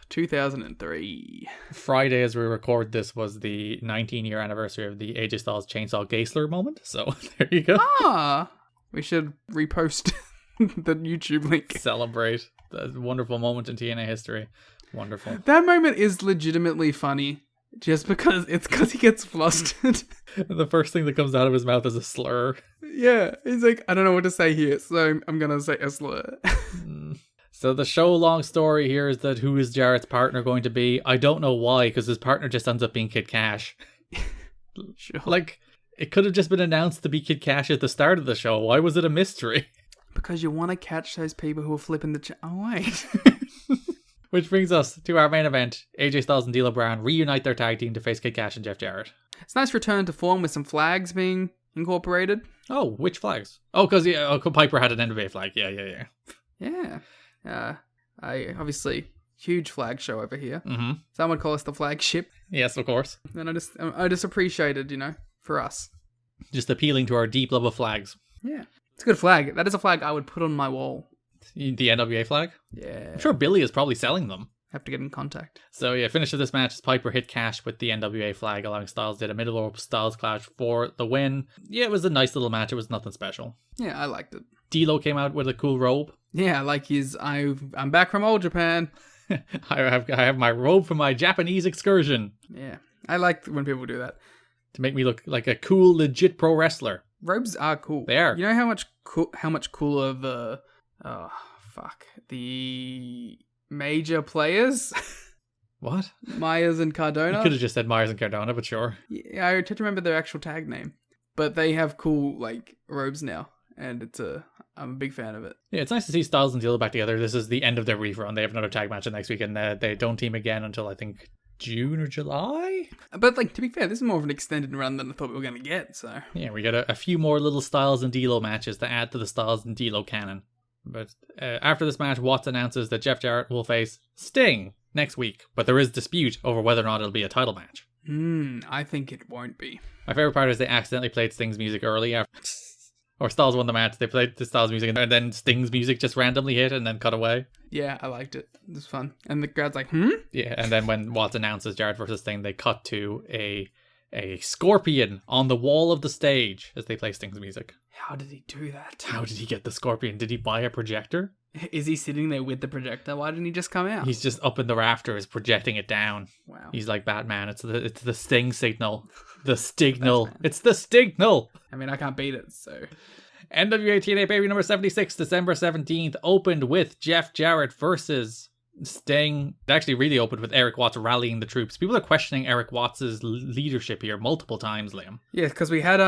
2003. Friday, as we record this, was the 19-year anniversary of the AJ Styles Chainsaw Gaisler moment. So there you go. We should repost the YouTube link. Celebrate that wonderful moment in TNA history. Wonderful. That moment is legitimately funny. Just because he gets flustered. The first thing that comes out of his mouth is a slur. Yeah, he's like, I don't know what to say here, so I'm gonna say a slur. So the show long story here is that who is Jarrett's partner going to be? I don't know why, because his partner just ends up being Kid Cash. Sure. Like, it could have just been announced to be Kid Cash at the start of the show. Why was it a mystery? Because you want to catch those people who are flipping the oh wait. Which brings us to our main event. AJ Styles and D'Lo Brown reunite their tag team to face Kid Cash and Jeff Jarrett. It's a nice return to form with some flags being incorporated. Oh, which flags? Oh, because Piper had an NWA flag. Yeah. Yeah. I obviously huge flag show over here. Mm-hmm. Some would call us the flagship. Yes, of course. And I just appreciated, for us. Just appealing to our deep love of flags. Yeah. It's a good flag. That is a flag I would put on my wall. The NWA flag? Yeah. I'm sure Billy is probably selling them. Have to get in contact. So yeah, finish of this match is Piper hit Cash with the NWA flag, allowing Styles did a middle rope Styles clash for the win. Yeah, it was a nice little match. It was nothing special. Yeah, I liked it. D'Lo came out with a cool robe. Yeah, like I'm back from old Japan. I have my robe from my Japanese excursion Yeah, I like when people do that. to make me look like a cool, legit pro wrestler. Robes are cool. They are. You know how much cooler the major players, What? Myers and You Cardona. could have just said Myers and Cardona, but sure. Yeah, I had to remember their actual tag name, but they have cool robes now, and I'm a big fan of it. Yeah, it's nice to see Styles and D'Lo back together. This is the end of their brief run. They have another tag match next week, and they don't team again until I think June or July. But to be fair, this is more of an extended run than I thought we were going to get. So Yeah, we got a few more little Styles and D'Lo matches to add to the Styles and D'Lo canon. But after this match, Watts announces that Jeff Jarrett will face Sting next week, but there is dispute over whether or not it'll be a title match. I think it won't be. My favorite part is they accidentally played Sting's music early after. Or Styles won the match. They played the Styles music and then Sting's music just randomly hit and then cut away. Yeah, I liked it. It was fun. And the crowd's like, Yeah, and then when Watts announces Jarrett versus Sting, they cut to a scorpion on the wall of the stage as they play Sting's music. How did he do that? How did he get the scorpion? Did he buy a projector? Is he sitting there with the projector? Why didn't he just come out? He's just up in the rafters projecting it down. Wow. He's like Batman. It's the Sting signal. The Stignal. It's the Stignal. I mean, I can't beat it, so... NWA-TNA Baby number 76, December 17th, opened with Jeff Jarrett versus Sting. It actually really opened with Erik Watts rallying the troops. People are questioning Erik Watts' leadership here multiple times, Liam. Yeah, because we had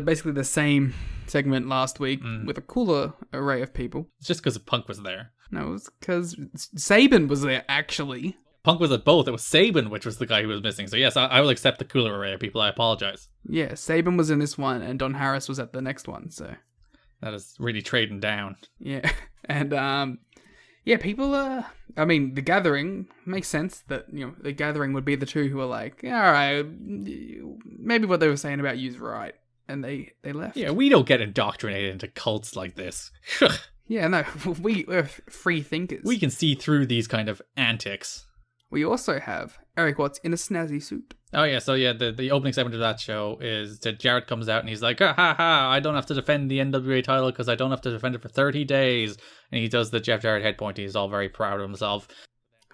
basically the same segment last week with a cooler array of people. It's just because Punk was there. No, it was because Sabin was there, actually. Punk was at both. It was Sabin, which was the guy who was missing. So yes, I will accept the cooler array of people. I apologize. Yeah, Sabin was in this one, and Don Harris was at the next one, so... That is really trading down. Yeah, and people I mean, the Gathering makes sense that the Gathering would be the two who are like, all right, maybe what they were saying about you's right, and they left. Yeah, we don't get indoctrinated into cults like this. Yeah, no, we're free thinkers. We can see through these kind of antics. We also have Erik Watts in a snazzy suit. Oh yeah, so yeah, the opening segment of that show is that Jarrett comes out and he's like, ha, I don't have to defend the NWA title because I don't have to defend it for 30 days. And he does the Jeff Jarrett head point. He's all very proud of himself.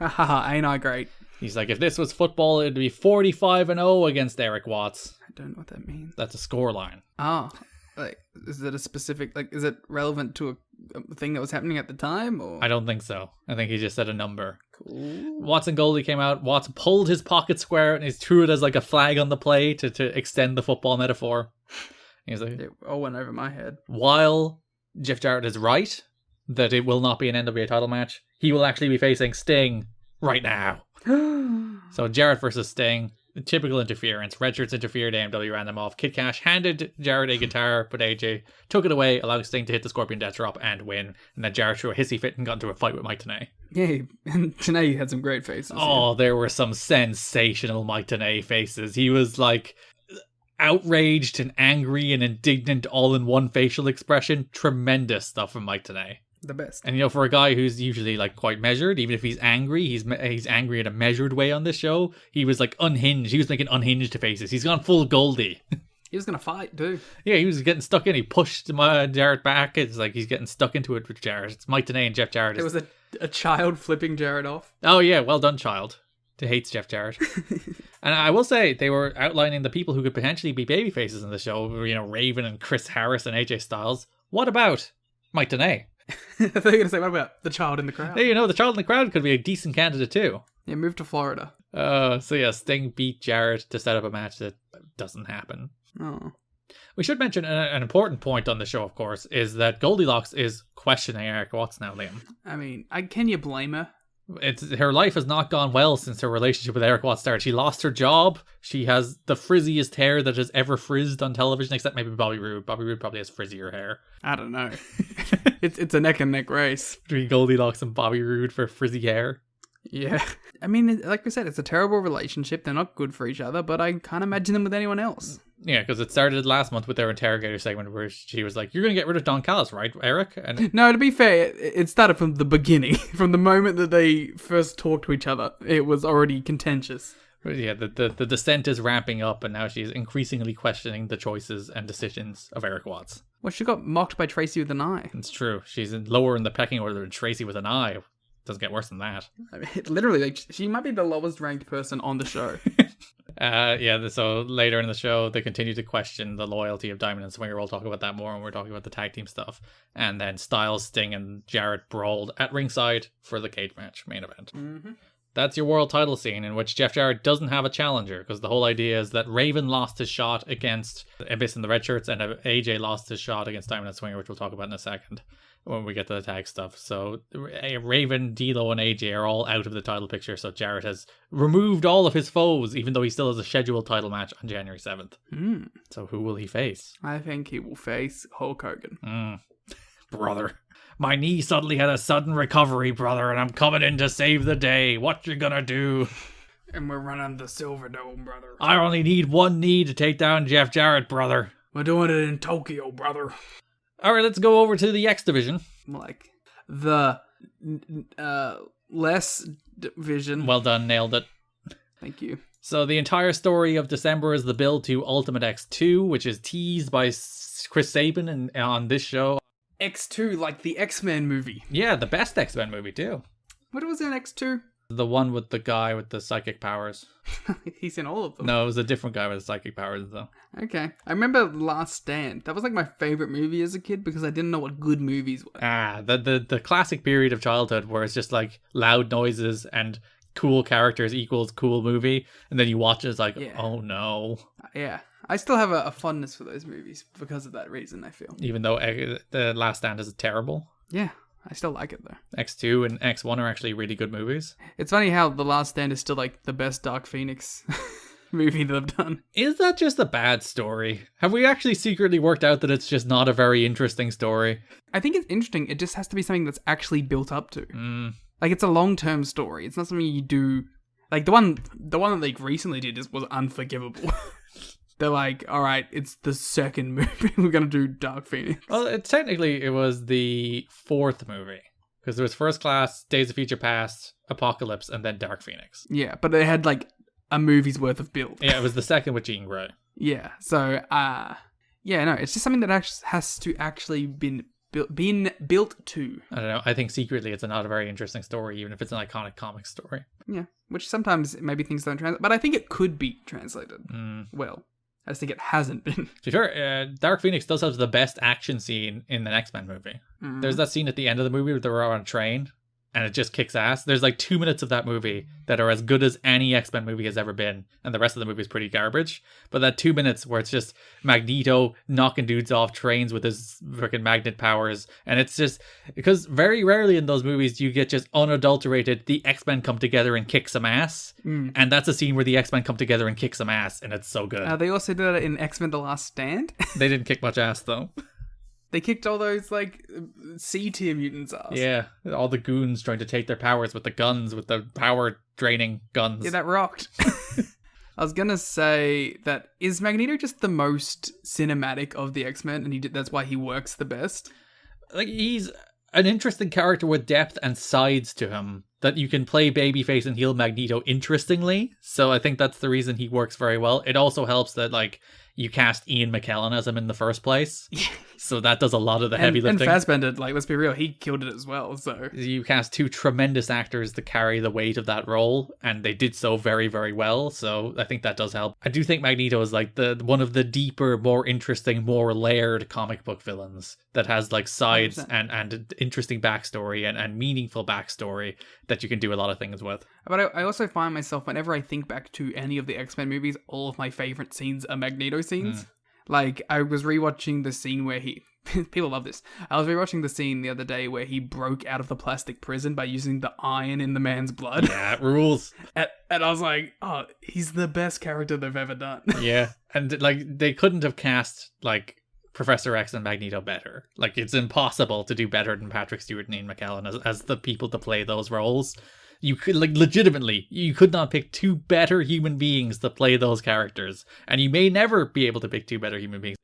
Ain't I great? He's like, if this was football, it'd be 45-0 against Erik Watts. I don't know what that means. That's a scoreline. Oh, is it a specific, is it relevant to a thing that was happening at the time? Or? I don't think so. I think he just said a number. Cool. Watts and Goldie came out. Watts pulled his pocket square and he threw it as like a flag on the play to extend the football metaphor. He's like, It all went over my head. While Jeff Jarrett is right that it will not be an NWA title match, he will actually be facing Sting right now. So Jarrett versus Sting. Typical interference. Red Shirts interfered, AMW ran them off. Kid Cash handed Jarrett a guitar, but AJ took it away, allowing Sting to hit the Scorpion Death Drop and win. And then Jarrett threw a hissy fit and got into a fight with Mike Tenay. Yeah, and Tenay had some great faces. Oh, there were some sensational Mike Tenay faces. He was like outraged and angry and indignant all in one facial expression. Tremendous stuff from Mike Tenay. The best. And for a guy who's usually like quite measured, even if he's angry, he's angry in a measured way on this show. He was like unhinged. He was making unhinged faces. He's gone full Goldie. He was gonna fight too. Yeah, he was getting stuck in. He pushed Jarrett back. It's like he's getting stuck into it with Jarrett. It's Mike Tenay and Jeff Jarrett. There was a child flipping Jarrett off. Oh yeah, well done, child. Who hates Jeff Jarrett. And I will say they were outlining the people who could potentially be baby faces in the show. Raven and Chris Harris and AJ Styles. What about Mike Tenay? I thought you were gonna say, what about the child in the crowd? Hey, the child in the crowd could be a decent candidate too. Yeah, move to Florida. So yeah, Sting beat Jarrett to set up a match that doesn't happen. Oh. We should mention an important point on the show, of course, is that Goldilocks is questioning Erik Watts now, Liam. I mean, can you blame her? Her life has not gone well since her relationship with Erik Watts started. She lost her job. She has the frizziest hair that has ever frizzed on television, except maybe Bobby Roode. Bobby Roode probably has frizzier hair. I don't know. It's a neck and neck race between Goldilocks and Bobby Roode for frizzy hair. Yeah. I mean, like we said, it's a terrible relationship. They're not good for each other, but I can't imagine them with anyone else. Yeah, because it started last month with their interrogator segment where she was like, "You're going to get rid of Don Callis, right, Erik?" And no, to be fair, it started from the beginning. From the moment that they first talked to each other, it was already contentious. Yeah, the descent is ramping up, and now she's increasingly questioning the choices and decisions of Erik Watts. Well, she got mocked by Tracy with an eye. It's true. She's lower in the pecking order than Tracy with an eye. Doesn't get worse than that. I mean, literally, she might be the lowest ranked person on the show. So later in the show, they continue to question the loyalty of Diamond and Swinger. We'll talk about that more when we're talking about the tag team stuff. And then Styles, Sting, and Jarrett brawled at ringside for the cage match main event. Mm-hmm. That's your world title scene in which Jeff Jarrett doesn't have a challenger, because the whole idea is that Raven lost his shot against Abyss in the red shirts, and AJ lost his shot against Diamond and Swinger, which we'll talk about in a second when we get to the tag stuff. So Raven, D'Lo, and AJ are all out of the title picture, so Jarrett has removed all of his foes, even though he still has a scheduled title match on January 7th. So who will he face? I think he will face Hulk Hogan. Brother. My knee suddenly had a sudden recovery, brother, and I'm coming in to save the day. What you gonna do? And we're running the Silver Dome, brother. I only need one knee to take down Jeff Jarrett, brother. We're doing it in Tokyo, brother. All right, let's go over to the X division. Like the less division. Well done, nailed it. Thank you. So the entire story of December is the build to Ultimate X2, which is teased by Chris Sabin on this show. X2, like the X-Men movie. Yeah, the best X-Men movie too. What was in X2? The one with the guy with the psychic powers. He's in all of them. No, it was a different guy with the psychic powers though. Okay. I remember Last Stand. That was like my favorite movie as a kid because I didn't know what good movies were. The classic period of childhood where it's just like loud noises and cool characters equals cool movie, and then you watch it, it's like, oh no. Yeah. I still have a fondness for those movies because of that reason, I feel. Even though The Last Stand is terrible. Yeah, I still like it though. X2 and X1 are actually really good movies. It's funny how The Last Stand is still like the best Dark Phoenix movie that I've done. Is that just a bad story? Have we actually secretly worked out that it's just not a very interesting story? I think it's interesting. It just has to be something that's actually built up to. Like, it's a long-term story. It's not something you do... Like, the one that they recently did was unforgivable. They're like, all right, it's the second movie. We're going to do Dark Phoenix. Well, it was the fourth movie. Because there was First Class, Days of Future Past, Apocalypse, and then Dark Phoenix. Yeah, but they had, like, a movie's worth of build. Yeah, it was the second with Jean Grey. Yeah, so, it's just something that has to actually been built to. I don't know. I think secretly it's not a very interesting story, even if it's an iconic comic story. Yeah, which sometimes maybe things don't translate. But I think it could be translated well. I just think it hasn't been. To be fair, Dark Phoenix does have the best action scene in the X-Men movie. There's that scene at the end of the movie where they're on a train, and it just kicks ass. There's like 2 minutes of that movie that are as good as any X-Men movie has ever been, and the rest of the movie is pretty garbage. But that 2 minutes where it's just Magneto knocking dudes off trains with his freaking magnet powers, and it's just because very rarely in those movies do you get just unadulterated the X-Men come together and kick some ass, and that's a scene where the X-Men come together and kick some ass, and it's so good. They also did that in X-Men: The Last Stand. They didn't kick much ass though. They kicked all those, like, C-tier mutants' ass. Yeah, all the goons trying to take their powers with the guns, with the power-draining guns. Yeah, that rocked. I was gonna say that is Magneto just the most cinematic of the X-Men, and that's why he works the best. Like, he's an interesting character with depth and sides to him that you can play babyface and heel Magneto interestingly. So I think that's the reason he works very well. It also helps that, like, you cast Ian McKellen as him in the first place. So that does a lot of the heavy lifting. And Fassbender, like, let's be real, he killed it as well, so... You cast two tremendous actors to carry the weight of that role, and they did so very, very well, so I think that does help. I do think Magneto is, like, one of the deeper, more interesting, more layered comic book villains that has, like, sides 100%. and interesting backstory and meaningful backstory that you can do a lot of things with. But I also find myself, whenever I think back to any of the X-Men movies, all of my favorite scenes are Magneto scenes. Like, I was rewatching the scene where he... People love this. I was rewatching the scene the other day where he broke out of the plastic prison by using the iron in the man's blood. Yeah, it rules. And I was like, oh, he's the best character they've ever done. Yeah, and, like, they couldn't have cast, like, Professor X and Magneto better. Like, it's impossible to do better than Patrick Stewart and Ian McKellen as the people to play those roles. You could, like, legitimately, you could not pick two better human beings to play those characters. And you may never be able to pick two better human beings.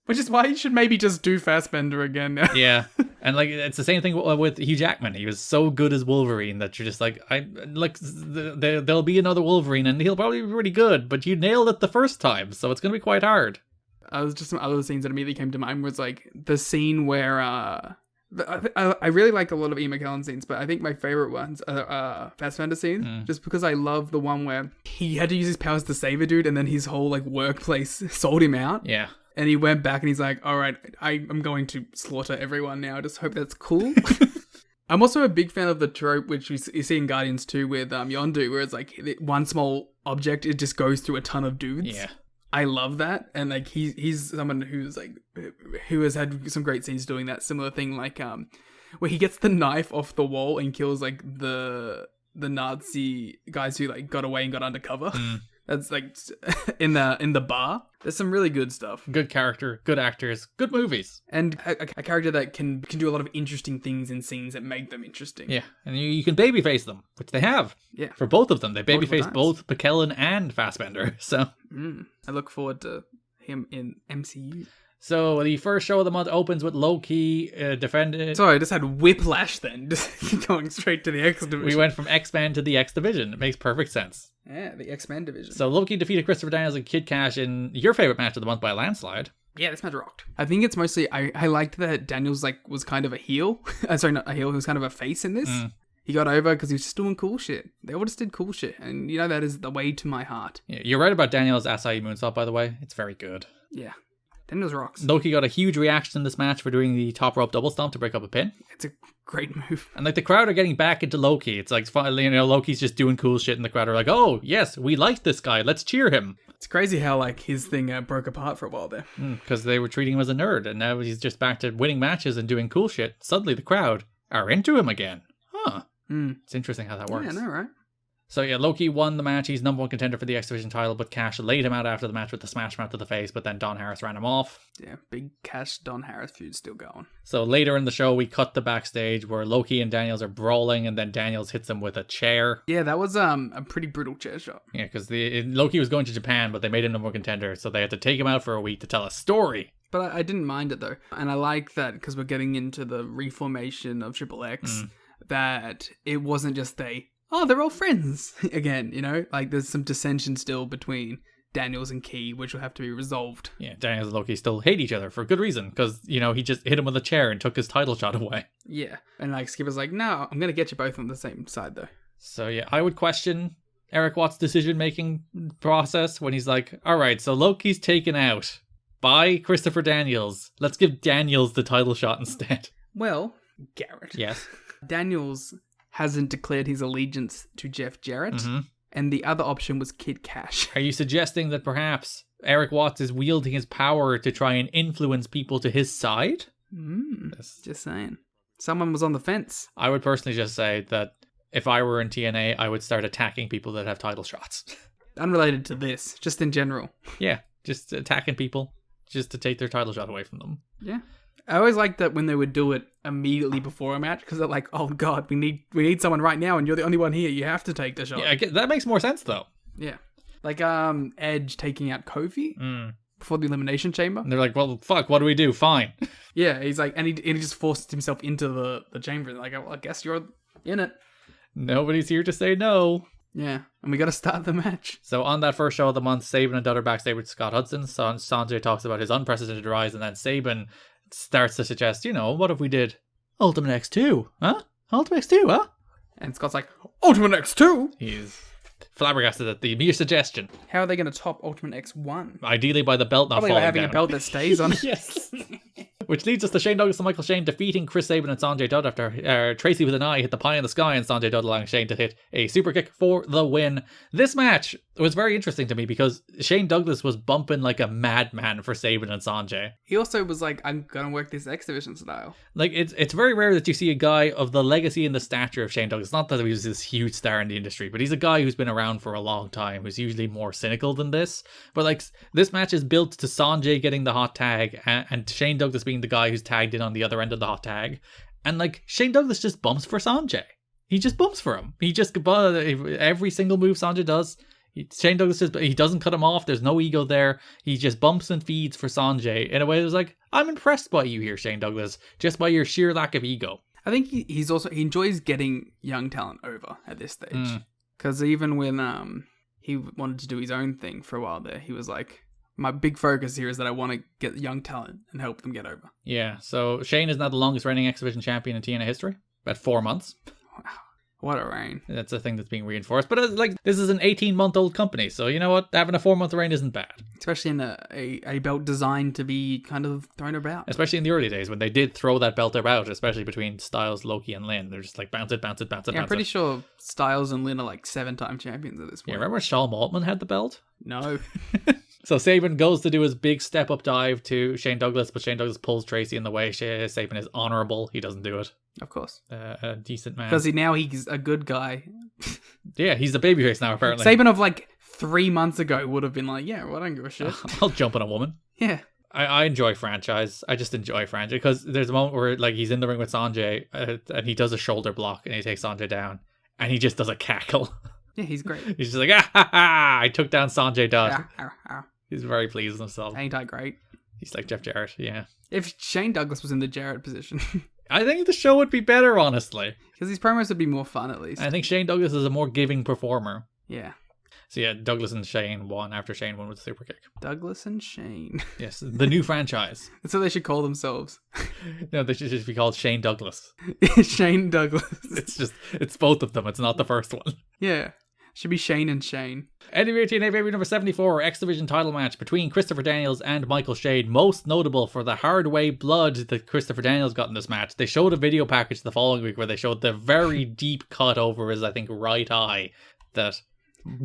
Which is why you should maybe just do Fassbender again now. Yeah. And, like, it's the same thing with Hugh Jackman. He was so good as Wolverine that you're just like, there'll be another Wolverine and he'll probably be really good, but you nailed it the first time, so it's going to be quite hard. Just some other scenes that immediately came to mind was, like, the scene where, I really like a lot of Ian McKellen scenes, but I think my favorite ones are Fassbender scenes, just because I love the one where he had to use his powers to save a dude, and then his whole, like, workplace sold him out. Yeah. And he went back and he's like, all right, I'm going to slaughter everyone now. I just hope that's cool. I'm also a big fan of the trope, which you see in Guardians 2 with Yondu, where it's like one small object, it just goes through a ton of dudes. Yeah. I love that. And, like, he's someone who's, like, who has had some great scenes doing that similar thing, like, where he gets the knife off the wall and kills, like, the Nazi guys who, like, got away and got undercover. That's, like, in the bar. There's some really good stuff. Good character, good actors, good movies. And a character that can do a lot of interesting things in scenes that make them interesting. Yeah, and you can babyface them, which they have. Yeah. For both of them. They babyface times. both McKellen and Fassbender, so... I look forward to him in MCU. So the first show of the month opens with Loki defending... Sorry, I just had whiplash then. Just going straight to the X Division. We went from X-Men to the X Division. It makes perfect sense. Yeah, the X-Men Division. So Loki defeated Christopher Daniels and Kid Cash in your favorite match of the month by a landslide. Yeah, this match rocked. I think it's mostly... I liked that Daniels, like, was kind of a heel. Sorry, not a heel. He was kind of a face in this. He got over because he was just doing cool shit. They all just did cool shit. And, you know, that is the way to my heart. Yeah, you're right about Daniels' Acai moonsault, by the way. It's very good. Yeah. Daniels rocks. Loki got a huge reaction in this match for doing the top rope double stomp to break up a pin. It's a great move. And, like, the crowd are getting back into Loki. It's like, you know, Loki's just doing cool shit and the crowd are like, oh, yes, we like this guy. Let's cheer him. It's crazy how, like, his thing broke apart for a while there. Because they were treating him as a nerd, and now he's just back to winning matches and doing cool shit. Suddenly the crowd are into him again. Huh. It's interesting how that works. Yeah, I know, right? So yeah, Loki won the match. He's number one contender for the X Division title, but Cash laid him out after the match with the smash mouth to the face, but then Don Harris ran him off. Yeah, big Cash Don Harris feud still going. So later in the show, we cut the backstage where Loki and Daniels are brawling, and then Daniels hits him with a chair. Yeah, that was a pretty brutal chair shot. Yeah, because Loki was going to Japan, but they made him number one contender, so they had to take him out for a week to tell a story. But I didn't mind it though, and I like that because we're getting into the reformation of Triple X, that it wasn't just they're all friends again, you know? Like, there's some dissension still between Daniels and Key, which will have to be resolved. Yeah, Daniels and Loki still hate each other for good reason, because, you know, he just hit him with a chair and took his title shot away. Yeah, and, like, Skipper's like, no, I'm going to get you both on the same side, though. So, yeah, I would question Eric Watt's decision-making process when he's like, all right, so Loki's taken out by Christopher Daniels. Let's give Daniels the title shot instead. Well, Garrett. Yes. Daniels hasn't declared his allegiance to Jeff Jarrett, and the other option was Kid Cash. Are you suggesting that perhaps Eric Watts is wielding his power to try and influence people to his side? Just saying. Someone was on the fence. I would personally just say that if I were in TNA, I would start attacking people that have title shots. Unrelated to this, just in general. Yeah, just attacking people just to take their title shot away from them. Yeah. I always liked that when they would do it immediately before a match, because they're like, oh god, we need someone right now, and you're the only one here, you have to take the shot. Yeah, that makes more sense though. Yeah. Like Edge taking out Kofi before the Elimination Chamber. And they're like, well, fuck, what do we do? Fine. Yeah, he's like, and he just forced himself into the chamber. Like, well, I guess you're in it. Nobody's here to say no. Yeah, and we got to start the match. So on that first show of the month, Sabin and Dud are backstage with Scott Hudson. Sanjay talks about his unprecedented rise, and then Sabin starts to suggest, what if we did Ultimate X2? Huh? Ultimate X2, huh? And Scott's like, Ultimate X2? He's flabbergasted at the mere suggestion. How are they going to top Ultimate X1? Ideally by the belt not Probably by falling having down. a belt that stays on it. Yes. Which leads us to Shane Douglas and Michael Shane defeating Chris Sabin and Sanjay Dutt after Tracy with an eye hit the pie in the sky and Sanjay Dutt allowing Shane to hit a super kick for the win. This match was very interesting to me because Shane Douglas was bumping like a madman for Sabin and Sanjay. He also was like, I'm going to work this X Division style. Like, it's very rare that you see a guy of the legacy and the stature of Shane Douglas. Not that he was this huge star in the industry, but he's a guy who's been around for a long time, who's usually more cynical than this. But like, this match is built to Sanjay getting the hot tag and Shane Douglas being the guy who's tagged in on the other end of the hot tag. And like, Shane Douglas just bumps for Sanjay. He just bumps for him. He just, every single move Sanjay does, Shane Douglas he doesn't cut him off. There's no ego there. He just bumps and feeds for Sanjay in a way that was like, I'm impressed by you here, Shane Douglas, just by your sheer lack of ego. I think he enjoys getting young talent over at this stage. Because even when he wanted to do his own thing for a while there, he was like, my big focus here is that I want to get young talent and help them get over. Yeah, so Shane is now the longest reigning X Division champion in TNA history. About 4 months. Wow. What a reign. That's a thing that's being reinforced. But like, this is an 18-month-old company, so you know what? Having a 4-month reign isn't bad. Especially in a belt designed to be kind of thrown about. Especially in the early days when they did throw that belt about, especially between Styles, Loki, and Lynn. They're just like, bounce it, bounce it, bounce it, Yeah, I'm bounce pretty it. sure Styles and Lynn are like 7-time champions at this point. Yeah, remember Shawn Maltman had the belt? No. So Sabin goes to do his big step-up dive to Shane Douglas, but Shane Douglas pulls Tracy in the way. Sabin is honourable. He doesn't do it. Of course. A decent man. Because now he's a good guy. Yeah, he's the babyface now, apparently. Sabin of like 3 months ago would have been like, yeah, well, I don't give a shit. I'll jump on a woman. Yeah. I enjoy franchise. I just enjoy franchise because there's a moment where like he's in the ring with Sanjay and he does a shoulder block and he takes Sanjay down and he just does a cackle. Yeah, he's great. He's just like, ah ha ha! I took down Sanjay Dutt. Ah. He's very pleased with himself. Ain't I great? He's like Jeff Jarrett, yeah. If Shane Douglas was in the Jarrett position. I think the show would be better, honestly. Because these promos would be more fun, at least. I think Shane Douglas is a more giving performer. Yeah. So yeah, Douglas and Shane won after Shane won with the super kick. Douglas and Shane. Yes, the new franchise. That's what they should call themselves. No, they should just be called Shane Douglas. Shane Douglas. It's both of them. It's not the first one. Yeah. Should be Shane and Shane. NWA-TNA Baby number 74, X Division title match between Christopher Daniels and Michael Shade. Most notable for the hard way blood that Christopher Daniels got in this match. They showed a video package the following week where they showed the very deep cut over his, I think, right eye. That,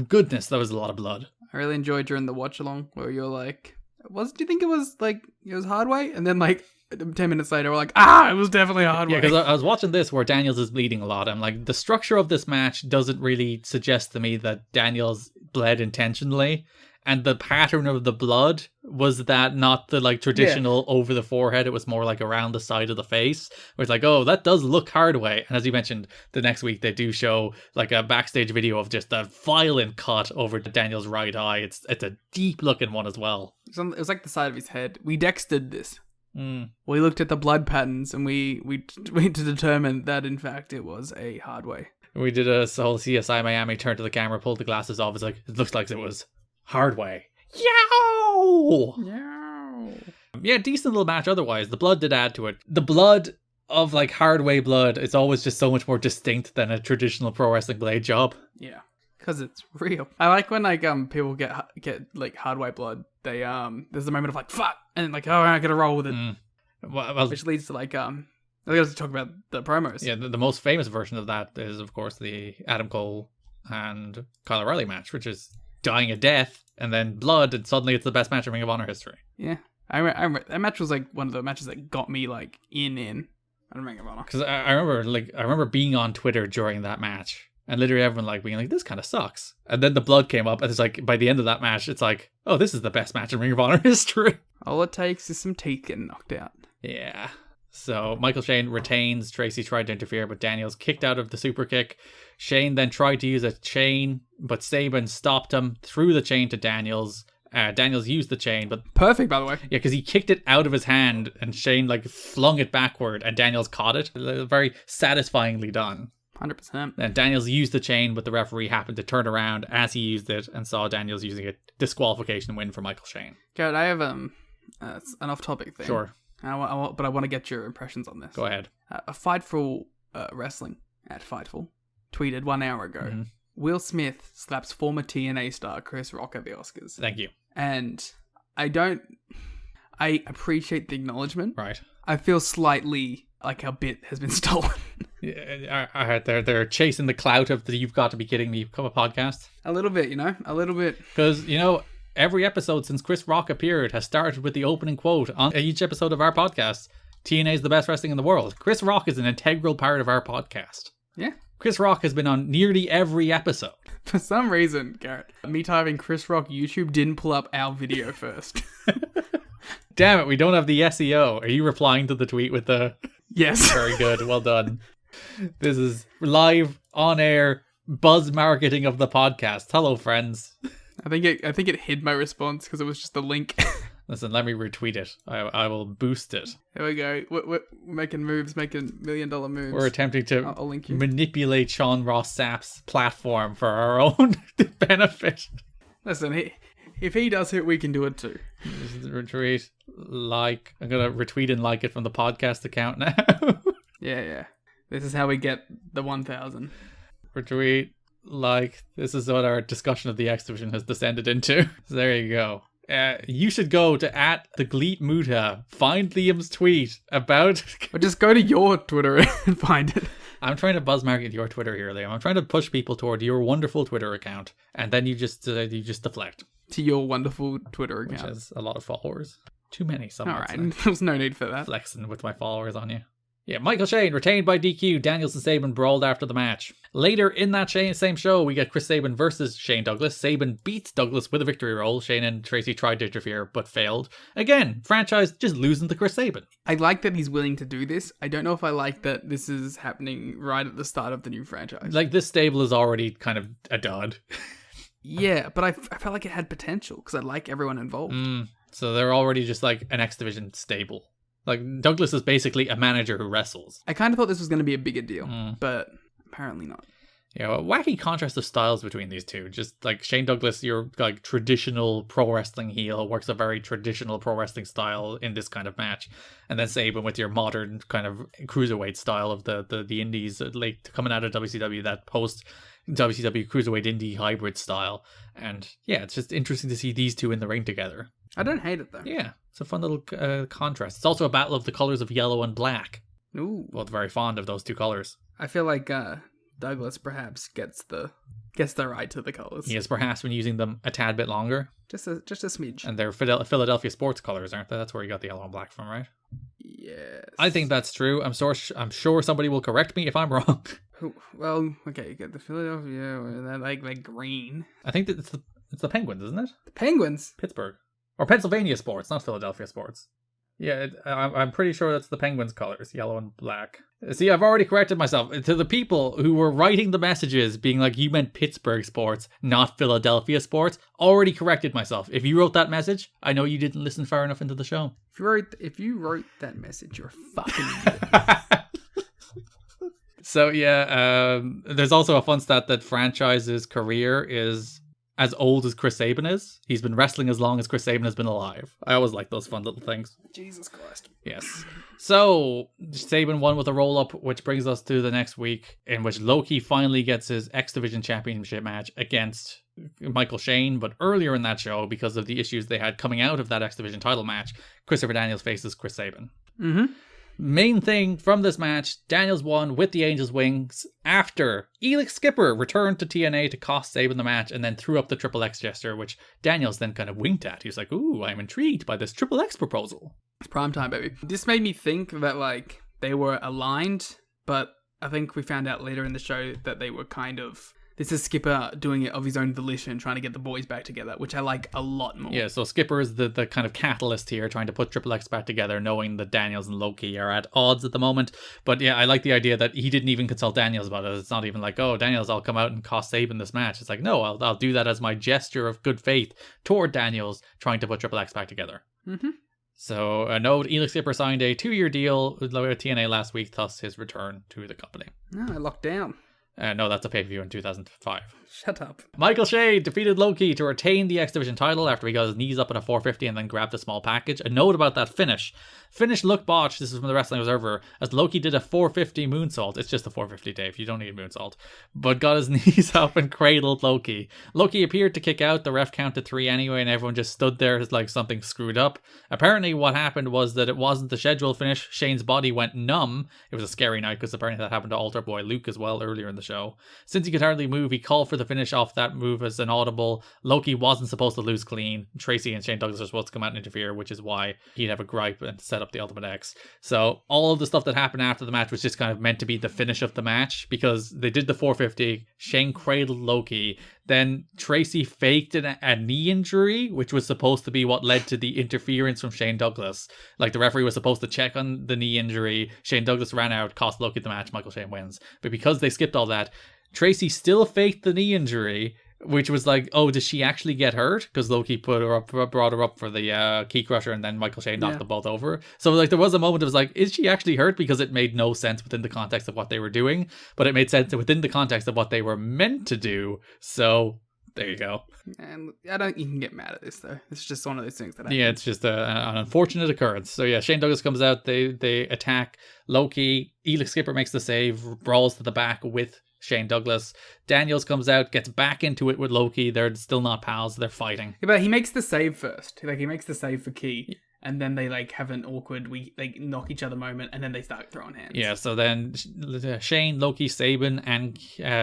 goodness, that was a lot of blood. I really enjoyed during the watch along where you're like, do you think it was like, it was hard way? And then like 10 minutes later, we're like, it was definitely a hard way. Yeah, because I was watching this where Daniels is bleeding a lot. I'm like, the structure of this match doesn't really suggest to me that Daniels bled intentionally. And the pattern of the blood was that not the like traditional over the forehead. It was more like around the side of the face. Where it's like, oh, that does look hard way. And as you mentioned, the next week they do show like a backstage video of just a violent cut over Daniel's right eye. It's a deep looking one as well. It was like the side of his head. We dextered this. Mm. We looked at the blood patterns and we to determine that in fact it was a hard way. We did a whole CSI Miami, turned to the camera, pulled the glasses off. It's like, it looks like it was hard way. Yow! Yeah, decent little match otherwise. The blood did add to it. The blood of like hard way blood is always just so much more distinct than a traditional pro wrestling blade job. Yeah. Because it's real. I like when like people get like hard white blood. They there's a moment of like fuck, and then like I gotta roll with it, Well, which leads to like I gotta talk about the promos. Yeah, the most famous version of that is of course the Adam Cole and Kyle O'Reilly match, which is dying a death and then blood, and suddenly it's the best match in Ring of Honor history. Yeah, I remember that match was like one of the matches that got me like in Ring of Honor. Because I remember being on Twitter during that match. And literally everyone like being like, this kind of sucks. And then the blood came up and it's like, by the end of that match, it's like, oh, this is the best match in Ring of Honor history. All it takes is some teeth getting knocked out. Yeah. So Michael Shane retains. Tracy tried to interfere, but Daniels kicked out of the super kick. Shane then tried to use a chain, but Sabin stopped him, threw the chain to Daniels. Daniels used the chain, but Perfect, by the way. yeah, because he kicked it out of his hand and Shane like flung it backward and Daniels caught it. Very satisfyingly done. 100%. And Daniels used the chain, but the referee happened to turn around as he used it and saw Daniels using a disqualification win for Michael Shane. Garrett, I have an off-topic thing. Sure. I want to get your impressions on this. Go ahead. A Fightful Wrestling at Fightful tweeted 1 hour ago, Mm-hmm. Will Smith slaps former TNA star Chris Rock at the Oscars. Thank you. And I appreciate the acknowledgement. Right. I feel slightly like our bit has been stolen. Yeah, they're chasing the clout of the You've Got to Be Kidding Me podcast. A little bit, a little bit. Because, every episode since Chris Rock appeared has started with the opening quote on each episode of our podcast. TNA is the best wrestling in the world. Chris Rock is an integral part of our podcast. Yeah. Chris Rock has been on nearly every episode. For some reason, Garrett, me typing Chris Rock YouTube didn't pull up our video first. Damn it, we don't have the SEO. Are you replying to the tweet with the... Yes. Very good, well done. This is live, on-air, buzz marketing of the podcast. Hello, friends. I think it hid my response because it was just a link. Listen, let me retweet it. I will boost it. There we go. We're making moves, making $1 million moves. We're attempting to I'll link you. manipulate Sean Ross Sapp's platform for our own benefit. Listen, if he does it, we can do it too. Just retweet, like. I'm going to retweet and like it from the podcast account now. Yeah. This is how we get the 1,000. Retweet, like. This is what our discussion of the X Division has descended into. So there you go. You should go to @thegleet find Liam's tweet about... Or just go to your Twitter and find it. I'm trying to buzz market your Twitter here, Liam. I'm trying to push people toward your wonderful Twitter account, and then you just deflect. To your wonderful Twitter Which account. has a lot of followers. Too many, some would say. Alright, there's no need for that. Flexing with my followers on you. Yeah, Michael Shane retained by DQ. Daniels and Sabin brawled after the match. Later in that same show, we get Chris Sabin versus Shane Douglas. Sabin beats Douglas with a victory roll. Shane and Tracy tried to interfere, but failed. Again, franchise just losing to Chris Sabin. I like that he's willing to do this. I don't know if I like that this is happening right at the start of the new franchise. Like, this stable is already kind of a dud. Yeah, but I felt like it had potential because I like everyone involved. So they're already just like an X Division stable. Like, Douglas is basically a manager who wrestles. I kind of thought this was going to be a bigger deal, but apparently not. Yeah, a wacky contrast of styles between these two. Just like Shane Douglas, your like traditional pro wrestling heel, works a very traditional pro wrestling style in this kind of match, and then Sabin with your modern kind of cruiserweight style of the indies, like coming out of WCW, that post WCW cruiserweight indie hybrid style. And yeah, it's just interesting to see these two in the ring together. I don't hate it though. Yeah, it's a fun little contrast. It's also a battle of the colors of yellow and black. Ooh, Both very fond of those two colors. I feel like Douglas perhaps gets the right to the colors. He has perhaps been using them a tad bit longer. Just a smidge. And they're Philadelphia sports colors, aren't they? That's where you got the yellow and black from, right? Yes. I think that's true. I'm sure somebody will correct me if I'm wrong. Well, okay, you get the Philadelphia, and then like green. I think that it's the Penguins, isn't it? The Penguins. Pittsburgh. Or Pennsylvania sports, not Philadelphia sports. Yeah, I'm pretty sure that's the Penguins colors, yellow and black. See, I've already corrected myself. To the people who were writing the messages being like, you meant Pittsburgh sports, not Philadelphia sports, already corrected myself. If you wrote that message, I know you didn't listen far enough into the show. If you wrote that message, you're a fucking idiot. So yeah, there's also a fun stat that Franchise's career is as old as Chris Sabin is. He's been wrestling as long as Chris Sabin has been alive. I always like those fun little things. Jesus Christ. Yes. So Sabin won with a roll-up, which brings us to the next week, in which Loki finally gets his X Division Championship match against Michael Shane. But earlier in that show, because of the issues they had coming out of that X Division title match, Christopher Daniels faces Chris Sabin. Mm-hmm. Main thing from this match, Daniels won with the Angel's Wings after Erik Skipper returned to TNA to cost Sabin the match and then threw up the Triple X gesture, which Daniels then kind of winked at. He was like, ooh, I'm intrigued by this Triple X proposal. It's prime time, baby. This made me think that, like, they were aligned, but I think we found out later in the show that they This is Skipper doing it of his own volition, trying to get the boys back together, which I like a lot more. Yeah, so Skipper is the kind of catalyst here, trying to put Triple X back together, knowing that Daniels and Loki are at odds at the moment. But yeah, I like the idea that he didn't even consult Daniels about it. It's not even like, oh, Daniels, I'll come out and cost Saban this match. It's like, no, I'll do that as my gesture of good faith toward Daniels, trying to put Triple X back together. Mm-hmm. So a note, Erik Skipper signed a 2-year deal with TNA last week, thus his return to the company. Ah, locked down. No, that's a pay-per-view in 2005. Shut up. Michael Shea defeated Loki to retain the X Division title after he got his knees up at a 450 and then grabbed a small package. A note about that finish. Finish looked botched. This is from the Wrestling Observer. As Loki did a 450 moonsault. It's just a 450, Dave. You don't need moonsault. But got his knees up and cradled Loki. Loki appeared to kick out. The ref counted 3 anyway, and everyone just stood there as like something screwed up. Apparently what happened was that it wasn't the scheduled finish. Shane's body went numb. It was a scary night because apparently that happened to Altar Boy Luke as well earlier in the show. Since he could hardly move, he called for the finish off that move as an audible. Loki wasn't supposed to lose clean. Tracy and Shane Douglas are supposed to come out and interfere, which is why he'd have a gripe and set up the Ultimate X. So all of the stuff that happened after the match was just kind of meant to be the finish of the match, because they did the 450, Shane cradled Loki, then Tracy faked a knee injury, which was supposed to be what led to the interference from Shane Douglas. Like, the referee was supposed to check on the knee injury. Shane Douglas ran out, cost Loki the match, Michael Shane wins. But because they skipped all that, Tracy still faked the knee injury, which was like, oh, does she actually get hurt? Because Loki brought her up for the key crusher, and then Michael Shane knocked them both over. So like, there was a moment it was like, is she actually hurt? Because it made no sense within the context of what they were doing, but it made sense within the context of what they were meant to do. So there you go. And I don't even get mad at this though. It's just one of those things that happen. Yeah, it's just an unfortunate occurrence. So yeah, Shane Douglas comes out. They attack Loki. Erik Skipper makes the save, brawls to the back with Shane Douglas. Daniels comes out, gets back into it with Loki. They're still not pals. They're fighting. Yeah, but he makes the save first. Like, he makes the save for Key, and then they like have an awkward, knock each other moment, and then they start throwing hands. Yeah, so then Shane, Loki, Saban, and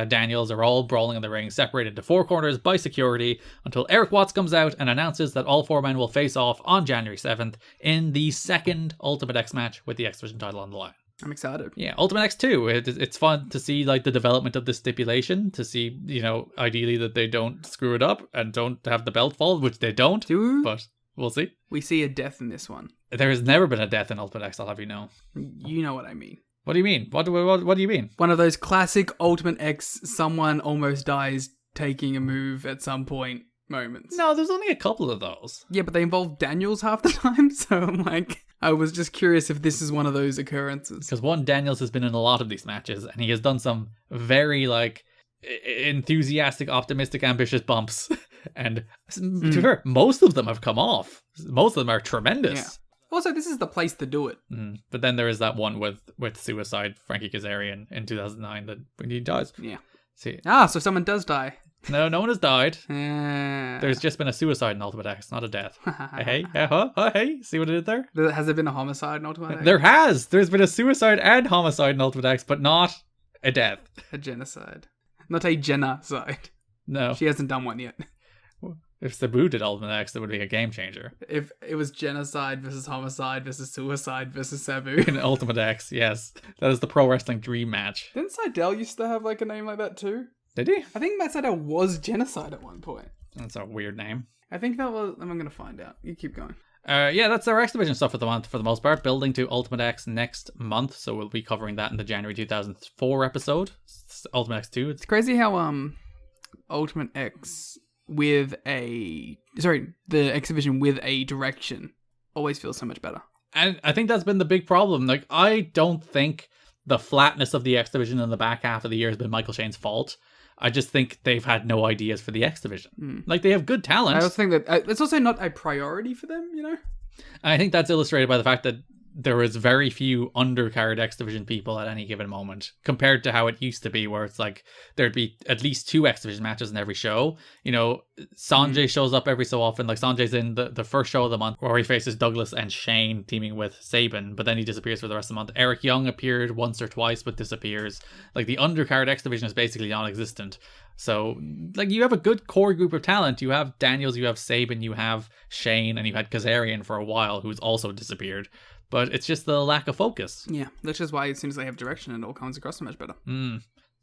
Daniels are all brawling in the ring, separated into 4 corners by security, until Eric Watts comes out and announces that all 4 men will face off on January 7th in the second Ultimate X match with the X Division title on the line. I'm excited. Yeah, Ultimate X 2. It's fun to see like the development of the stipulation, to see, ideally that they don't screw it up and don't have the belt fall, which they don't. But we'll see. We see a death in this one. There has never been a death in Ultimate X, I'll have you know. You know what I mean. What do you mean? What do you mean? One of those classic Ultimate X, someone almost dies taking a move at some point moments. No, there's only a couple of those. Yeah, but they involve Daniels half the time, so I'm like, I was just curious if this is one of those occurrences. Because Daniels has been in a lot of these matches, and he has done some very enthusiastic, optimistic, ambitious bumps. And to be fair, most of them have come off. Most of them are tremendous. Yeah. Also, this is the place to do it. But then there is that one with Suicide, Frankie Kazarian in 2009 that when he dies. Yeah. See. So someone does die. No one has died. There's just been a suicide in Ultimate X, not a death. Hey, see what I did there? Has there been a homicide in Ultimate X? There has. There's been a suicide and homicide in Ultimate X, but not a death. A genocide. Not a genocide. No. She hasn't done one yet. If Sabu did Ultimate X, that would be a game changer. If it was genocide versus homicide versus suicide versus Sabu. In Ultimate X, yes. That is the pro wrestling dream match. Didn't Seidel used to have like a name like that too? Did he? I think Matt Seidel was genocide at one point. That's a weird name. I think that was... I'm going to find out. You keep going. Yeah, that's our X Division stuff for the month, for the most part. Building to Ultimate X next month, so we'll be covering that in the January 2004 episode. Ultimate X 2. It's crazy how Ultimate X with the X Division with a direction always feels so much better. And I think that's been the big problem. Like, I don't think the flatness of the X Division in the back half of the year has been Michael Shane's fault. I just think they've had no ideas for the X Division. Like, they have good talent. I also think that it's also not a priority for them, I think that's illustrated by the fact that there was very few undercard X Division people at any given moment compared to how it used to be, where it's like there'd be at least 2 X Division matches in every show. Sanjay shows up every so often. Like, Sanjay's in the first show of the month where he faces Douglas and Shane teaming with Saban, but then he disappears for the rest of the month. Eric Young appeared once or twice but disappears. Like, the undercard X Division is basically non-existent. So, like, you have a good core group of talent. You have Daniels, you have Saban, you have Shane, and you had Kazarian for a while, who's also disappeared. But it's just the lack of focus. Yeah, that's just why it seems they have direction and it all comes across so much better.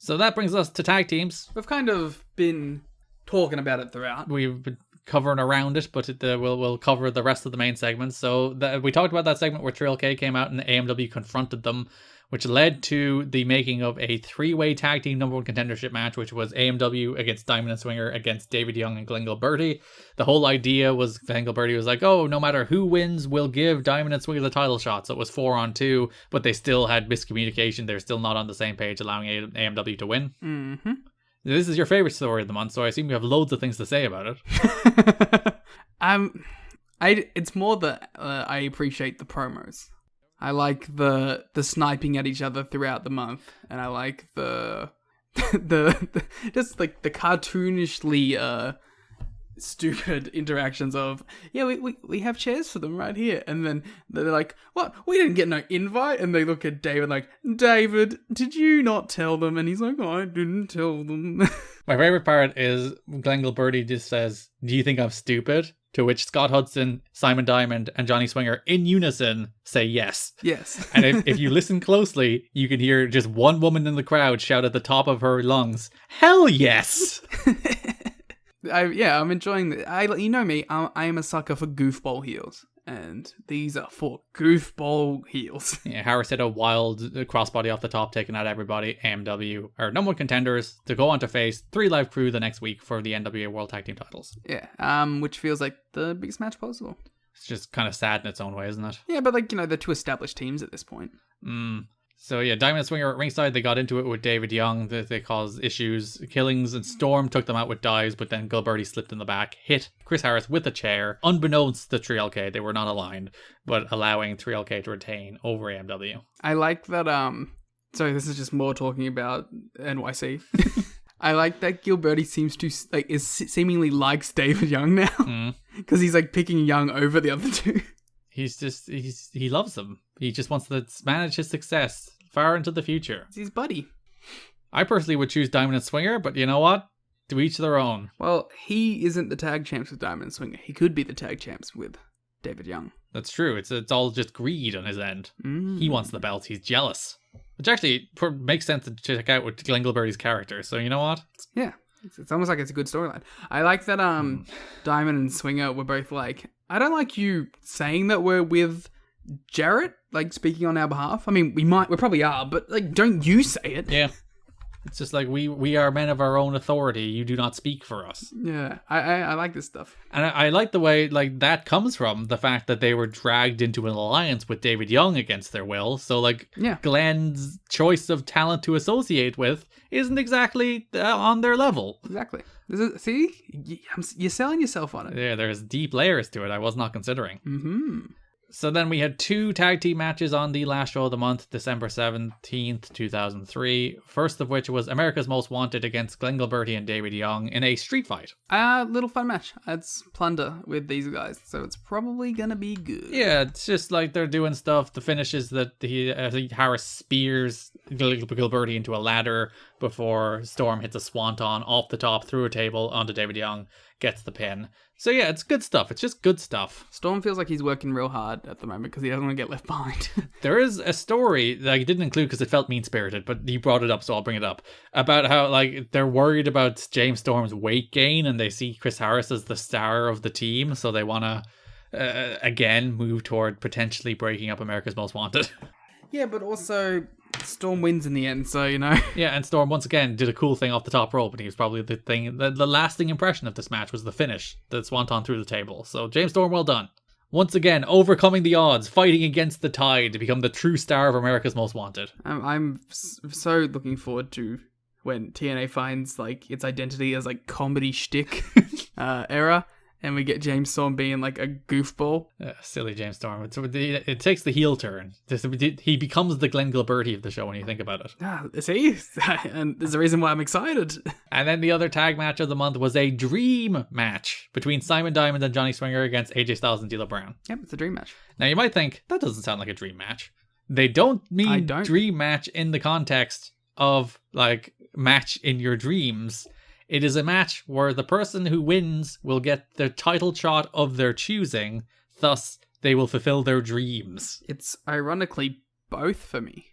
So that brings us to tag teams. We've kind of been talking about it throughout. We've been covering around it, but we'll cover the rest of the main segments. So we talked about that segment where Trill K came out and AMW confronted them, which led to the making of a 3-way tag team number 1 contendership match, which was AMW against Diamond and Swinger against David Young and Glenn Gilberti. The whole idea was Glenn Gilberti was like, oh, no matter who wins, we'll give Diamond and Swinger the title shot. So it was 4-on-2, but they still had miscommunication. They're still not on the same page, allowing AMW to win. Mm-hmm. This is your favorite story of the month, so I assume you have loads of things to say about it. It's more that I appreciate the promos. I like the sniping at each other throughout the month, and I like the just like the cartoonishly stupid interactions of, yeah, we have chairs for them right here, and then they're like, what, we didn't get no invite, and they look at David like, David, did you not tell them? And he's like, oh, I didn't tell them. My favorite part is Glenn Gilberti just says, do you think I'm stupid? To which Scott Hudson, Simon Diamond, and Johnny Swinger in unison say yes. Yes. And if you listen closely, you can hear just one woman in the crowd shout at the top of her lungs, hell yes! I'm enjoying it. You know me, I am a sucker for goofball heels. And these are for goofball heels. Yeah, Harris hit a wild crossbody off the top, taking out everybody. AMW are number 1 contenders to go on to face 3 Live Crew the next week for the NWA World Tag Team titles. Yeah, which feels like the biggest match possible. It's just kind of sad in its own way, isn't it? Yeah, but they're 2 established teams at this point. So yeah, Diamond and Swinger at ringside, they got into it with David Young. They caused issues, killings, and Storm took them out with dives, but then Gilberti slipped in the back, hit Chris Harris with a chair, unbeknownst to 3LK. They were not aligned, but allowing 3LK to retain over AMW. I like that, sorry, this is just more talking about NYC. I like that Gilberti seems to, seemingly likes David Young now. Because he's, picking Young over the other 2. He loves them. He just wants to manage his success far into the future. It's his buddy. I personally would choose Diamond and Swinger, but you know what? To each their own. Well, he isn't the tag champs with Diamond and Swinger. He could be the tag champs with David Young. That's true. It's all just greed on his end. He wants the belt. He's jealous. Which actually makes sense to check out with Glenn Gilberti's character. So you know what? Yeah. It's almost like it's a good storyline. I like that Diamond and Swinger were both like, I don't like you saying that we're with Jarrett, speaking on our behalf. I mean, we probably are, but don't you say it. Yeah. It's just like we are men of our own authority. You do not speak for us. Yeah, I like this stuff. And I like the way that comes from the fact that they were dragged into an alliance with David Young against their will. So Glenn's choice of talent to associate with isn't exactly on their level. Exactly. See, you're selling yourself on it. Yeah, there's deep layers to it I was not considering. Mm-hmm. So then we had 2 tag team matches on the last show of the month, December 17th, 2003. First of which was America's Most Wanted against Glenn Gilberti and David Young in a street fight. Little fun match. It's plunder with these guys, so it's probably gonna be good. Yeah, it's just they're doing stuff. The finish is that Harris spears Gilberti into a ladder before Storm hits a swanton off the top through a table onto David Young, gets the pin. So yeah, it's good stuff. It's just good stuff. Storm feels like he's working real hard at the moment because he doesn't want to get left behind. There is a story that I didn't include because it felt mean-spirited, but you brought it up, so I'll bring it up. About how they're worried about James Storm's weight gain and they see Chris Harris as the star of the team, so they want to, again, move toward potentially breaking up America's Most Wanted. Yeah, but also Storm wins in the end, so Yeah, and Storm once again did a cool thing off the top rope, and he was probably the lasting impression of this match was the finish, the swanton through the table. So James Storm, well done. Once again, overcoming the odds, fighting against the tide to become the true star of America's Most Wanted. I'm so looking forward to when TNA finds its identity as comedy shtick era. And we get James Storm being a goofball. Silly James Storm. It takes the heel turn. He becomes the Glenn Gilberti of the show when you think about it. See? And there's a reason why I'm excited. And then the other tag match of the month was a dream match between Simon Diamond and Johnny Swinger against AJ Styles and D'Lo Brown. Yep, it's a dream match. Now you might think, that doesn't sound like a dream match. They don't mean dream match in the context of match in your dreams. It is a match where the person who wins will get the title shot of their choosing, thus they will fulfill their dreams. It's ironically both for me.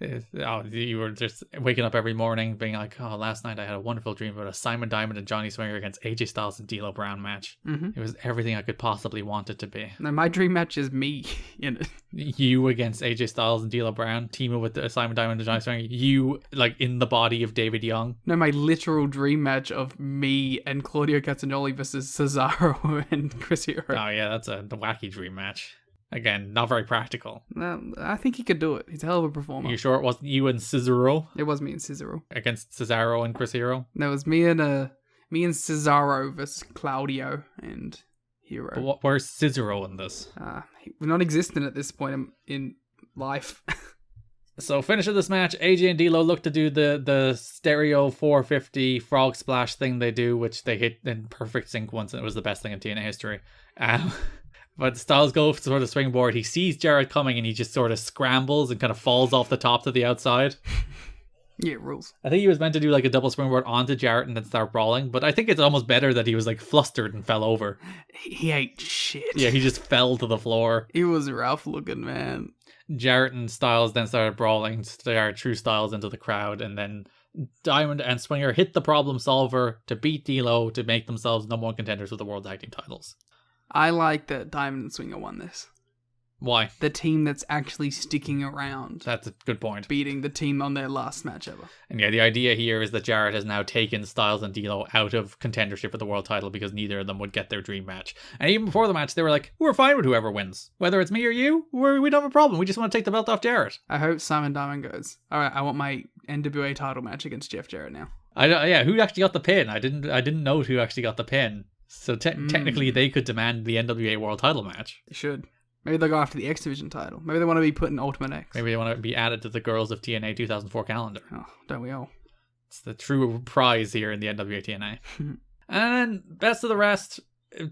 You were just waking up every morning being like, oh, last night I had a wonderful dream about a Simon Diamond and Johnny Swinger against AJ Styles and D'Lo Brown match. Mm-hmm. It was everything I could possibly want it to be. No, my dream match is me in it. You against AJ Styles and D'Lo Brown, teaming with Simon Diamond and Johnny Swinger. You, like, in the body of David Young. No, my literal dream match of me and Claudio Castagnoli versus Cesaro and Chris Hero. Oh, yeah, that's a wacky dream match. Again, not very practical. No, I think he could do it. He's a hell of a performer. You sure it wasn't you and Cesaro It was me and Cesaro. against Cesaro and Chris Hero? No, it was me and Cesaro versus Claudio and Hero. But where's Cesaro in this? We're non-existent at this point in life. So, finish of this match, AJ and D'Lo look to do the stereo 450 frog splash thing they do, which they hit in perfect sync once, and it was the best thing in TNA history. But Styles goes for the springboard. He sees Jarrett coming, and he just sort of scrambles and kind of falls off the top to the outside. Yeah, rules. I think he was meant to do like a double springboard onto Jarrett and then start brawling, but I think it's almost better that he was like flustered and fell over. He ate shit. Yeah, he just fell to the floor. He was rough looking, man. Jarrett and Styles then started brawling, started True Styles into the crowd, and then Diamond and Swinger hit the problem solver to beat D'Lo to make themselves number one contenders for the World Tag Team titles. I like that Diamond and Swinger won this. Why? The team that's actually sticking around. That's a good point. Beating the team on their last match ever. And yeah, the idea here is that Jarrett has now taken Styles and D'Lo out of contendership for the world title because neither of them would get their dream match. And even before the match, they were like, we're fine with whoever wins. Whether it's me or you, we don't have a problem. We just want to take the belt off Jarrett. I hope Simon Diamond goes, all right, I want my NWA title match against Jeff Jarrett now. Yeah, who actually got the pin? I didn't note who actually got the pin. So technically, they could demand the NWA world title match. They should. Maybe they'll go after the X Division title. Maybe they want to be put in Ultimate X. Maybe they want to be added to the Girls of TNA 2004 calendar. Oh, don't we all? It's the true prize here in the NWA-TNA. And then, best of the rest,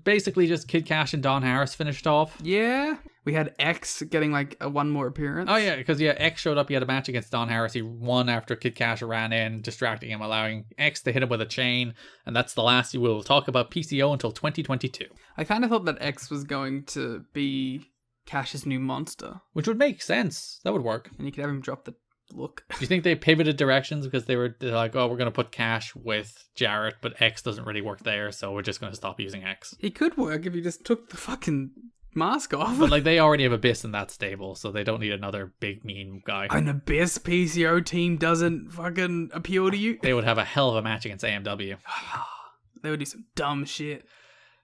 basically just Kid Cash and Don Harris finished off. Yeah. We had X getting like a one more appearance. Oh yeah, because X showed up, he had a match against Don Harris. He won after Kid Cash ran in, distracting him, allowing X to hit him with a chain. And that's the last we will talk about PCO until 2022. I kind of thought that X was going to be Cash's new monster. Which would make sense. That would work. And you could have him drop the look. Do you think they pivoted directions because they're like, oh, we're going to put Cash with Jarrett, but X doesn't really work there, so we're just going to stop using X? He could work if you just took the fucking mask off. But like, they already have Abyss in that stable, so they don't need another big mean guy. An Abyss PCO team doesn't fucking appeal to you? They would have a hell of a match against AMW. They would do some dumb shit.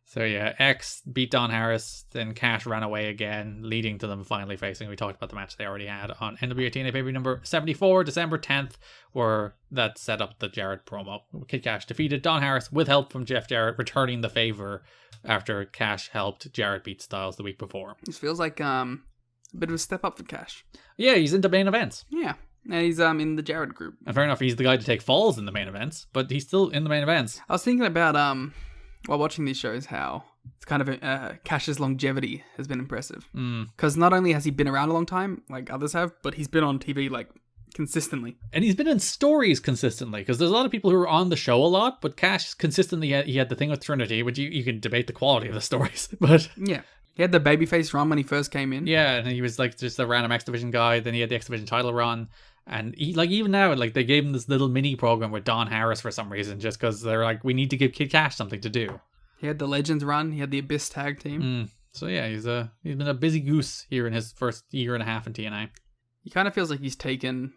So yeah, X beat Don Harris, then Cash ran away again, leading to them finally facing. We talked about the match they already had on NWA-TNA pay-per-view number 74, December 10th, where that set up the Jarrett promo. Kid Cash defeated Don Harris with help from Jeff Jarrett, returning the favor after Cash helped Jarrett beat Styles the week before. This feels like a bit of a step up for Cash. Yeah, he's into main events. Yeah. And he's in the Jarrett group. And fair enough, he's the guy to take falls in the main events, but he's still in the main events. I was thinking about while watching these shows how it's kind of Cash's longevity has been impressive. Because not only has he been around a long time, like others have, but he's been on TV like consistently. And he's been in stories consistently, because there's a lot of people who are on the show a lot, but Cash consistently, he had the thing with Trinity, which you can debate the quality of the stories, but... Yeah. He had the babyface run when he first came in. Yeah, and he was like just a random X Division guy, then he had the X Division title run. And he, like, even now, like, they gave him this little mini program with Don Harris for some reason, just because they're like, we need to give Kid Cash something to do. He had the Legends run. He had the Abyss tag team. So yeah, he's been a busy goose here in his first year and a half in TNA. He kind of feels like he's taken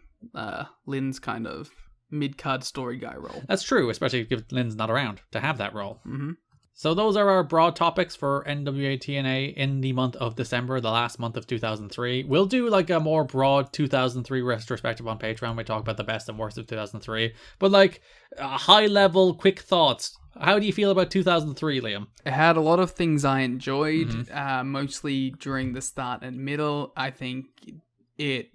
Lynn's kind of mid-card story guy role. That's true, especially if Lynn's not around to have that role. Mm-hmm. So those are our broad topics for NWA-TNA in the month of December, the last month of 2003. We'll do like a more broad 2003 retrospective on Patreon. We talk about the best and worst of 2003. But like high level, quick thoughts. How do you feel about 2003, Liam? It had a lot of things I enjoyed, mostly during the start and middle. I think it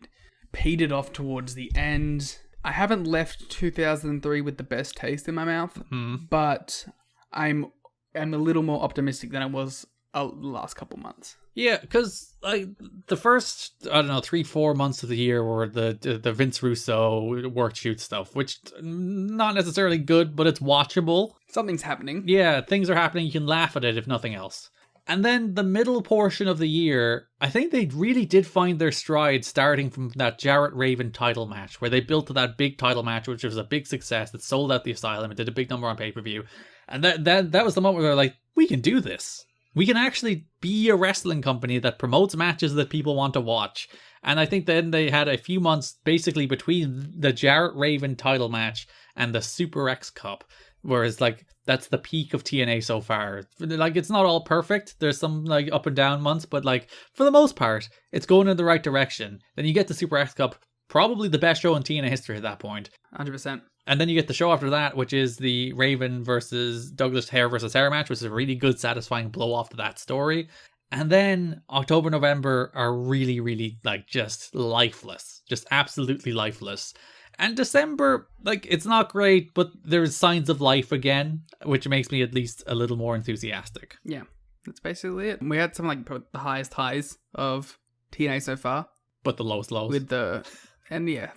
petered off towards the end. I haven't left 2003 with the best taste in my mouth, but I'm a little more optimistic than I was the last couple months. Yeah, because like the first, 3-4 months of the year were the Vince Russo work shoot stuff, which not necessarily good, but it's watchable. Something's happening. Yeah, things are happening. You can laugh at it if nothing else. And then the middle portion of the year, I think they really did find their stride starting from that Jarrett Raven title match, where they built to that big title match, which was a big success that sold out the Asylum and did a big number on pay-per-view. And that was the moment where they're like, we can do this. We can actually be a wrestling company that promotes matches that people want to watch. And I think then they had a few months basically between the Jarrett Raven title match and the Super X Cup, whereas like that's the peak of TNA so far. Like, it's not all perfect. There's some like up and down months, but like for the most part, it's going in the right direction. Then you get the Super X Cup, probably the best show in TNA history at that point. 100%. And then you get the show after that, which is the Raven versus Douglas Hair versus Hair match, which is a really good, satisfying blow off to that story. And then October, November are really, really like just lifeless, just absolutely lifeless. And December, like, it's not great, but there's signs of life again, which makes me at least a little more enthusiastic. Yeah, that's basically it. We had some like the highest highs of TNA so far, But the lowest lows. the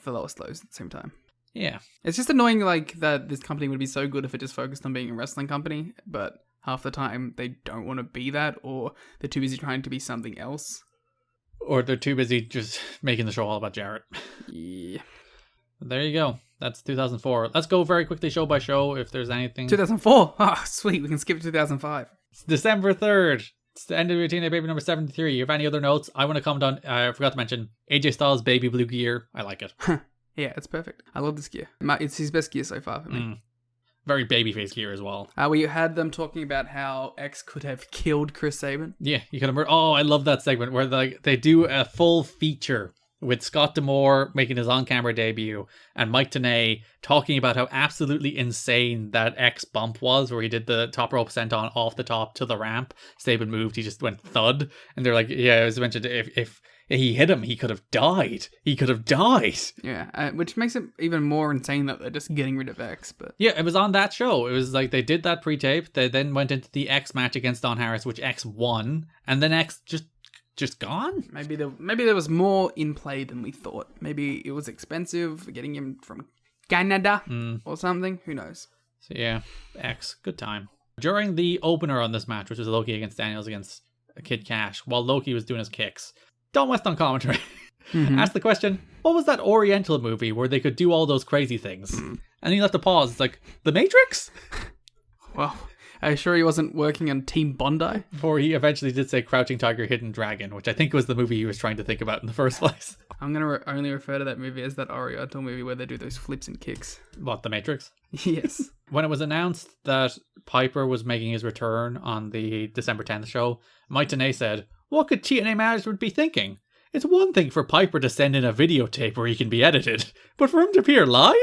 lowest lows at the same time. Yeah. It's just annoying, like, that this company would be so good if it just focused on being a wrestling company, but half the time they don't want to be that, or they're too busy trying to be something else. Or they're too busy just making the show all about Jarrett. Yeah. There you go. That's 2004. Let's go very quickly show by show if there's anything. 2004. Oh, sweet. We can skip 2005. It's December 3rd. It's the NWA-TNA Baby number 73. You have any other notes? I want to comment on, I forgot to mention, AJ Styles' baby blue gear. I like it. Yeah, it's perfect. I love this gear. It's his best gear so far for me. Very babyface gear as well. We had them talking about how X could have killed Chris Sabin. Yeah, you could have. Oh, I love that segment where they do a full feature with Scott D'Amore making his on-camera debut and Mike Tenay talking about how absolutely insane that X bump was, where he did the top rope senton off the top to the ramp. Sabin moved, he just went thud, and they're like, yeah, it was mentioned if he hit him, he could have died. He could have died. Yeah, which makes it even more insane that they're just getting rid of X. But yeah, it was on that show. It was like they did that pre-tape. They then went into the X match against Don Harris, which X won, and then X just gone. Maybe there was more in play than we thought. Maybe it was expensive getting him from Canada or something. Who knows? So yeah, X, good time. During the opener on this match, which was Loki against Daniels against Kid Cash, while Loki was doing his kicks, Don West on commentary asked the question, what was that Oriental movie where they could do all those crazy things? And he left a pause. It's like, The Matrix? Well, are you sure he wasn't working on Team Bondi? Before he eventually did say Crouching Tiger, Hidden Dragon, which I think was the movie he was trying to think about in the first place. I'm going to only refer to that movie as that Oriental movie where they do those flips and kicks. What, The Matrix? Yes. When it was announced that Piper was making his return on the December 10th show, Mike Tenay said, what could TNA management be thinking? It's one thing for Piper to send in a videotape where he can be edited, but for him to appear live?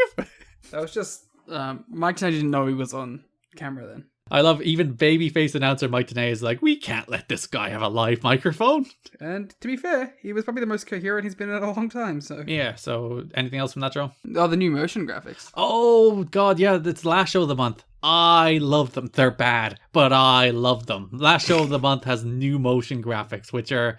That was just... Mike Tenay didn't know he was on camera then. I love even babyface announcer Mike Tenay is like, we can't let this guy have a live microphone. And to be fair, he was probably the most coherent he's been in a long time, so... Yeah, so anything else from that show? Oh, the new motion graphics. Oh, God, yeah, it's the last show of the month. I love them. They're bad, but I love them. Last show of the month has new motion graphics, which are...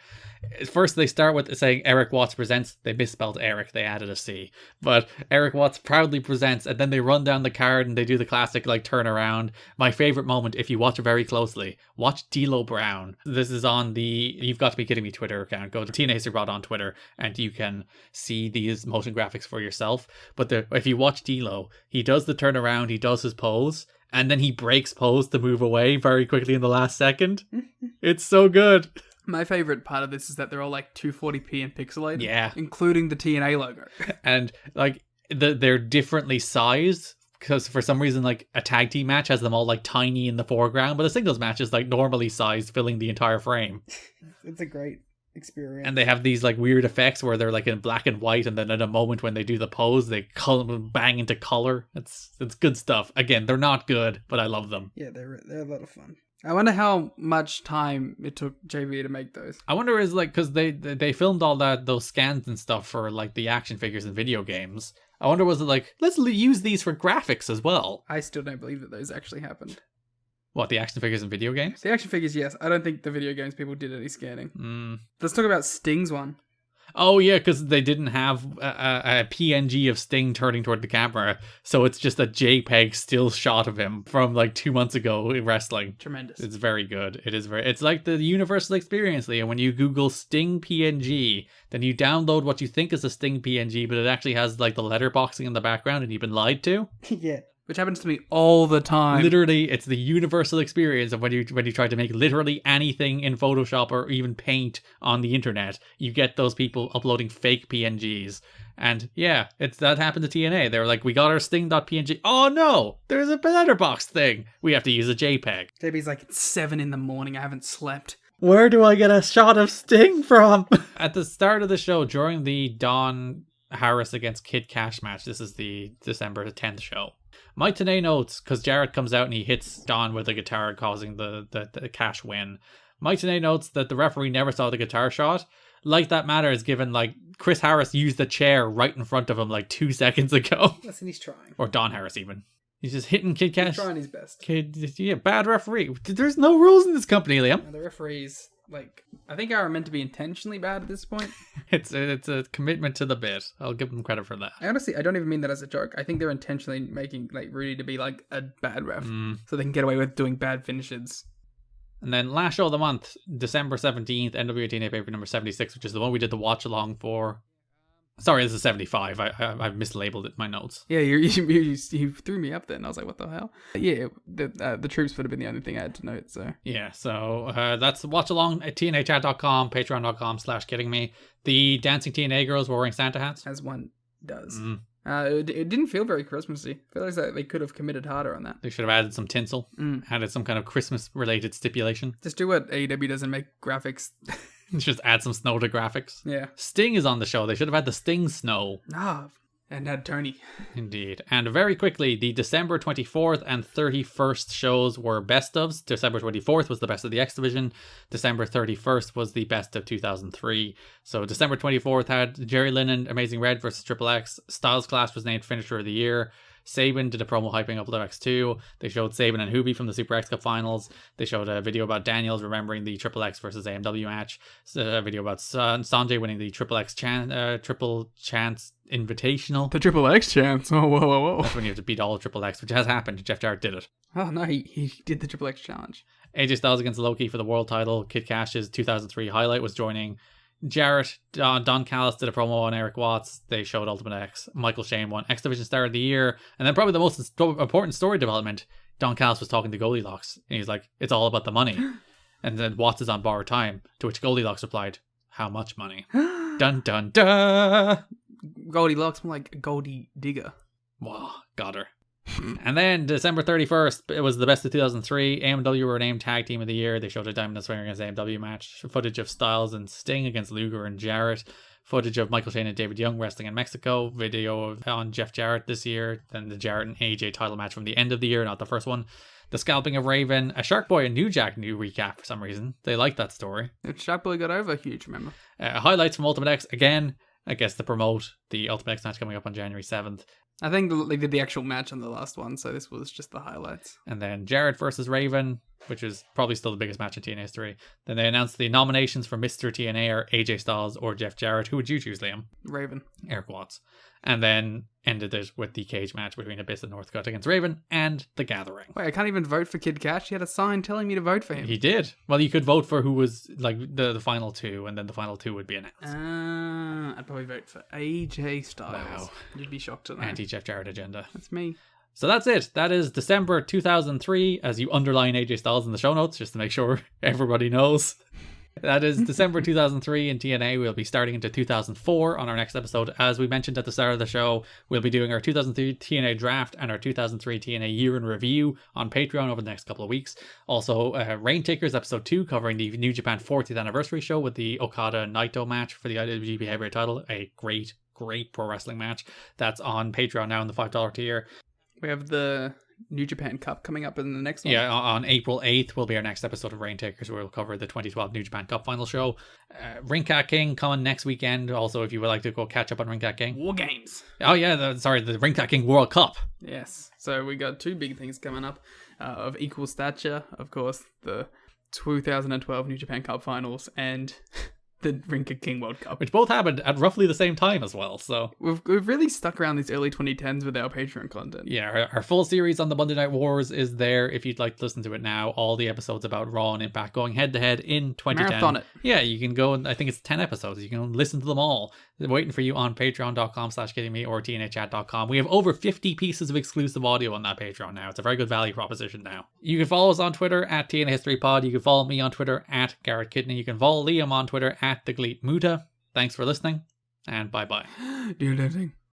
First, they start with saying Erik Watts presents. They misspelled Eric. They added a C. But Erik Watts proudly presents, and then they run down the card and they do the classic, like, turn around. My favorite moment, if you watch it very closely, watch D'Lo Brown. This is on the You've Got to Be Kidding Me Twitter account. Go to TNA History Broad on Twitter, and you can see these motion graphics for yourself. But if you watch D'Lo, he does the turn around, he does his pose, and then he breaks pose to move away very quickly in the last second. It's so good. My favorite part of this is that they're all like 240p and pixelated. Yeah. Including the TNA logo. And like they're differently sized because for some reason like a tag team match has them all like tiny in the foreground, but a singles match is like normally sized, filling the entire frame. It's a great experience. And they have these like weird effects where they're like in black and white, and then at a moment when they do the pose, they bang into color. It's good stuff. Again, they're not good, but I love them. Yeah, they're a lot of fun. I wonder how much time it took JV to make those. I wonder is like because they filmed all those scans and stuff for like the action figures and video games. I wonder was it like let's use these for graphics as well. I still don't believe that those actually happened. What, the action figures and video games? The action figures, yes. I don't think the video games people did any scanning. Let's talk about Sting's one. Oh yeah, because they didn't have a PNG of Sting turning toward the camera, so it's just a JPEG still shot of him from like 2 months ago in wrestling. Tremendous. It's very good. It's like the universal experience, Liam. When you Google Sting PNG, then you download what you think is a Sting PNG, but it actually has like the letterboxing in the background, and you've been lied to. Yeah. Which happens to me all the time. Literally, it's the universal experience of when you try to make literally anything in Photoshop or even Paint on the internet, you get those people uploading fake PNGs. And yeah, that happened to TNA. They were like, we got our Sting.png. Oh no, there's a letterbox thing. We have to use a JPEG. JB's like, it's 7 a.m. I haven't slept. Where do I get a shot of Sting from? At the start of the show, during the Don Harris against Kid Cash match, this is the December 10th show. Mike Tenay notes, because Jarrett comes out and he hits Don with a guitar, causing the Cash win. Mike Tenay notes that the referee never saw the guitar shot. Like that matters, given like Chris Harris used the chair right in front of him like 2 seconds ago. Listen, he's trying. Or Don Harris even. He's just hitting Kid Cash. He's trying his best. Yeah, bad referee. There's no rules in this company, Liam. The referees, like, I think are meant to be intentionally bad at this point. It's a commitment to the bit. I'll give them credit for that. I don't even mean that as a joke. I think they're intentionally making like Rudy to be like a bad ref, so they can get away with doing bad finishes. And then last show of the month, December 17th, NWA-TNA paper number 76, which is the one we did the watch along for. Sorry, this is 75. I've mislabeled it in my notes. Yeah, you threw me up there, and I was like, what the hell? Yeah, the troops would have been the only thing I had to note, so. Yeah, so that's watch along at tnachat.com, patreon.com/kiddingme. The dancing TNA girls were wearing Santa hats. As one does. It didn't feel very Christmassy. I feel like they could have committed harder on that. They should have added some tinsel, added some kind of Christmas-related stipulation. Just do what AEW does and make graphics. Just add some snow to graphics. Yeah. Sting is on the show. They should have had the Sting snow. And had Tony. Indeed. And very quickly, the December 24th and 31st shows were best ofs. December 24th was the best of the X Division. December 31st was the best of 2003. So December 24th had Jerry Lynn and Amazing Red versus Triple X. Styles Clash was named Finisher of the Year. Saban did a promo hyping up Low X2. They showed Saban and Hoobie from the Super X Cup finals. They showed a video about Daniels remembering the Triple X versus AMW match. A video about Sanjay winning the Triple Chance Invitational. The Triple X Chance. Oh, whoa. That's when you have to beat all of Triple X, which has happened. Jeff Jarrett did it. Oh, no, he did the Triple X Challenge. AJ Styles against Loki for the world title. Kid Cash's 2003 highlight was joining. Jarrett, Don Callis did a promo on Erik Watts. They showed Ultimate X. Michael Shane won X Division Star of the Year. And then probably the most important story development, Don Callis was talking to Goldilocks. And he's like, it's all about the money. And then Watts is on borrowed time. To which Goldilocks replied, how much money? Dun dun dun. Goldilocks, more like Goldie Digger. Wow, got her. And then December 31st, it was the best of 2003. AMW were named Tag Team of the Year. They showed a Diamond and Swinger against AMW match. Footage of Styles and Sting against Luger and Jarrett. Footage of Michael Shane and David Young wrestling in Mexico. Video on Jeff Jarrett this year. Then the Jarrett and AJ title match from the end of the year, not the first one. The scalping of Raven. A Shark Boy and New Jack new recap for some reason. They like that story. Shark Boy got over huge, remember? Highlights from Ultimate X again. I guess to promote the Ultimate X match coming up on January 7th. I think they did the actual match on the last one, so this was just the highlights. And then Jarrett versus Raven, which is probably still the biggest match in TNA history. Then they announced the nominations for Mr. TNA are AJ Styles or Jeff Jarrett. Who would you choose, Liam? Raven. Erik Watts. And then ended it with the cage match between Abyss and Northcutt against Raven and The Gathering. Wait, I can't even vote for Kid Cash. He had a sign telling me to vote for him. He did. Well, you could vote for who was like the final two, and then the final two would be announced. I'd probably vote for AJ Styles. Wow. You'd be shocked to know. Anti-Jeff Jarrett agenda. That's me. So that's it. That is December 2003, as you underline AJ Styles in the show notes, just to make sure everybody knows. That is December 2003 in TNA. We'll be starting into 2004 on our next episode. As we mentioned at the start of the show, we'll be doing our 2003 TNA draft and our 2003 TNA year in review on Patreon over the next couple of weeks. Also, Rain Takers episode 2 covering the New Japan 40th anniversary show with the Okada Naito match for the IWGP Heavyweight title. A great pro wrestling match. That's on Patreon now in the $5 tier. We have the New Japan Cup coming up in the next one. Yeah, on April 8th will be our next episode of Rain Takers, where we'll cover the 2012 New Japan Cup final show. Ring Cat King coming next weekend. Also, if you would like to go catch up on Ring Cat King. War Games. Oh yeah, the Ring Cat King World Cup. Yes. So we got two big things coming up of equal stature. Of course, the 2012 New Japan Cup finals and the Rinker King World Cup. which both happened at roughly the same time as well. So We've really stuck around these early 2010s with our Patreon content. yeah, our full series on the Monday Night Wars is there if you'd like to listen to it now. All the episodes about Raw and Impact going head to head in 2010. Marathon it. Yeah, you can go and I think it's 10 episodes. You can listen to them all. They're waiting for you on patreon.com/kiddingme or tnachat.com. We have over 50 pieces of exclusive audio on that Patreon now. It's a very good value proposition now. You can follow us on Twitter at TNA History Pod. You can follow me on Twitter at Garrett Kidney. You can follow Liam on Twitter at The Gleet Muta. Thanks for listening, and bye-bye. Do you know anything?